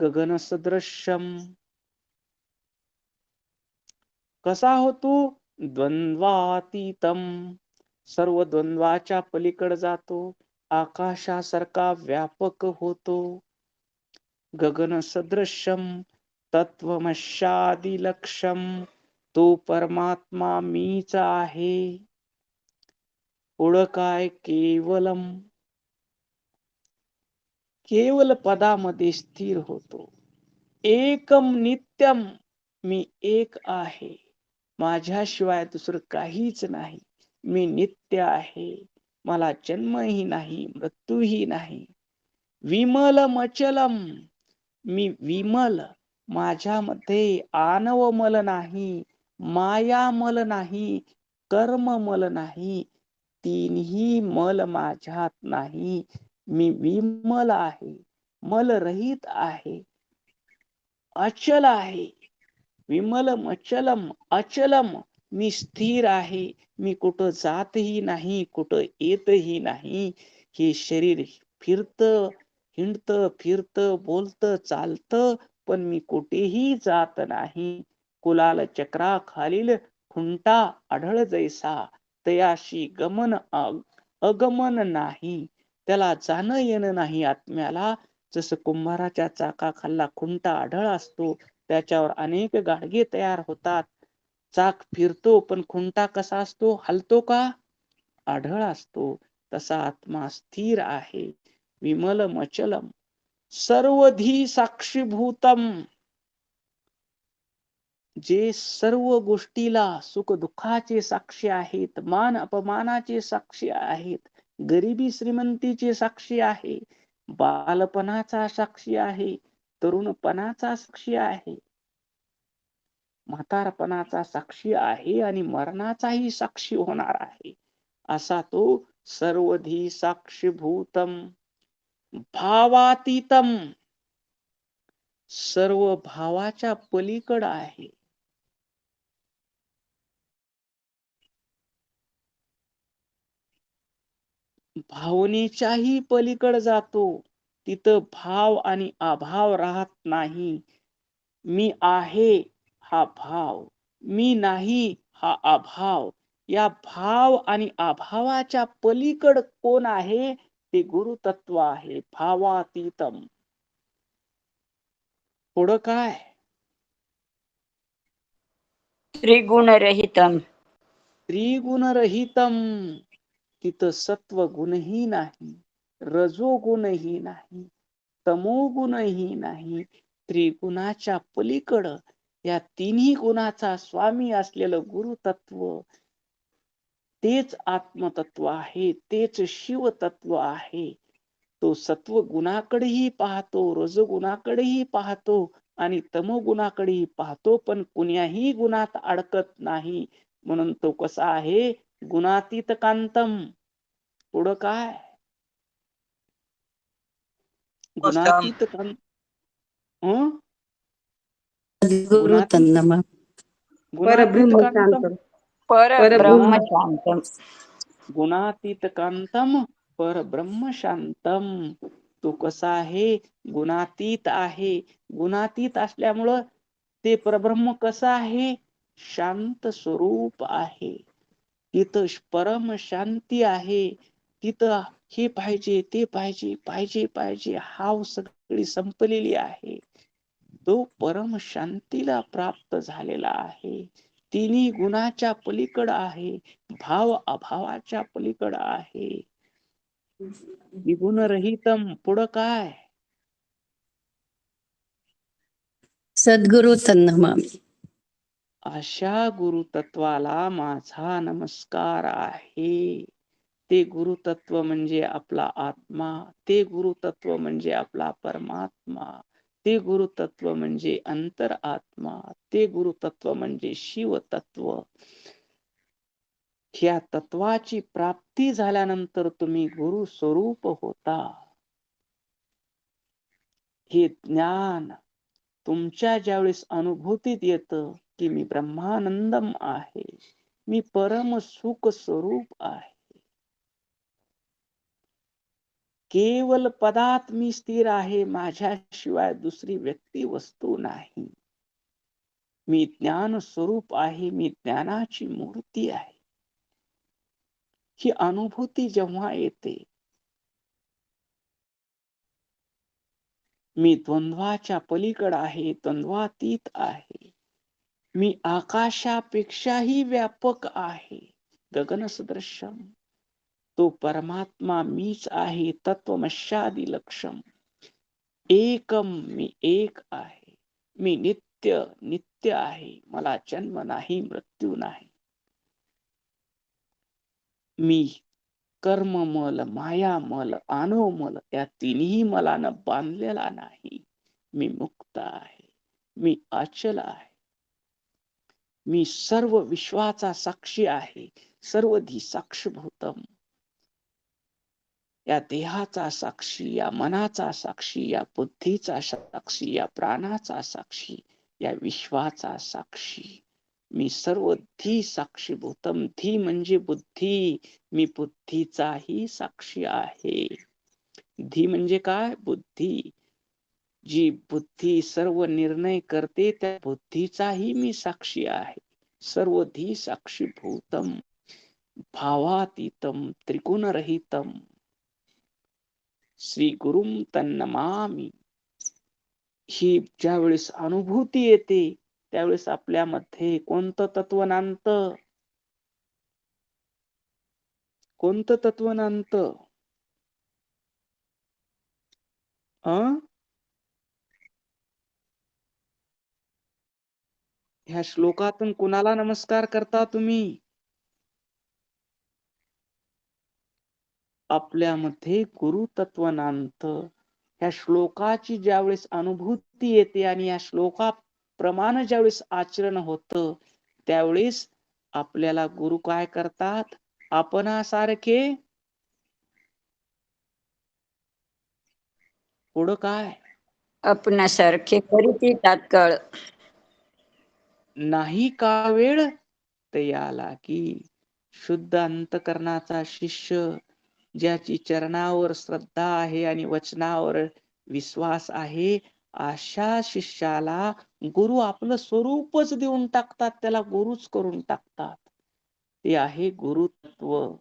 गगन सदृश्यम. कसा होतो? द्वंद्वातीतम. सर्व द्वंद्वाच्या पलीकडे जातो, आकाशासारखा व्यापक होतो. गगन सदृश्यम तत्वमशादिलक्षम. तो परमात्मा मीच आहे. पुढं काय? केवलम. केवल पदामध्ये स्थिर होतो. एकम नित्यम. मी एक आहे, माझ्याशिवाय दुसरं काहीच नाही. मी नित्य आहे, मला जन्मही नाही, मृत्यूही नाही. विमलम अचलम. मी विमल, माझ्यामध्ये आनवमल नाही, मायामल नाही, कर्ममल नाही. तीनही मल माझ्यात नाही. मी विमल आहे, मलरहित आहे, अचल आहे. विमलम अचलम. अचलम. मी स्थिर आहे. मी कुठं जातही नाही, कुठं येतही नाही. हे शरीर फिरतं, हिंडतं, फिरतं, बोलतं, चालतं, पण मी कुठेही जात नाही. कुलाल चक्रा खालील खुंटा आढळ जैसा, तयाशी गमन अगमन नाही. त्याला जाणं येणं नाही आत्म्याला. जसं कुंभाराच्या चाकाखालला खुंटा आढळ असतो, त्याच्यावर अनेक गाडगे तयार होतात. चाक फिरतो, पण खुंटा कसा असतो? हलतो का? आढळ असतो. तसा आत्मा स्थिर आहे. विमलम अचलम सर्वधी साक्षीभूतम. जे सर्व गोष्टीला सुख दुःखाचे साक्षी आहेत, मान अपमानाचे साक्षी आहेत, गरिबी श्रीमंतीचे साक्षी आहे, बालपणाचा साक्षी आहे, तरुणपणाचा साक्षी आहे, म्हातारपणाचा साक्षी आहे आणि मरणाचाही साक्षी होणार आहे. असा तो सर्वधी साक्षीभूतम भावातीतम. सर्व भावाच्या पलीकड आहे. भावनेच्याही पलीकड जातो. तिथं भाव आणि अभाव राहत नाही. मी आहे हा भाव, मी नाही हा अभाव. या भाव आणि अभावाच्या पलीकड कोण आहे? ते गुरुतत्व आहे. भावातीतम. पुढं काय? त्रिगुणरहितम. त्रिगुणरहितम. तिथं सत्व गुणही नाही, रजोगुणही नाही, तमोगुणही नाही. त्रिगुणाच्या पलीकड या तिन्ही गुणाचा स्वामी असलेलं गुरुतत्व, तेच आत्मतत्व आहे, तेच शिवतत्व आहे. तो सत्व गुणाकडेही पाहतो, रजगुणाकडेही पाहतो आणि तमोगुणाकडेही पाहतो, पण कुण्याही गुणात अडकत नाही. म्हणून तो कसा आहे? गुणातीत कांतम. पुढं काय? गुणातीत कांत. सद्गुरु गुणातीत तन्नमा. गुणातीत परब्रह्म कांतम. शांत. परब्रह्म शांतम. गुणातीत कांतम परब्रह्म शांतम. तो कसा आहे? गुणातीत आहे. गुणातीत असल्यामुळं ते परब्रह्म कसं आहे? शांत स्वरूप आहे. तिथं परम शांती आहे. तिथं हे पाहिजे, ते पाहिजे, पाहिजे पाहिजे हाव सगळी संपलेली आहे. तो परम शांतीला प्राप्त झालेला आहे. तिन्ही गुणाच्या पलीकड आहे, भाव अभावाच्या पलीकड आहे. विगुणरहितम. पुढं काय? सद्गुरु तन्नमामि. अशा गुरुतत्वाला माझा नमस्कार आहे. ते गुरुतत्व म्हणजे आपला आत्मा, ते गुरुतत्व म्हणजे आपला परमात्मा, ते गुरुतत्व म्हणजे अंतरआत्मा, ते गुरुतत्व म्हणजे शिवतत्व. ह्या तत्वाची प्राप्ती झाल्यानंतर तुम्ही गुरु स्वरूप होता. हे ज्ञान तुमच्या ज्यावेळेस अनुभूतीत येतं की मी ब्रह्मानंदम आहे, मी परम सुख स्वरूप आहे, केवल पदात मी स्थिर आहे, माझ्याशिवाय दुसरी व्यक्ती वस्तू नाही, मी ज्ञान स्वरूप आहे, मी ज्ञानाची मूर्ती आहे. ही अनुभूती जेव्हा येते, मी द्वंद्वाच्या पलीकड आहे, द्वंद्वातीत आहे, मी आकाशापेक्षाही व्यापक आहे, गगन सदृशम. तो परमात्मा मीच आहे, तत्वमशादी लक्षम. एकम, मी एक आहे, मी नित्य नित्य आहे, मला जन्म नाही, मृत्यू नाही. मी कर्ममल, मायामल, आनवमल या तिन्ही मलानं बांधलेला नाही. मी मुक्त आहे, मी अचल आहे, मी सर्व विश्वाचा साक्षी आहे, सर्वधी साक्षीभूतम. या देहाचा साक्षी, या मनाचा साक्षी, या बुद्धीचा साक्षी, या प्राणाचा साक्षी, या विश्वाचा साक्षी. मी सर्व धी साक्षीभूतम. धी म्हणजे बुद्धी, मी बुद्धीचाही साक्षी आहे. धी म्हणजे काय? बुद्धी. जी बुद्धी सर्व निर्णय करते त्या बुद्धीचाही मी साक्षी आहे. सर्व धी साक्षीभूतम, भावातीतम, त्रिगुणरहितम. श्री गुरुम तन्नमामि. ही ज्यावेळेस अनुभूती येते त्यावेळेस आपल्यामध्ये कोणतं तत्व नांदतं? कोणतं तत्व नांदतं? ह्या श्लोकातून कुणाला नमस्कार करता तुम्ही? आपल्यामध्ये गुरुतत्व नांदतं. ह्या श्लोकाची ज्यावेळेस अनुभूती येते आणि या श्लोकाप्रमाणे ज्यावेळेस आचरण होतं त्यावेळेस आपल्याला गुरु काय करतात? आपणासारखे. पुढं काय? आपणासारखे करीती तात्काळ. नाही का वेळ तयाला की. शुद्ध अंतकरणाचा शिष्य, ज्याची चरणावर श्रद्धा आहे आणि वचनावर विश्वास आहे, अशा शिष्याला गुरु आपलं स्वरूपच देऊन टाकतात, त्याला गुरुच करून टाकतात. ते आहे गुरुतत्व.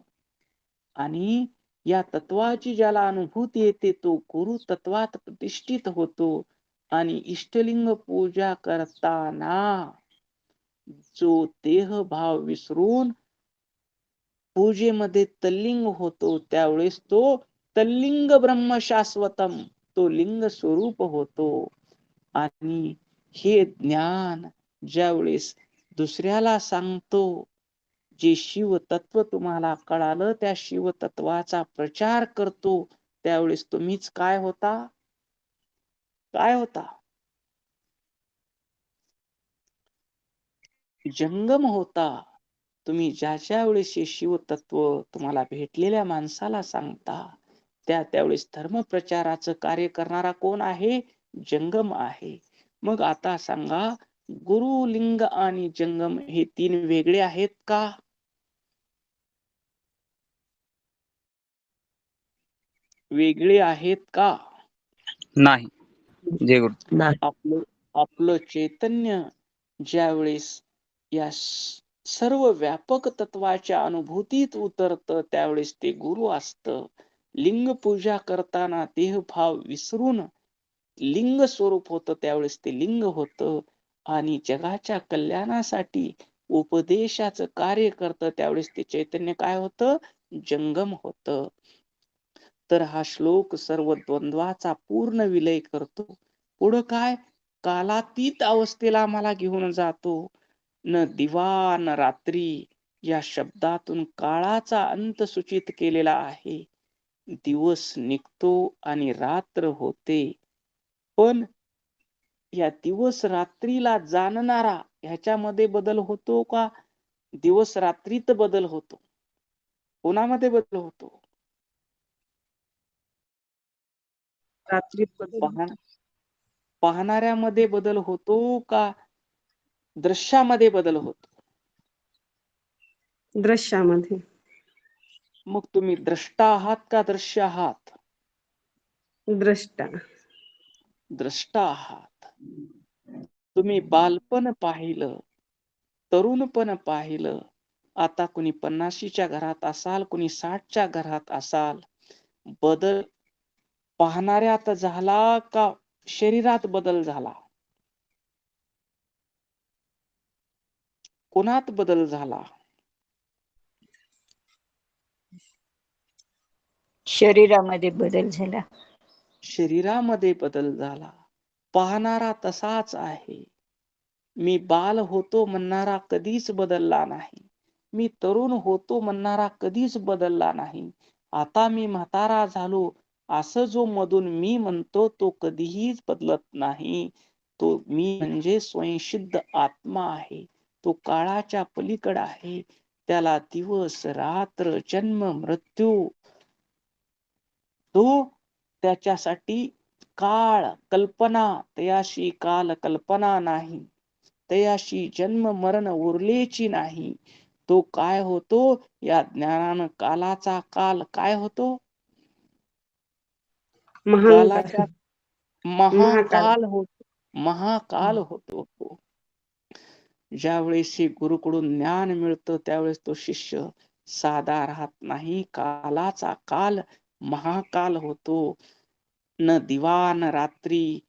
आणि या तत्वाची ज्याला अनुभूती येते तो गुरु तत्वात प्रतिष्ठित होतो. आणि इष्टलिंग पूजा करताना जो देह भाव विसरून पूजेमध्ये तल्लिंग होतो त्यावेळेस तो तल्लिंग ब्रह्म शाश्वतम, तो लिंग स्वरूप होतो. आणि हे ज्ञान ज्यावेळेस दुसऱ्याला सांगतो, जे शिव तत्व तुम्हाला कळालं त्या शिव तत्वाचा प्रचार करतो, त्यावेळेस तुम्हीच काय होता? काय होता? जंगम होता. तुम्ही ज्याच्या वेळेस हे शिव तत्व तुम्हाला भेटलेल्या माणसाला सांगता, त्यावेळेस धर्म प्रचाराचं कार्य करणारा कोण आहे? जंगम आहे. मग आता सांगा, गुरु, लिंग आणि जंगम हे तीन वेगळे आहेत का? वेगळे आहेत का? नाही. जय गुरु. आपलं आपलं चैतन्य ज्यावेळेस या सर्व व्यापक तत्वाच्या अनुभूतीत उतरतं त्यावेळेस ते गुरु असतं. लिंग पूजा करताना देहभाव विसरून लिंग स्वरूप होतं त्यावेळेस ते लिंग होतं. आणि जगाच्या कल्याणासाठी उपदेशाचं कार्य करतं त्यावेळेस ते चैतन्य काय होतं? जंगम होतं. तर हा श्लोक सर्व द्वंद्वाचा पूर्ण विलय करतो. पुढं काय? कालातीत अवस्थेला मला घेऊन जातो. न दिवा न रात्री या शब्दातून काळाचा अंत सूचित केलेला आहे. दिवस निघतो आणि रात्र होते, पण या दिवस रात्रीला जाणणारा ह्याच्यामध्ये बदल होतो का? दिवस रात्रीत बदल होतो. कोणामध्ये बदल होतो? रात्रीत बदल होतो. पाहणाऱ्यामध्ये बदल होतो का दृश्यामध्ये बदल होतो? दृश्यामध्ये. मग तुम्ही द्रष्टा आहात का दृश्य आहात? द्रष्टा. द्रष्टा आहात. तुम्ही बालपण पाहिलं, तरुणपण पाहिलं. आता कुणी 50च्या घरात असाल, कुणी 60च्या घरात असाल. बदल पाहणाऱ्यात झाला का शरीरात बदल झाला? कोणात बदल झाला? शरीरामध्ये बदल झाला. शरीरामध्ये बदल झाला. पाहणारा तसाच आहे. मी बाल होतो म्हणणारा कधीच बदलला नाही. मी तरुण होतो म्हणणारा कधीच बदलला नाही. आता मी म्हातारा झालो असं जो मधून मी म्हणतो तो कधीच बदलत नाही. तो मी म्हणजे स्वयंसिद्ध आत्मा आहे. तो काळाच्या पलीकडे आहे. त्याला दिवस रात्र जन्म मृत्यू तो त्याच्यासाठी काळ कल्पना तयाशी काल कल्पना नाही. तयाशी जन्म मरण उरलेची नाही. तो काय होतो या ज्ञानानं कालाचा काल काय होतो? महाकाल. कालाच्या महाकाल. महाकाल होतो. महाकाल होतो तो. ज्यावेळेस गुरुकडून ज्ञान मिळतं त्यावेळेस तो शिष्य साधा राहत नाही. कालाचा काल महाकाल होतो. न दिवा न रात्री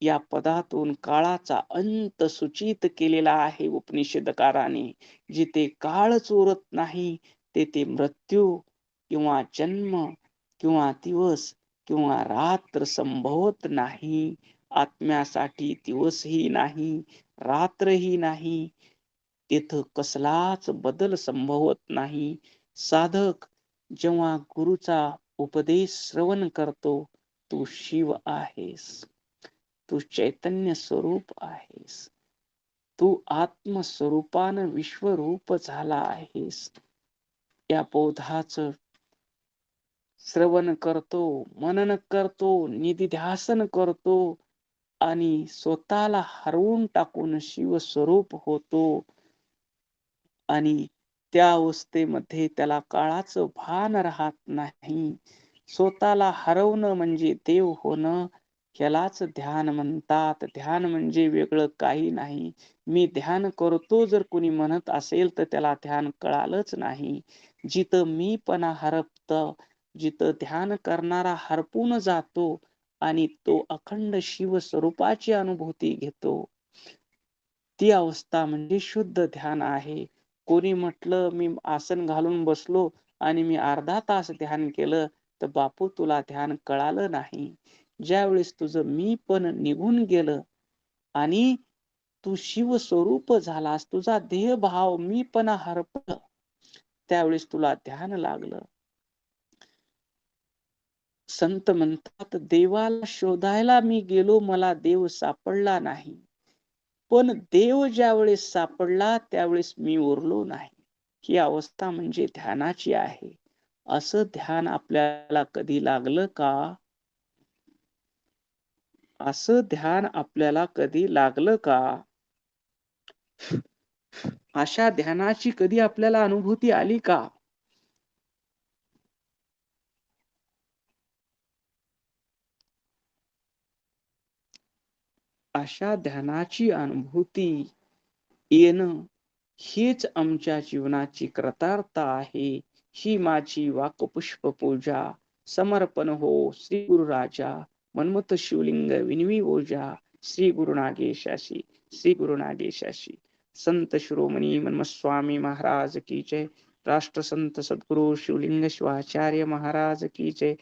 या पदातून काळाचा अंत सूचित केलेला आहे उपनिषदकाराने. जिथे काळच उरत नाही तेथे मृत्यू किंवा जन्म किंवा दिवस किंवा रात्र संभवत नाही. आत्म्यासाठी दिवसही नाही, रात्रही नाही. तिथं कसलाच बदल संभवत नाही. साधक जेव्हा गुरुचा उपदेश श्रवण करतो, तू शिव आहेस. तू चैतन्य स्वरूप आहेस. तू आत्मस्वरूपानं विश्वरूप झाला आहेस. या बोधाचं श्रवण करतो, मनन करतो, निधिध्यासन करतो आणि स्वतःला हरवून टाकून शिवस्वरूप होतो. आणि त्या अवस्थेमध्ये त्याला काळाचं भान राहत नाही. स्वतःला हरवणं म्हणजे देव होणं यालाच ध्यान म्हणतात. ध्यान म्हणजे वेगळं काही नाही. मी ध्यान करतो जर कोणी म्हणत असेल तर त्याला ध्यान कळालंच नाही. जिथं मीपणा हरपतं, जिथं ध्यान करणारा हरपून जातो आणि तो अखंड शिव स्वरूपाची अनुभूती घेतो, ती अवस्था म्हणजे शुद्ध ध्यान आहे. कोणी म्हटलं मी आसन घालून बसलो आणि मी अर्धा तास ध्यान केलं, तर बापू तुला ध्यान कळालं नाही. ज्यावेळेस तुझं मी पण निघून गेलं आणि तू शिव स्वरूप झालास, तुझा देहभाव मीपणा हरपलं, त्यावेळेस तुला ध्यान लागलं. संत म्हणतात देवाला शोधायला मी गेलो, मला देव सापडला नाही. पण देव ज्यावेळेस सापडला त्यावेळेस मी उरलो नाही. ही अवस्था म्हणजे ध्यानाची आहे. असं ध्यान आपल्याला कधी लागलं का? असं ध्यान आपल्याला कधी लागलं का? अशा ध्यानाची कधी आपल्याला अनुभूती आली का? अशा ध्यानाची अनुभूती येणं हीच आमच्या जीवनाची कृतार्थता आहे. ही माझी वाकपुष्प पूजा समर्पण हो श्री गुरु राजा मन्मथ शिवलिंग विनवी ओजा श्री गुरु नागेशाशी श्री गुरु नागेशाशी. संत शिरोमणी मन्मथ स्वामी महाराज की जय. राष्ट्रसंत सद्गुरु शिवलिंग शिवाचार्य महाराज की जय.